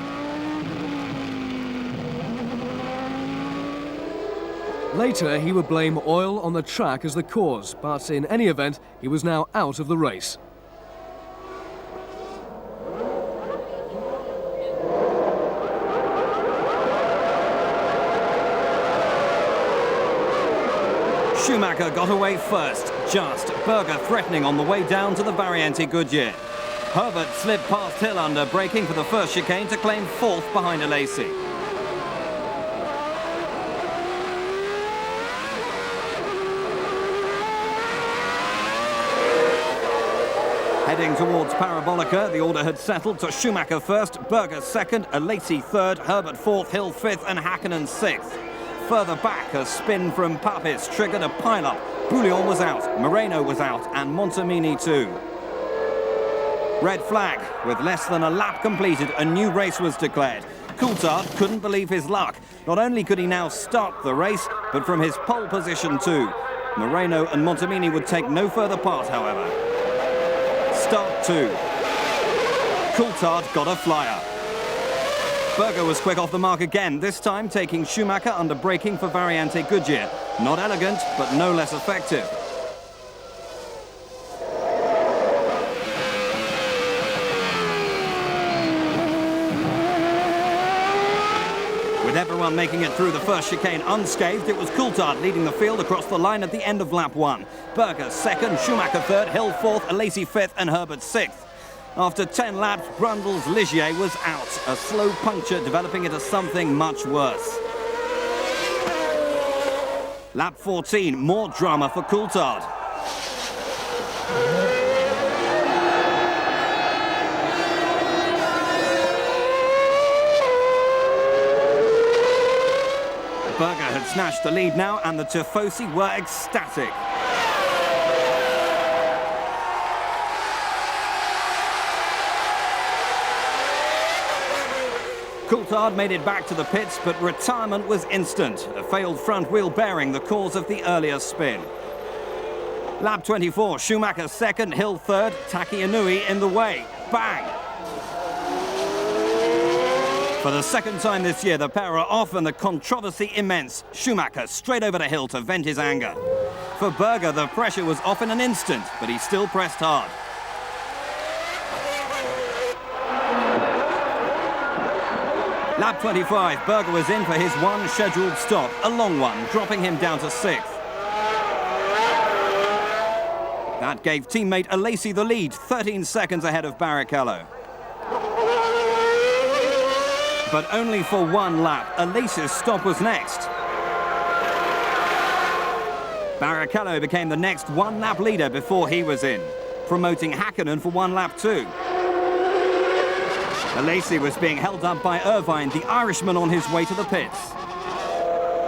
Later, he would blame oil on the track as the cause, but in any event, he was now out of the race. Schumacher got away first, just. Berger threatening on the way down to the Variante Goodyear. Herbert slipped past Hill under, braking for the first chicane to claim 4th behind Alesi. Heading towards Parabolica, the order had settled to Schumacher first, Berger second, Alesi third, Herbert 4th, Hill 5th and Hakkinen 6th. Further back, a spin from Papis triggered a pile-up. Bouillon was out, Moreno was out, and Montemini too. Red flag. With less than a lap completed, a new race was declared. Coulthard couldn't believe his luck. Not only could he now start the race, but from his pole position too. Moreno and Montemini would take no further part, however. Start 2. Coulthard got a flyer. Berger was quick off the mark again, this time taking Schumacher under braking for Variante Goodyear. Not elegant, but no less effective. With everyone making it through the first chicane unscathed, it was Coulthard leading the field across the line at the end of lap 1. Berger second, Schumacher third, Hill 4th, Alesi 5th and Herbert 6th. After 10 laps, Brundle's Ligier was out, a slow puncture developing into something much worse. Lap 14, more drama for Coulthard. Berger had snatched the lead now, and the Tifosi were ecstatic. Coulthard made it back to the pits, but retirement was instant. A failed front wheel bearing, the cause of the earlier spin. Lap 24, Schumacher second, Hill third, Taki Inui in the way. Bang! For the second time this year, the pair are off and the controversy immense. Schumacher straight over to Hill to vent his anger. For Berger, the pressure was off in an instant, but he still pressed hard. Lap 25, Berger was in for his one scheduled stop, a long one, dropping him down to 6th. That gave teammate Alesi the lead, 13 seconds ahead of Barrichello. But only for one lap. Alesi's stop was next. Barrichello became the next one-lap leader before he was in, promoting Hakkinen for one lap too. Alesi was being held up by Irvine, the Irishman on his way to the pits.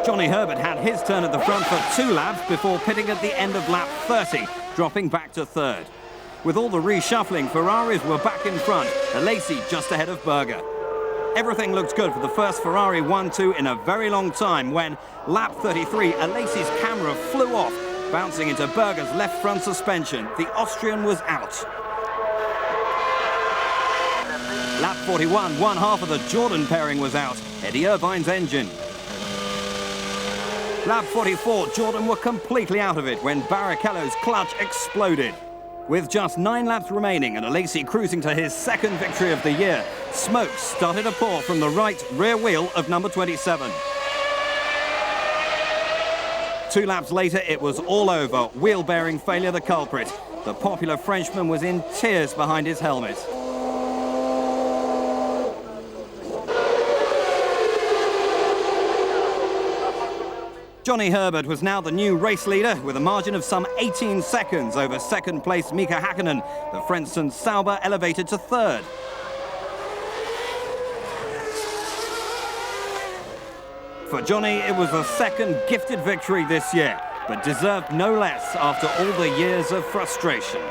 Johnny Herbert had his turn at the front for 2 laps before pitting at the end of lap 30, dropping back to 3rd. With all the reshuffling, Ferraris were back in front, Alesi just ahead of Berger. Everything looked good for the first Ferrari 1-2 in a very long time when, lap 33, Alesi's camera flew off, bouncing into Berger's left front suspension. The Austrian was out. Lap 41, one half of the Jordan pairing was out, Eddie Irvine's engine. Lap 44, Jordan were completely out of it when Barrichello's clutch exploded. With just 9 laps remaining and Alesi cruising to his 2nd victory of the year, smoke started to pour from the right rear wheel of number 27. 2 laps later, it was all over. Wheel bearing failure the culprit. The popular Frenchman was in tears behind his helmet. Johnny Herbert was now the new race leader with a margin of some 18 seconds over 2nd place Mika Hakkinen. The Frentzen Sauber elevated to 3rd. For Johnny, it was the 2nd gifted victory this year, but deserved no less after all the years of frustration.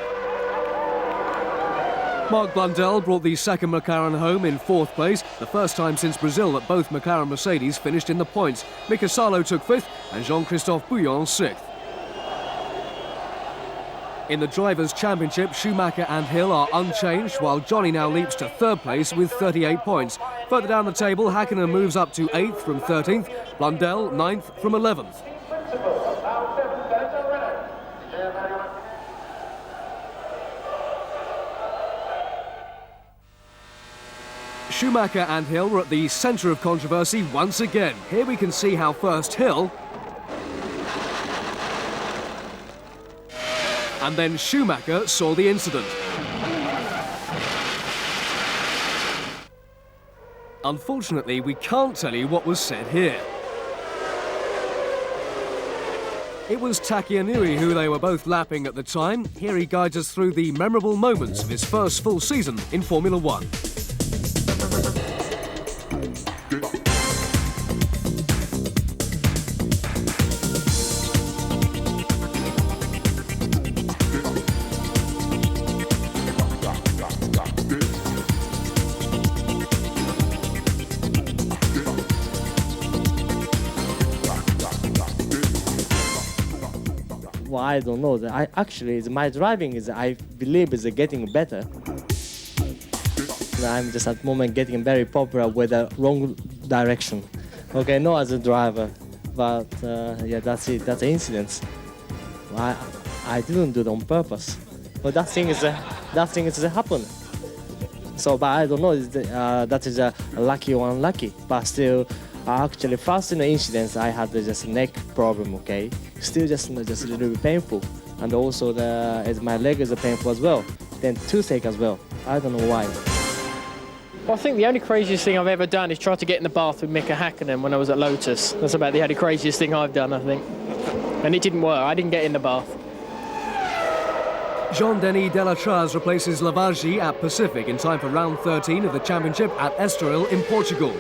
Mark Blundell brought the 2nd McLaren home in 4th place, the first time since Brazil that both McLaren and Mercedes finished in the points. Mika Salo took 5th and Jean-Christophe Bouillon 6th. In the Drivers' Championship, Schumacher and Hill are unchanged, while Johnny now leaps to 3rd place with 38 points. Further down the table, Hakkinen moves up to 8th from 13th, Blundell 9th from 11th. Schumacher and Hill were at the centre of controversy once again. Here we can see how first Hill and then Schumacher saw the incident. Unfortunately, we can't tell you what was said here. It was Taki Inui who they were both lapping at the time. Here he guides us through the memorable moments of his first full season in Formula One. Well, I don't know. My driving is, I believe, is getting better. I'm just at the moment getting very popular with the wrong direction. Okay, not as a driver, but yeah, that's it. That's an incident. I didn't do it on purpose, but that thing is happened. So, but I don't know. That is a lucky or unlucky. But still, actually, first in the incidents, I had just a neck problem. Okay, still just a little bit painful, and also my leg is painful as well. Then toothache as well. I don't know why. Well, I think the only craziest thing I've ever done is try to get in the bath with Mika Hakkinen when I was at Lotus. That's about the only craziest thing I've done, I think. And it didn't work. I didn't get in the bath. Jean-Denis Delatraz replaces Lavaggi at Pacific in time for round 13 of the championship at Estoril in Portugal.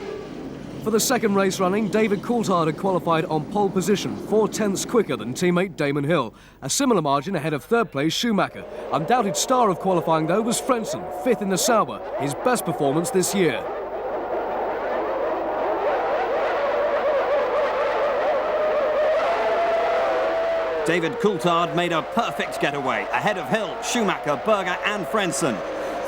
For the 2nd race running, David Coulthard had qualified on pole position, 4/10ths quicker than teammate Damon Hill. A similar margin ahead of 3rd place Schumacher. Undoubted star of qualifying though was Frentzen, 5th in the Sauber, his best performance this year. David Coulthard made a perfect getaway, ahead of Hill, Schumacher, Berger and Frentzen.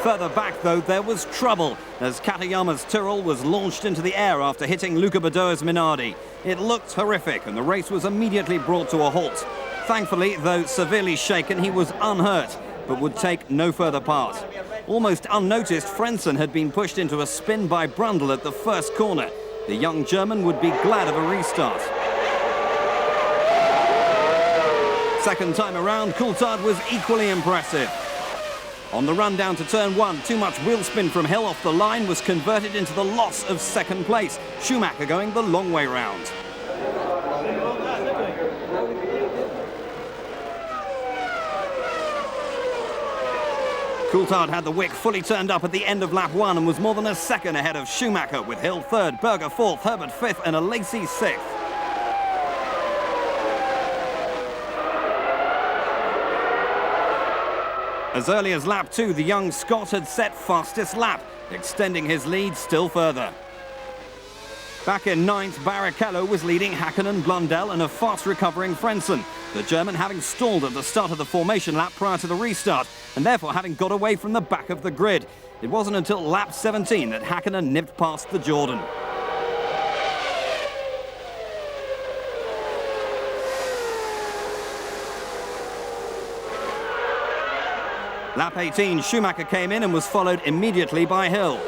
Further back, though, there was trouble as Katayama's Tyrrell was launched into the air after hitting Luca Badoer's Minardi. It looked horrific and the race was immediately brought to a halt. Thankfully, though severely shaken, he was unhurt, but would take no further part. Almost unnoticed, Frentzen had been pushed into a spin by Brundle at the first corner. The young German would be glad of a restart. Second time around, Coulthard was equally impressive. On the run down to turn 1, too much wheel spin from Hill off the line was converted into the loss of 2nd place. Schumacher going the long way round. Coulthard had the wick fully turned up at the end of lap 1 and was more than a second ahead of Schumacher, with Hill 3rd, Berger 4th, Herbert 5th and Alesi 6th. As early as lap 2, the young Scot had set fastest lap, extending his lead still further. Back in 9th, Barrichello was leading Häkkinen, Blundell and a fast-recovering Frentzen, the German having stalled at the start of the formation lap prior to the restart, and therefore having got away from the back of the grid. It wasn't until lap 17 that Häkkinen nipped past the Jordan. Lap 18, Schumacher came in and was followed immediately by Hill.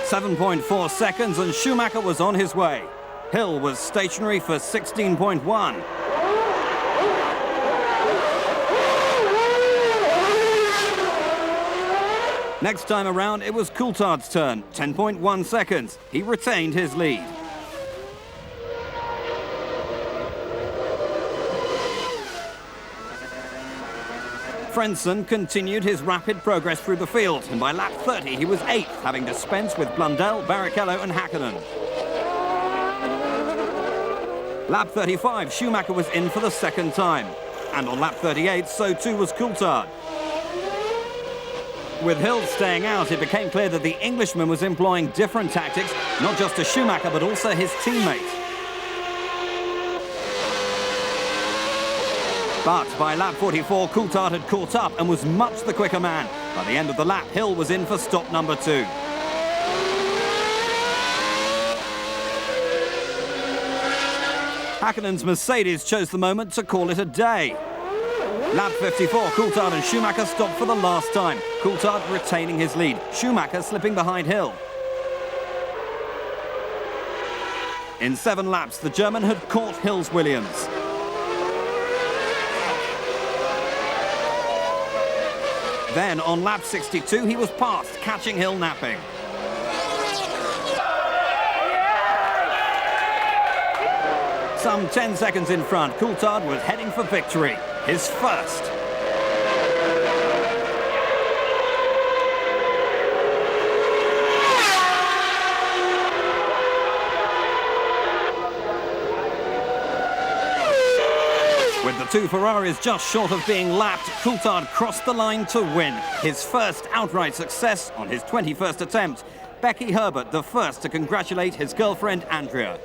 .4 seconds and Schumacher was on his way. Hill was stationary for 16.1. Next time around, it was Coulthard's turn, 10.1 seconds. He retained his lead. Frentzen continued his rapid progress through the field, and by lap 30 he was 8th, having dispensed with Blundell, Barrichello and Häkkinen. Lap 35, Schumacher was in for the second time. And on lap 38, so too was Coulthard. With Hill staying out, it became clear that the Englishman was employing different tactics, not just to Schumacher, but also his teammate. But by lap 44, Coulthard had caught up and was much the quicker man. By the end of the lap, Hill was in for stop number 2. Häkkinen's Mercedes chose the moment to call it a day. Lap 54, Coulthard and Schumacher stopped for the last time. Coulthard retaining his lead, Schumacher slipping behind Hill. In 7 laps, the German had caught Hill's Williams. Then, on lap 62, he was passed, catching Hill napping. Some 10 seconds in front, Coulthard was heading for victory, his first. With the 2 Ferraris just short of being lapped, Coulthard crossed the line to win, his first outright success on his 21st attempt. Becky Herbert the first to congratulate his girlfriend Andrea.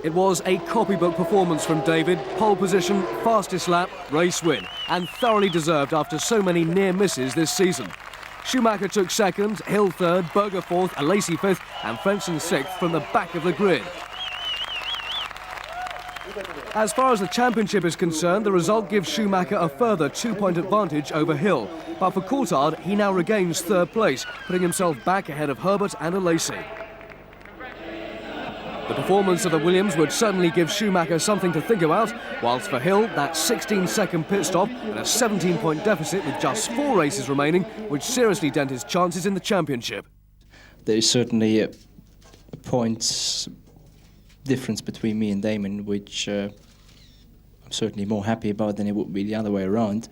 It was a copybook performance from David. Pole position, fastest lap, race win, and thoroughly deserved after so many near misses this season. Schumacher took second, Hill 3rd, Berger 4th, Alesi 5th and Frentzen 6th from the back of the grid. As far as the championship is concerned, the result gives Schumacher a further 2-point advantage over Hill. But for Coulthard, he now regains 3rd place, putting himself back ahead of Herbert and Alesi. The performance of the Williams would certainly give Schumacher something to think about, whilst for Hill, that 16-second pit stop and a 17-point deficit with just 4 races remaining would seriously dent his chances in the championship. There is certainly a points difference between me and Damon, which I'm certainly more happy about than it would be the other way around.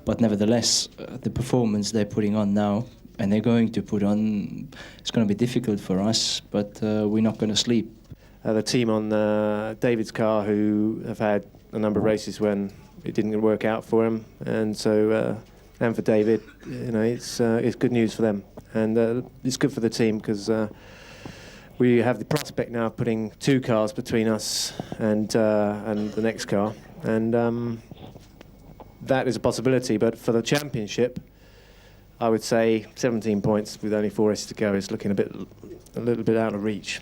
But nevertheless, the performance they're putting on now, and they're going to put on, it's going to be difficult for us, but we're not going to sleep. The team on David's car, who have had a number of races when it didn't work out for him, and so and for David, you know, it's good news for them, and it's good for the team because we have the prospect now of putting 2 cars between us and the next car, and that is a possibility. But for the championship, I would say 17 points with only 4 races to go is looking a little bit out of reach.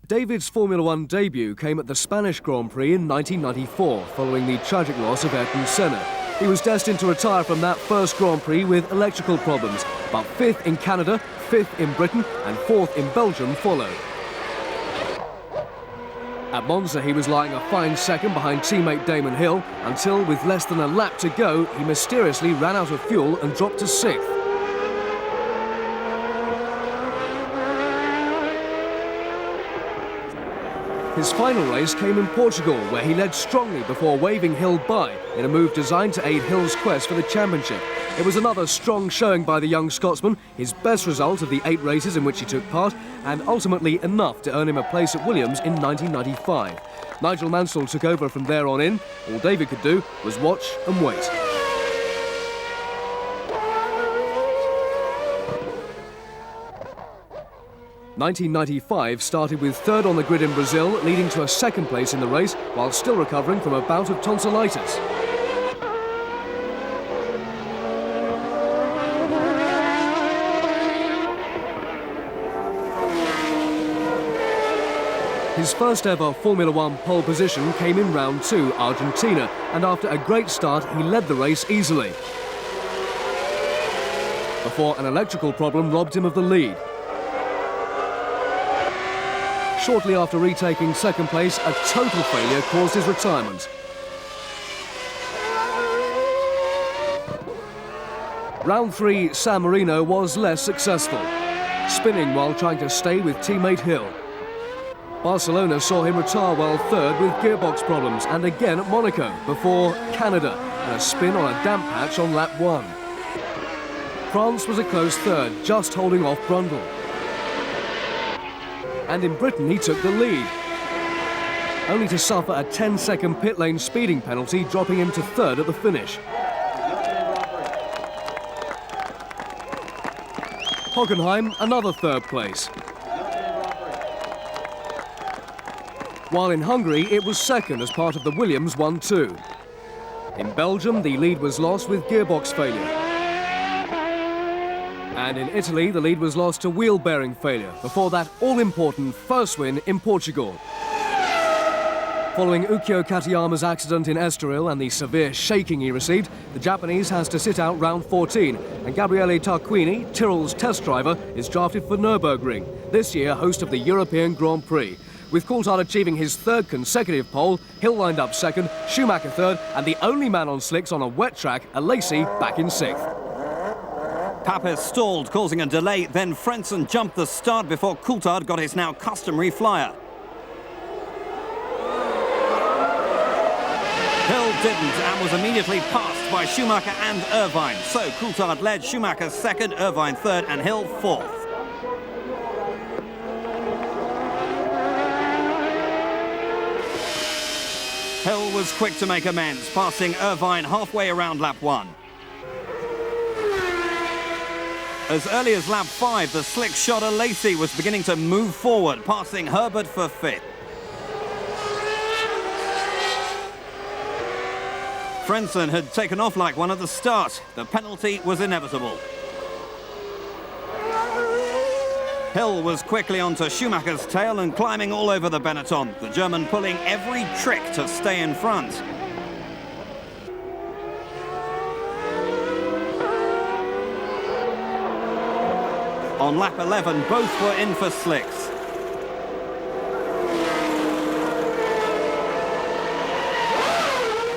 David's Formula One debut came at the Spanish Grand Prix in 1994, following the tragic loss of Ayrton Senna. He was destined to retire from that first Grand Prix with electrical problems, but 5th in Canada, 5th in Britain and 4th in Belgium followed. At Monza, he was lying a fine second behind teammate Damon Hill until, with less than a lap to go, he mysteriously ran out of fuel and dropped to 6th. His final race came in Portugal, where he led strongly before waving Hill by in a move designed to aid Hill's quest for the championship. It was another strong showing by the young Scotsman, his best result of the 8 races in which he took part, and ultimately enough to earn him a place at Williams in 1995. Nigel Mansell took over from there on in. All David could do was watch and wait. '95 started with 3rd on the grid in Brazil, leading to a 2nd place in the race while still recovering from a bout of tonsillitis. His first ever Formula One pole position came in round 2, Argentina, and after a great start, he led the race easily, before an electrical problem robbed him of the lead. Shortly after retaking 2nd place, a total failure caused his retirement. Round 3, San Marino was less successful, spinning while trying to stay with teammate Hill. Barcelona saw him retire while 3rd with gearbox problems, and again at Monaco before Canada and a spin on a damp patch on lap 1. France was a close 3rd, just holding off Brundle. And in Britain he took the lead, only to suffer a 10-second pit lane speeding penalty, dropping him to 3rd at the finish. Hockenheim, another 3rd place. While in Hungary it was 2nd as part of the Williams 1-2. In Belgium the lead was lost with gearbox failure. And in Italy, the lead was lost to wheel bearing failure before that all-important first win in Portugal. Following Ukyo Katayama's accident in Estoril and the severe shaking he received, the Japanese has to sit out round 14, and Gabriele Tarquini, Tyrrell's test driver, is drafted for Nürburgring, this year host of the European Grand Prix. With Coulthard achieving his 3rd consecutive pole, Hill lined up 2nd, Schumacher 3rd, and the only man on slicks on a wet track, Alesi, back in 6th. Papis stalled, causing a delay, then Frentzen jumped the start before Coulthard got his now customary flyer. Hill didn't and was immediately passed by Schumacher and Irvine. So Coulthard led, Schumacher 2nd, Irvine 3rd and Hill 4th. Hill was quick to make amends, passing Irvine halfway around lap 1. As early as lap 5, the slick shot Alesi was beginning to move forward, passing Herbert for 5th. Frentzen had taken off like one at the start. The penalty was inevitable. Hill was quickly onto Schumacher's tail and climbing all over the Benetton, the German pulling every trick to stay in front. On lap 11, both were in for slicks.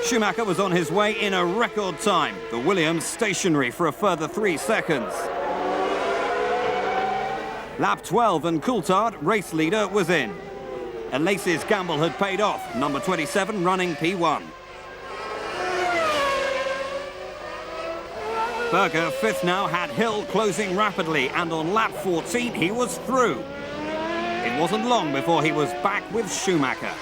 Schumacher was on his way in a record time. The Williams stationary for a further 3 seconds. Lap 12 and Coulthard, race leader, was in. Alesi's gamble had paid off. Number 27 running P1. Berger, 5th now, had Hill closing rapidly, and on lap 14 he was through. It wasn't long before he was back with Schumacher.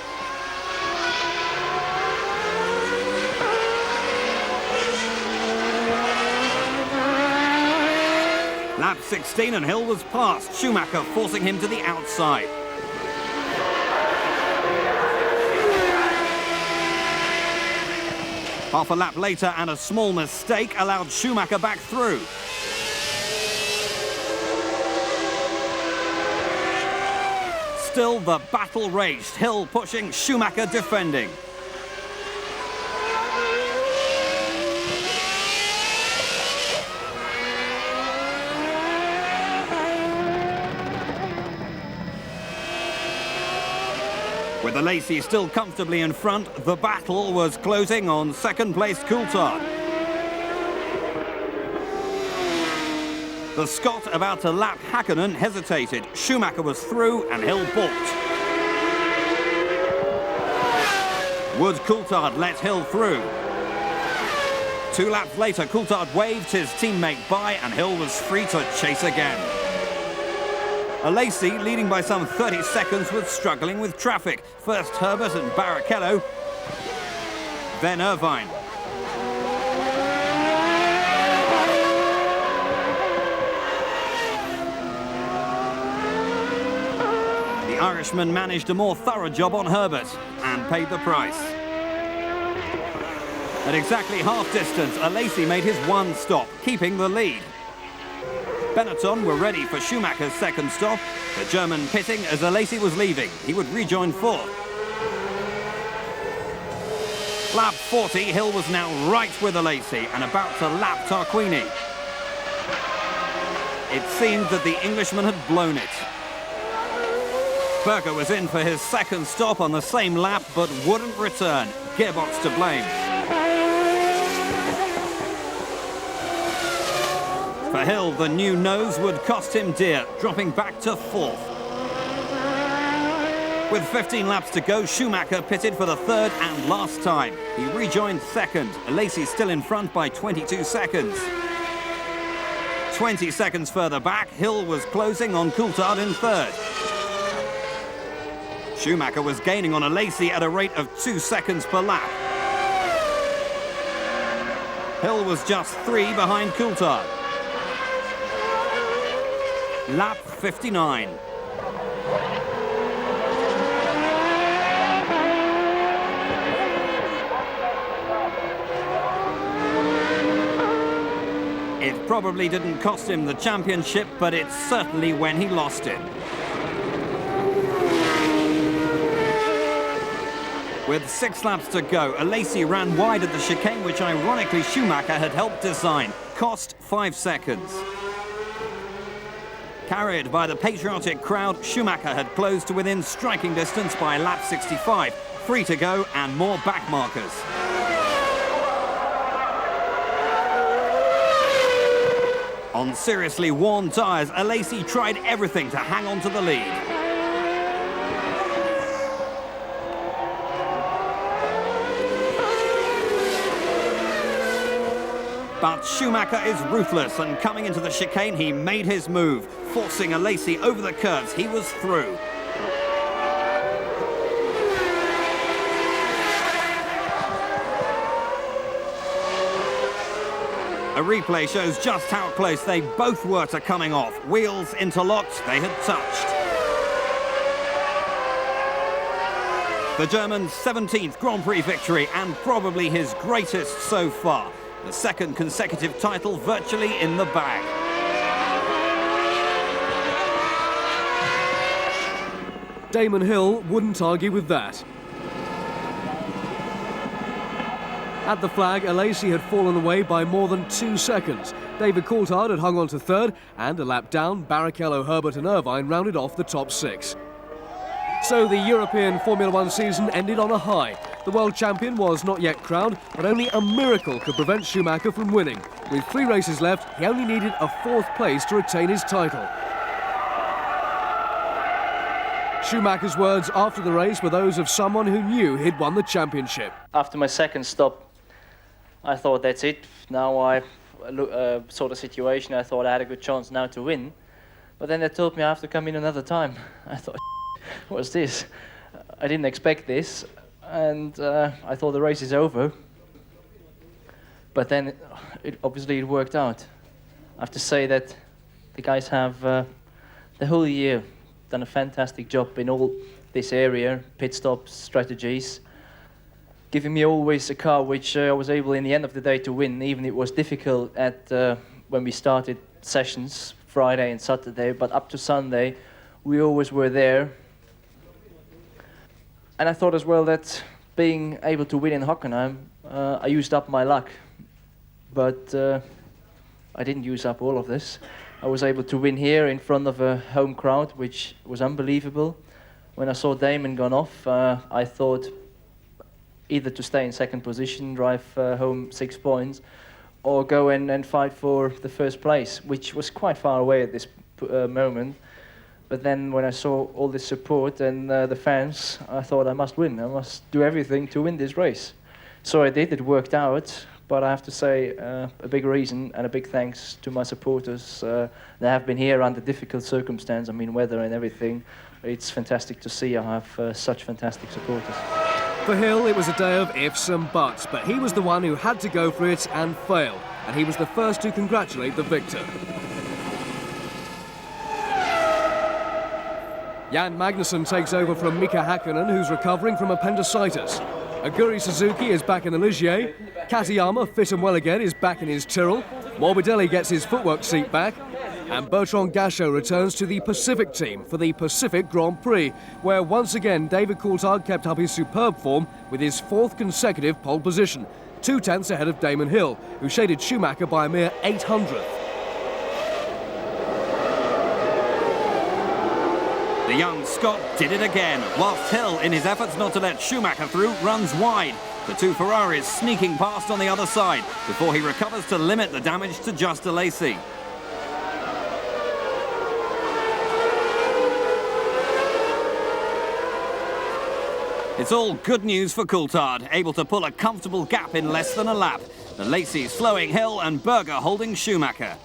Lap 16 and Hill was past, Schumacher forcing him to the outside. Half a lap later and a small mistake allowed Schumacher back through. Still, the battle raged. Hill pushing, Schumacher defending. With Alesi still comfortably in front, the battle was closing on second-placed Coulthard. The Scot about to lap Hakkinen hesitated. Schumacher was through and Hill balked. Would Coulthard let Hill through? 2 laps later, Coulthard waved his teammate by and Hill was free to chase again. Alesi, leading by some 30 seconds, was struggling with traffic. First Herbert and Barrichello, then Irvine. The Irishman managed a more thorough job on Herbert and paid the price. At exactly half distance, Alesi made his 1 stop, keeping the lead. Benetton were ready for Schumacher's second stop. The German pitting as Alesi was leaving. He would rejoin 4th. Lap 40, Hill was now right with Alesi and about to lap Tarquini. It seemed that the Englishman had blown it. Berger was in for his second stop on the same lap but wouldn't return. Gearbox to blame. For Hill, the new nose would cost him dear, dropping back to 4th. With 15 laps to go, Schumacher pitted for the 3rd and last time. He rejoined 2nd. Alesi still in front by 22 seconds. 20 seconds further back, Hill was closing on Coulthard in 3rd. Schumacher was gaining on Alesi at a rate of 2 seconds per lap. Hill was just 3 behind Coulthard. Lap 59. It probably didn't cost him the championship, but it's certainly when he lost it. With 6 laps to go, Alesi ran wide at the chicane, which ironically Schumacher had helped design. Cost 5 seconds. Carried by the patriotic crowd, Schumacher had closed to within striking distance by lap 65. 3 to go and more back markers. On seriously worn tyres, Alesi tried everything to hang on to the lead. But Schumacher is ruthless, and coming into the chicane, he made his move, forcing Alesi over the curves. He was through. A replay shows just how close they both were to coming off. Wheels interlocked, they had touched. The German's 17th Grand Prix victory, and probably his greatest so far. The 2nd consecutive title virtually in the bag. Damon Hill wouldn't argue with that. At the flag, Alesi had fallen away by more than 2 seconds. David Coulthard had hung on to 3rd, and a lap down, Barrichello, Herbert and Irvine rounded off the top 6. So the European Formula One season ended on a high. The world champion was not yet crowned, but only a miracle could prevent Schumacher from winning. With 3 races left, he only needed a 4th place to retain his title. Schumacher's words after the race were those of someone who knew he'd won the championship. After my second stop, I thought that's it. Now I saw the situation. I thought I had a good chance now to win. But then they told me I have to come in another time. I thought, what's this? I didn't expect this. And I thought the race is over. But then obviously it worked out. I have to say that the guys have the whole year done a fantastic job in all this area, pit stops, strategies, giving me always a car which I was able in the end of the day to win, even it was difficult at when we started sessions Friday and Saturday, but up to Sunday we always were there And I thought as well that being able to win in Hockenheim, I used up my luck. But I didn't use up all of this. I was able to win here in front of a home crowd, which was unbelievable. When I saw Damon gone off, I thought either to stay in second position, drive home 6 points, or go and fight for the first place, which was quite far away at this moment. But then when I saw all this support and the fans, I thought I must win. I must do everything to win this race. So I did, it worked out. But I have to say a big reason and a big thanks to my supporters. They have been here under difficult circumstances, I mean weather and everything. It's fantastic to see I have such fantastic supporters. For Hill, it was a day of ifs and buts, but he was the one who had to go for it and failed, and he was the first to congratulate the victor. Jan Magnussen takes over from Mika Hakkinen, who's recovering from appendicitis. Aguri Suzuki is back in the Ligier. Katayama, fit and well again, is back in his Tyrrell. Morbidelli gets his footwork seat back. And Bertrand Gachot returns to the Pacific team for the Pacific Grand Prix, where once again David Coulthard kept up his superb form with his 4th consecutive pole position, 2/10 ahead of Damon Hill, who shaded Schumacher by a mere 800th. The young Scot did it again, whilst Hill, in his efforts not to let Schumacher through, runs wide. The 2 Ferraris sneaking past on the other side before he recovers to limit the damage to just a Lacey. It's all good news for Coulthard, able to pull a comfortable gap in less than a lap. The Lacey slowing Hill and Berger holding Schumacher.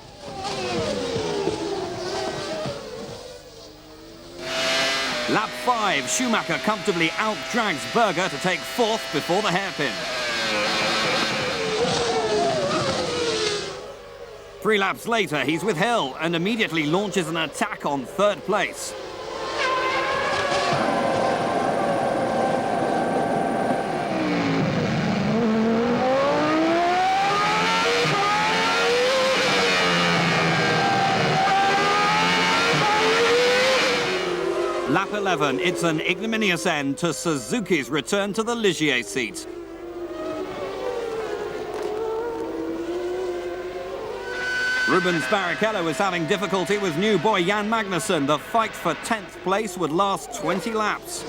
Lap 5, Schumacher comfortably out-drags Berger to take 4th before the hairpin. 3 laps later, he's with Hill and immediately launches an attack on 3rd place. Lap 11, it's an ignominious end to Suzuki's return to the Ligier seat. Rubens Barrichello is having difficulty with new boy Jan Magnussen. The fight for 10th place would last 20 laps.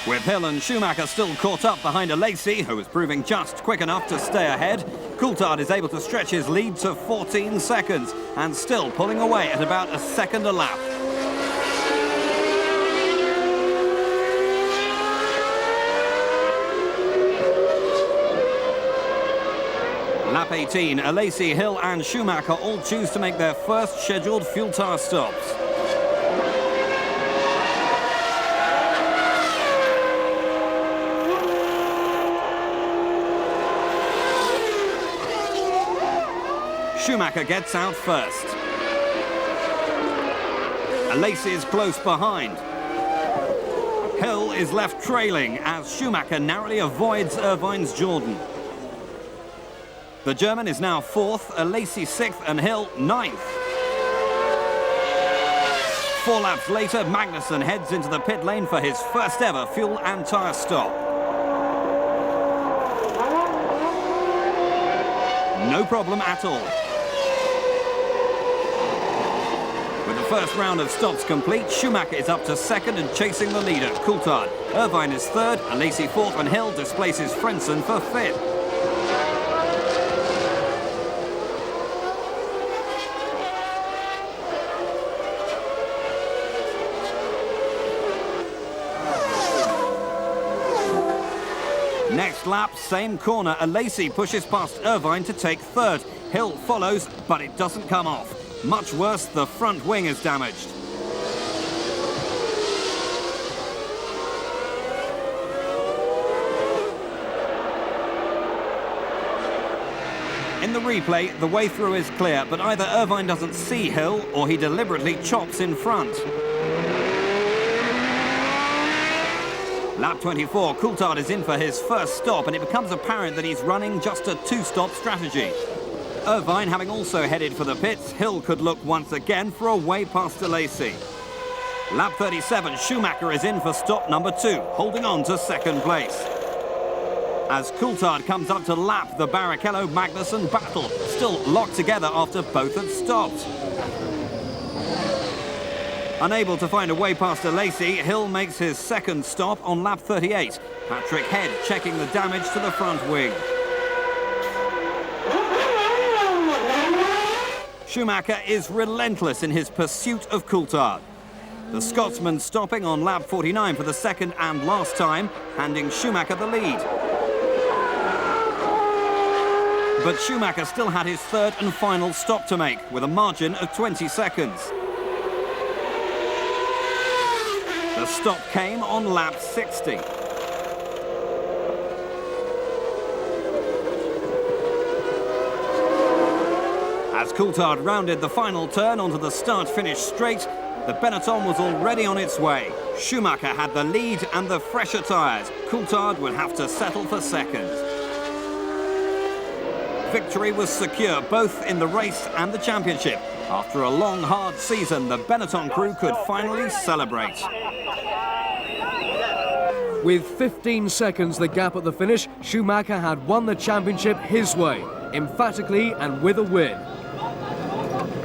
With Hill and Schumacher still caught up behind a Lacey, who is proving just quick enough to stay ahead, Coulthard is able to stretch his lead to 14 seconds and still pulling away at about a second a lap. Lap 18, Alesi, Hill and Schumacher all choose to make their first scheduled fuel tire stops. Schumacher gets out first. Alesi is close behind. Hill is left trailing as Schumacher narrowly avoids Irvine's Jordan. The German is now 4th, Alesi 6th and Hill 9th. 4 laps later, Magnussen heads into the pit lane for his first ever fuel and tyre stop. No problem at all. With the first round of stops complete, Schumacher is up to 2nd and chasing the leader, Coulthard. Irvine is 3rd, Alesi 4th and Hill displaces Frentzen for 5th. Next lap, same corner, Alesi pushes past Irvine to take 3rd. Hill follows, but it doesn't come off. Much worse, the front wing is damaged. In the replay, the way through is clear, but either Irvine doesn't see Hill or he deliberately chops in front. Lap 24, Coulthard is in for his first stop, and it becomes apparent that he's running just a two-stop strategy. Irvine having also headed for the pits, Hill could look once again for a way past Alesi. Lap 37, Schumacher is in for stop number 2, holding on to second place. As Coulthard comes up to lap the Barrichello-Magnussen battle, still locked together after both had stopped. Unable to find a way past Alesi, Hill makes his second stop on lap 38. Patrick Head checking the damage to the front wing. Schumacher is relentless in his pursuit of Coulthard. The Scotsman stopping on lap 49 for the second and last time, handing Schumacher the lead. But Schumacher still had his third and final stop to make, with a margin of 20 seconds. The stop came on lap 60. As Coulthard rounded the final turn onto the start-finish straight, the Benetton was already on its way. Schumacher had the lead and the fresher tyres. Coulthard would have to settle for second. Victory was secure both in the race and the championship. After a long, hard season, the Benetton crew could finally celebrate. With 15 seconds the gap at the finish, Schumacher had won the championship his way, emphatically and with a win.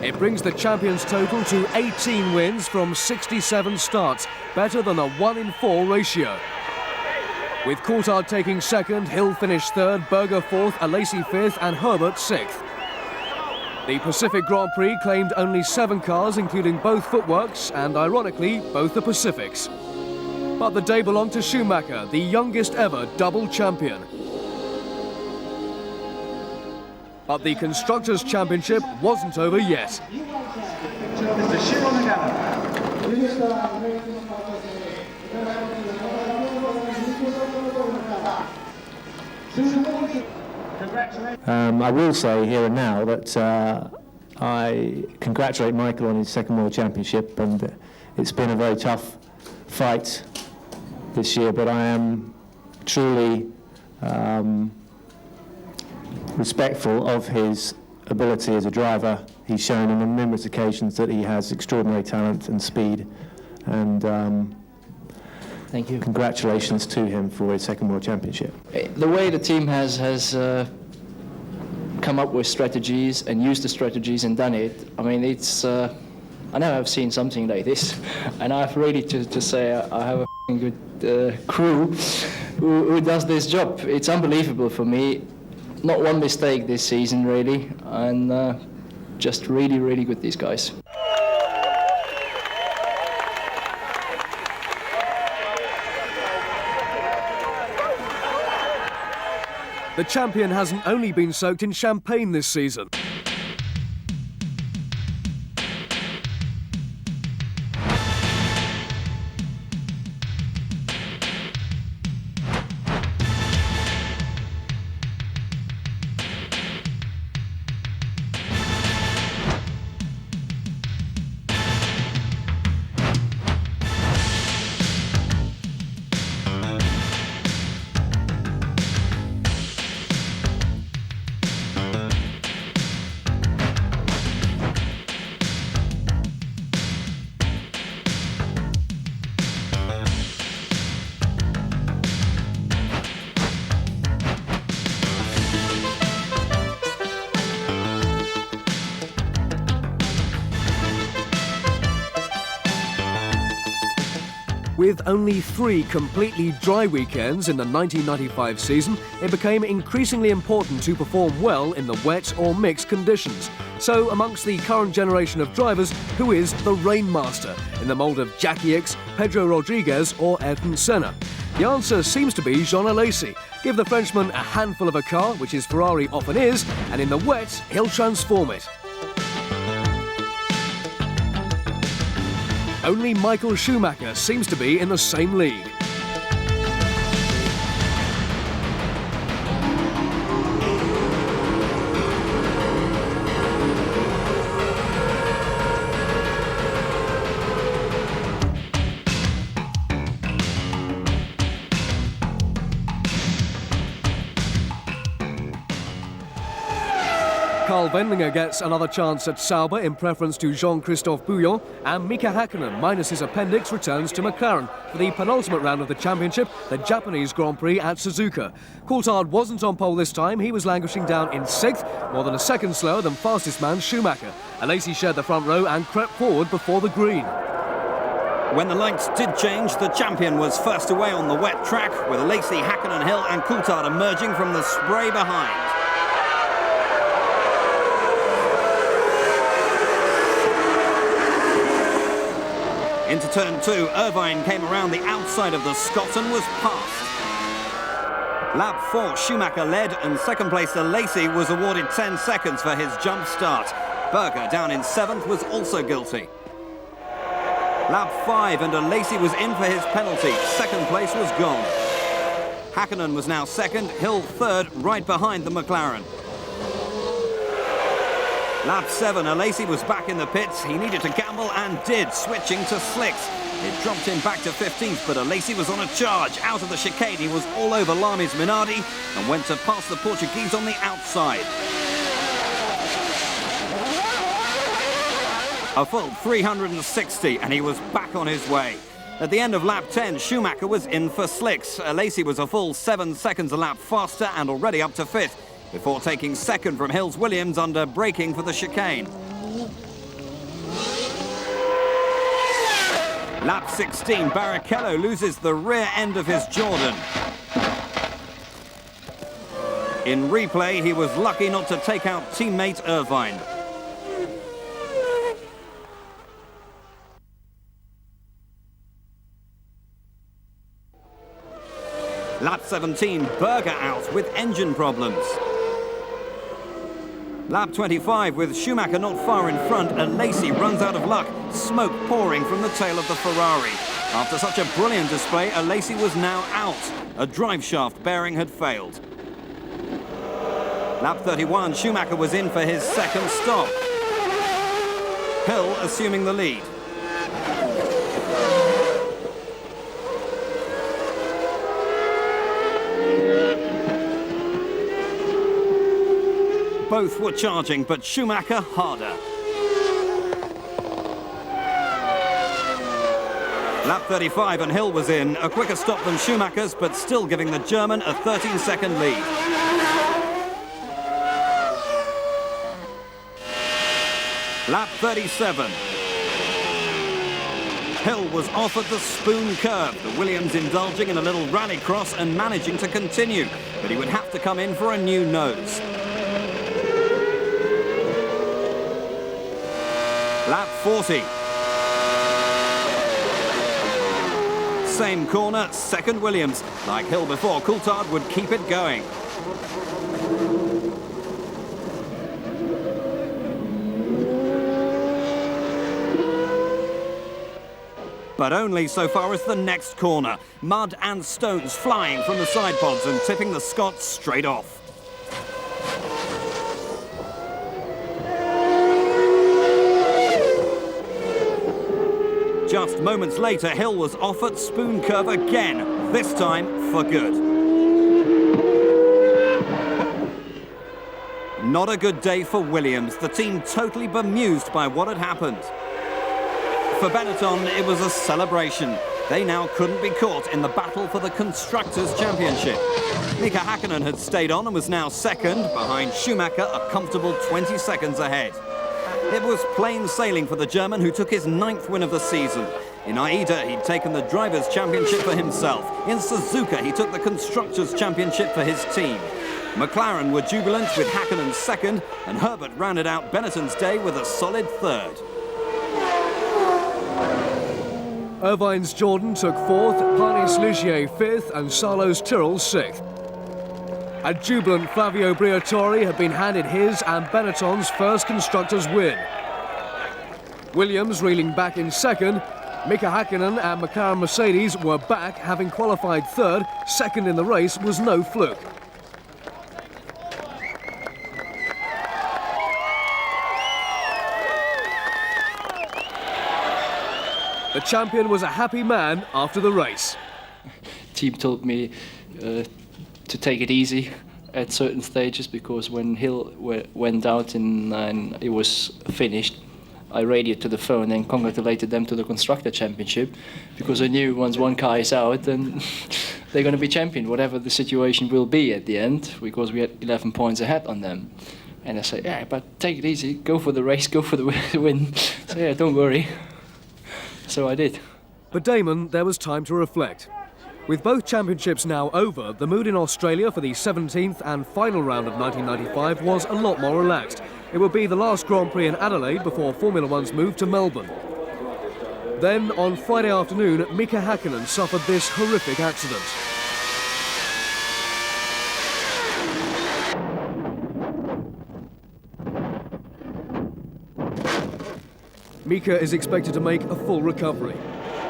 It brings the champions' total to 18 wins from 67 starts, better than a 1 in 4 ratio. With Coulthard taking second, Hill finished third, Berger fourth, Alesi fifth and Herbert sixth. The Pacific Grand Prix claimed only 7 cars, including both footworks and, ironically, both the Pacifics. But the day belonged to Schumacher, the youngest ever double champion. But the Constructors' Championship wasn't over yet. I will say here and now that I congratulate Michael on his second World Championship, and it's been a very tough fight this year, but I am truly respectful of his ability as a driver. He's shown on numerous occasions that he has extraordinary talent and speed, and thank you. Congratulations to him for his second World Championship. The way the team has come up with strategies and used the strategies and done it, I mean, it's I know I've seen something like this, and I have really to say I have a good crew who does this job. It's unbelievable for me. Not one mistake this season, really, and just really, really good, these guys. The champion hasn't only been soaked in champagne this season. With only 3 completely dry weekends in the 1995 season, it became increasingly important to perform well in the wet or mixed conditions. So, amongst the current generation of drivers, who is the Rainmaster, in the mould of Jackie Ickx, Pedro Rodriguez or Ayrton Senna? The answer seems to be Jean Alesi. Give the Frenchman a handful of a car, which his Ferrari often is, and in the wet, he'll transform it. Only Michael Schumacher seems to be in the same league. Carl Wendlinger gets another chance at Sauber in preference to Jean-Christophe Bouillon, and Mika Hakkinen, minus his appendix, returns to McLaren for the penultimate round of the championship, the Japanese Grand Prix at Suzuka. Coulthard wasn't on pole this time. He was languishing down in 6th, more than a second slower than fastest man Schumacher. Alesi shared the front row and crept forward before the green. When the lights did change, the champion was first away on the wet track, with Alesi, Hakkinen, Hill and Coulthard emerging from the spray behind. Into turn 2, Irvine came around the outside of the Scot and was passed. Lap 4, Schumacher led, and second place Alesi was awarded 10 seconds for his jump start. Berger, down in 7th, was also guilty. Lap 5, and Alesi was in for his penalty. Second place was gone. Hakkinen was now second, Hill third, right behind the McLaren. Lap 7, Alesi was back in the pits. He needed to gamble and did, switching to slicks. It dropped him back to 15th, but Alesi was on a charge. Out of the chicane, he was all over Lamis Minardi and went to pass the Portuguese on the outside. A full 360, and he was back on his way. At the end of lap 10, Schumacher was in for slicks. Alesi was a full 7 seconds a lap faster and already up to 5th, before taking second from Hills Williams under braking for the chicane. Lap 16, Barrichello loses the rear end of his Jordan. In replay, he was lucky not to take out teammate Irvine. Lap 17, Berger out with engine problems. Lap 25, with Schumacher not far in front, Alesi runs out of luck, smoke pouring from the tail of the Ferrari. After such a brilliant display, Alesi was now out. A drive shaft bearing had failed. Lap 31, Schumacher was in for his second stop. Hill assuming the lead. Both were charging, but Schumacher harder. Lap 35 and Hill was in, a quicker stop than Schumacher's, but still giving the German a 13-second lead. Lap 37. Hill was off at the Spoon curve, the Williams indulging in a little rallycross and managing to continue, but he would have to come in for a new nose. Lap 40. Same corner, second Williams. Like Hill before, Coulthard would keep it going. But only so far as the next corner. Mud and stones flying from the side pods and tipping the Scots straight off. Just moments later, Hill was off at Spoon curve again, this time for good. Not a good day for Williams, the team totally bemused by what had happened. For Benetton, it was a celebration. They now couldn't be caught in the battle for the Constructors' Championship. Mika Hakkinen had stayed on and was now second, behind Schumacher, a comfortable 20 seconds ahead. It was plain sailing for the German, who took his 9th win of the season. In Aida, he'd taken the Drivers' Championship for himself. In Suzuka, he took the Constructors' Championship for his team. McLaren were jubilant with Hakkinen second, and Herbert rounded out Benetton's day with a solid third. Irvine's Jordan took 4th, Panis Ligier 5th and Sarlo's Tyrrell 6th. A jubilant Flavio Briatore had been handed his and Benetton's first Constructors' win. Williams reeling back in second. Mika Hakkinen and McLaren Mercedes were back, having qualified third. Second in the race was no fluke. The champion was a happy man after the race. Team told me to take it easy, at certain stages, because when Hill went out and it was finished, I radioed to the phone and congratulated them to the Constructor Championship, because I knew once one car is out, then they're going to be champion, whatever the situation will be at the end, because we had 11 points ahead on them. And I said, yeah, but take it easy, go for the race, go for the win. So yeah, don't worry. So I did. But Damon, there was time to reflect. With both championships now over, the mood in Australia for the 17th and final round of 1995 was a lot more relaxed. It would be the last Grand Prix in Adelaide before Formula One's move to Melbourne. Then, on Friday afternoon, Mika Häkkinen suffered this horrific accident. Mika is expected to make a full recovery.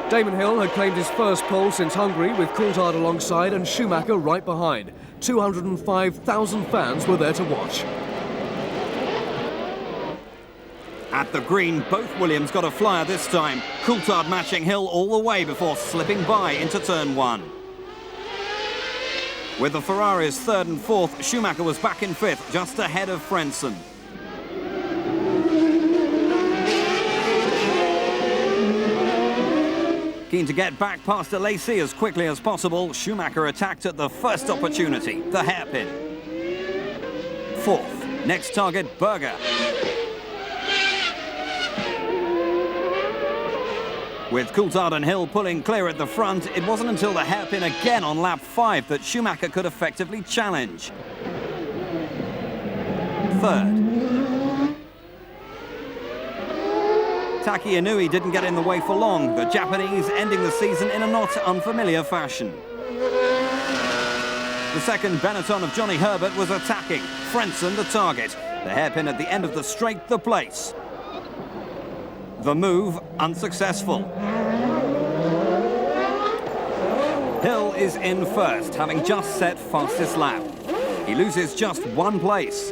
Damon Hill had claimed his first pole since Hungary, with Coulthard alongside and Schumacher right behind. 205,000 fans were there to watch. At the green, both Williams got a flyer this time. Coulthard matching Hill all the way before slipping by into turn 1. With the Ferraris 3rd and 4th, Schumacher was back in 5th, just ahead of Frentzen. Keen to get back past Alesi as quickly as possible, Schumacher attacked at the first opportunity, the hairpin. 4th, next target, Berger. With Coulthard and Hill pulling clear at the front, it wasn't until the hairpin again on lap 5 that Schumacher could effectively challenge. 3rd. Taki Inui didn't get in the way for long, the Japanese ending the season in a not unfamiliar fashion. The second Benetton of Johnny Herbert was attacking, Frentzen the target. The hairpin at the end of the straight, the place. The move, unsuccessful. Hill is in first, having just set fastest lap. He loses just 1 place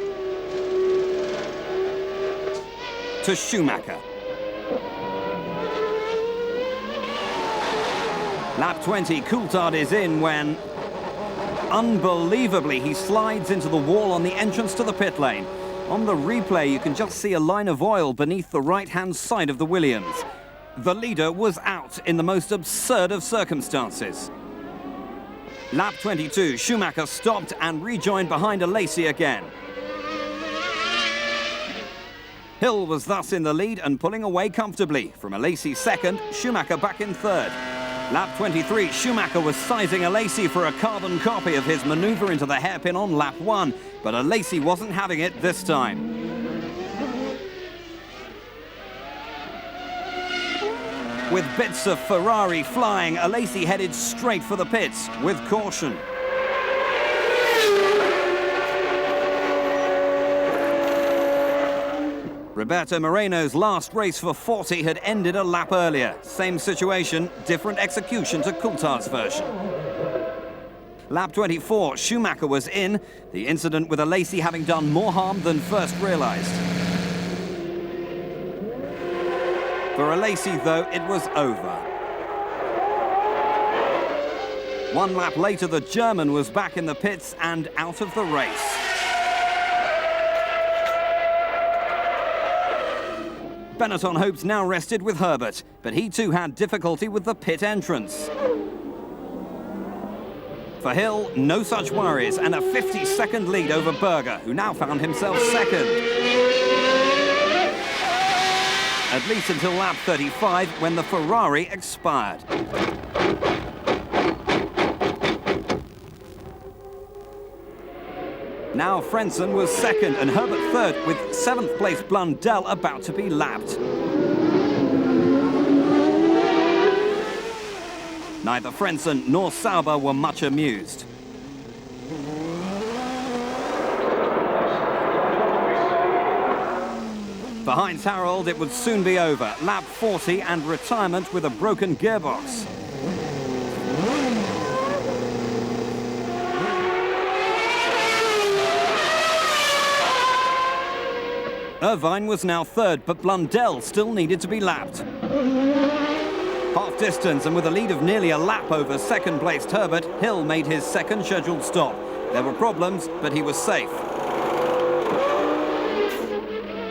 to Schumacher. Lap 20, Coulthard is in when, unbelievably, he slides into the wall on the entrance to the pit lane. On the replay, you can just see a line of oil beneath the right-hand side of the Williams. The leader was out in the most absurd of circumstances. Lap 22, Schumacher stopped and rejoined behind Alesi again. Hill was thus in the lead and pulling away comfortably. From Alesi 2nd, Schumacher back in 3rd. Lap 23, Schumacher was sizing Alesi for a carbon copy of his manoeuvre into the hairpin on lap 1, but Alesi wasn't having it this time. With bits of Ferrari flying, Alesi headed straight for the pits with caution. Roberto Moreno's last race for 40 had ended a lap earlier. Same situation, different execution to Coulthard's version. Lap 24, Schumacher was in, the incident with Alesi having done more harm than first realised. For Alesi, though, it was over. 1 lap later, the German was back in the pits and out of the race. Benetton hopes now rested with Herbert, but he too had difficulty with the pit entrance. For Hill, no such worries, and a 50-second lead over Berger, who now found himself 2nd. At least until lap 35, when the Ferrari expired. Now Frentzen was 2nd and Herbert 3rd, with 7th place Blundell about to be lapped. Neither Frentzen nor Sauber were much amused. For Heinz Harald, it would soon be over. Lap 40 and retirement with a broken gearbox. Irvine was now 3rd, but Blundell still needed to be lapped. Half distance and with a lead of nearly a lap over 2nd-placed Herbert, Hill made his 2nd scheduled stop. There were problems, but he was safe.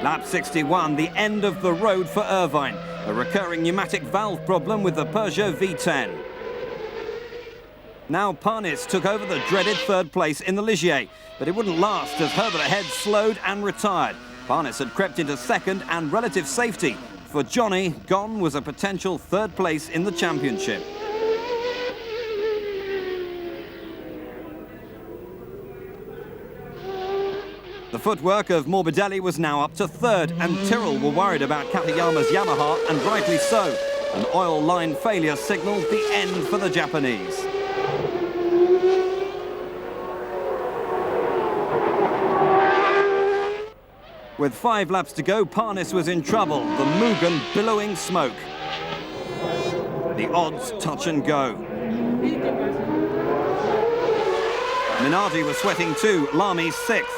Lap 61, the end of the road for Irvine. A recurring pneumatic valve problem with the Peugeot V10. Now Parnis took over the dreaded third place in the Ligier, but it wouldn't last as Herbert ahead slowed and retired. Parnis had crept into second and relative safety. For Johnny, gone was a potential third place in the championship. The footwork of Morbidelli was now up to third, and Tyrrell were worried about Katayama's Yamaha, and rightly so. An oil line failure signalled the end for the Japanese. With 5 laps to go, Parnis was in trouble, the Mugen billowing smoke. The odds touch and go. Minardi was sweating too, Lamy 6th.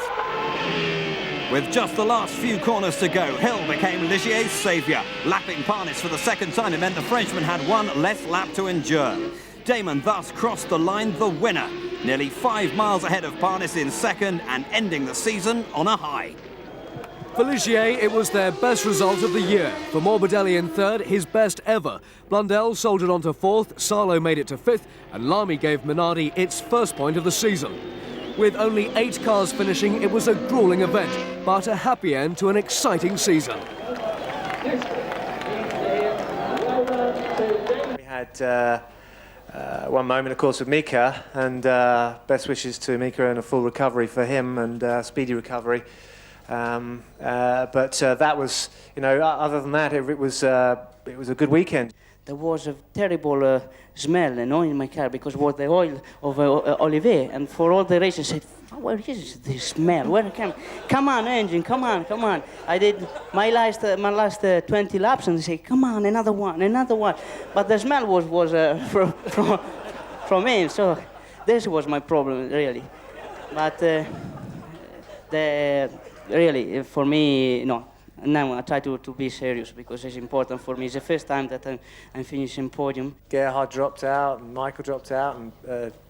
With just the last few corners to go, Hill became Ligier's saviour. Lapping Parnis for the second time, it meant the Frenchman had one less lap to endure. Damon thus crossed the line the winner, nearly 5 miles ahead of Parnis in second and ending the season on a high. For Ligier, it was their best result of the year. For Morbidelli in third, his best ever. Blundell soldiered on to fourth, Salo made it to fifth, and Lamy gave Minardi its first point of the season. With only 8 cars finishing, it was a gruelling event, but a happy end to an exciting season. We had one moment, of course, with Mika, and best wishes to Mika and a full recovery for him and speedy recovery. But that was, you know, other than that, it was a good weekend. There was a terrible smell, you know, in my car because it was the oil of Olivier, and for all the races, I said, "Where is this smell? Where come on, engine, come on, come on!" I did my last 20 laps, and they say, "Come on, another one." But the smell was from him, so this was my problem really. But really, for me, no. Now I try to be serious because it's important for me. It's the first time that I'm finishing podium. Gerhard dropped out, and Michael dropped out, and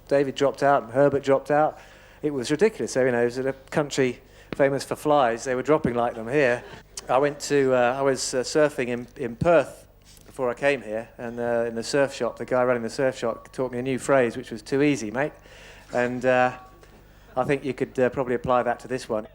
David dropped out, and Herbert dropped out. It was ridiculous. So, you know, it was a country famous for flies. They were dropping like them here. I was surfing in Perth before I came here, and in the surf shop, the guy running the surf shop taught me a new phrase, which was "too easy, mate." And I think you could probably apply that to this one.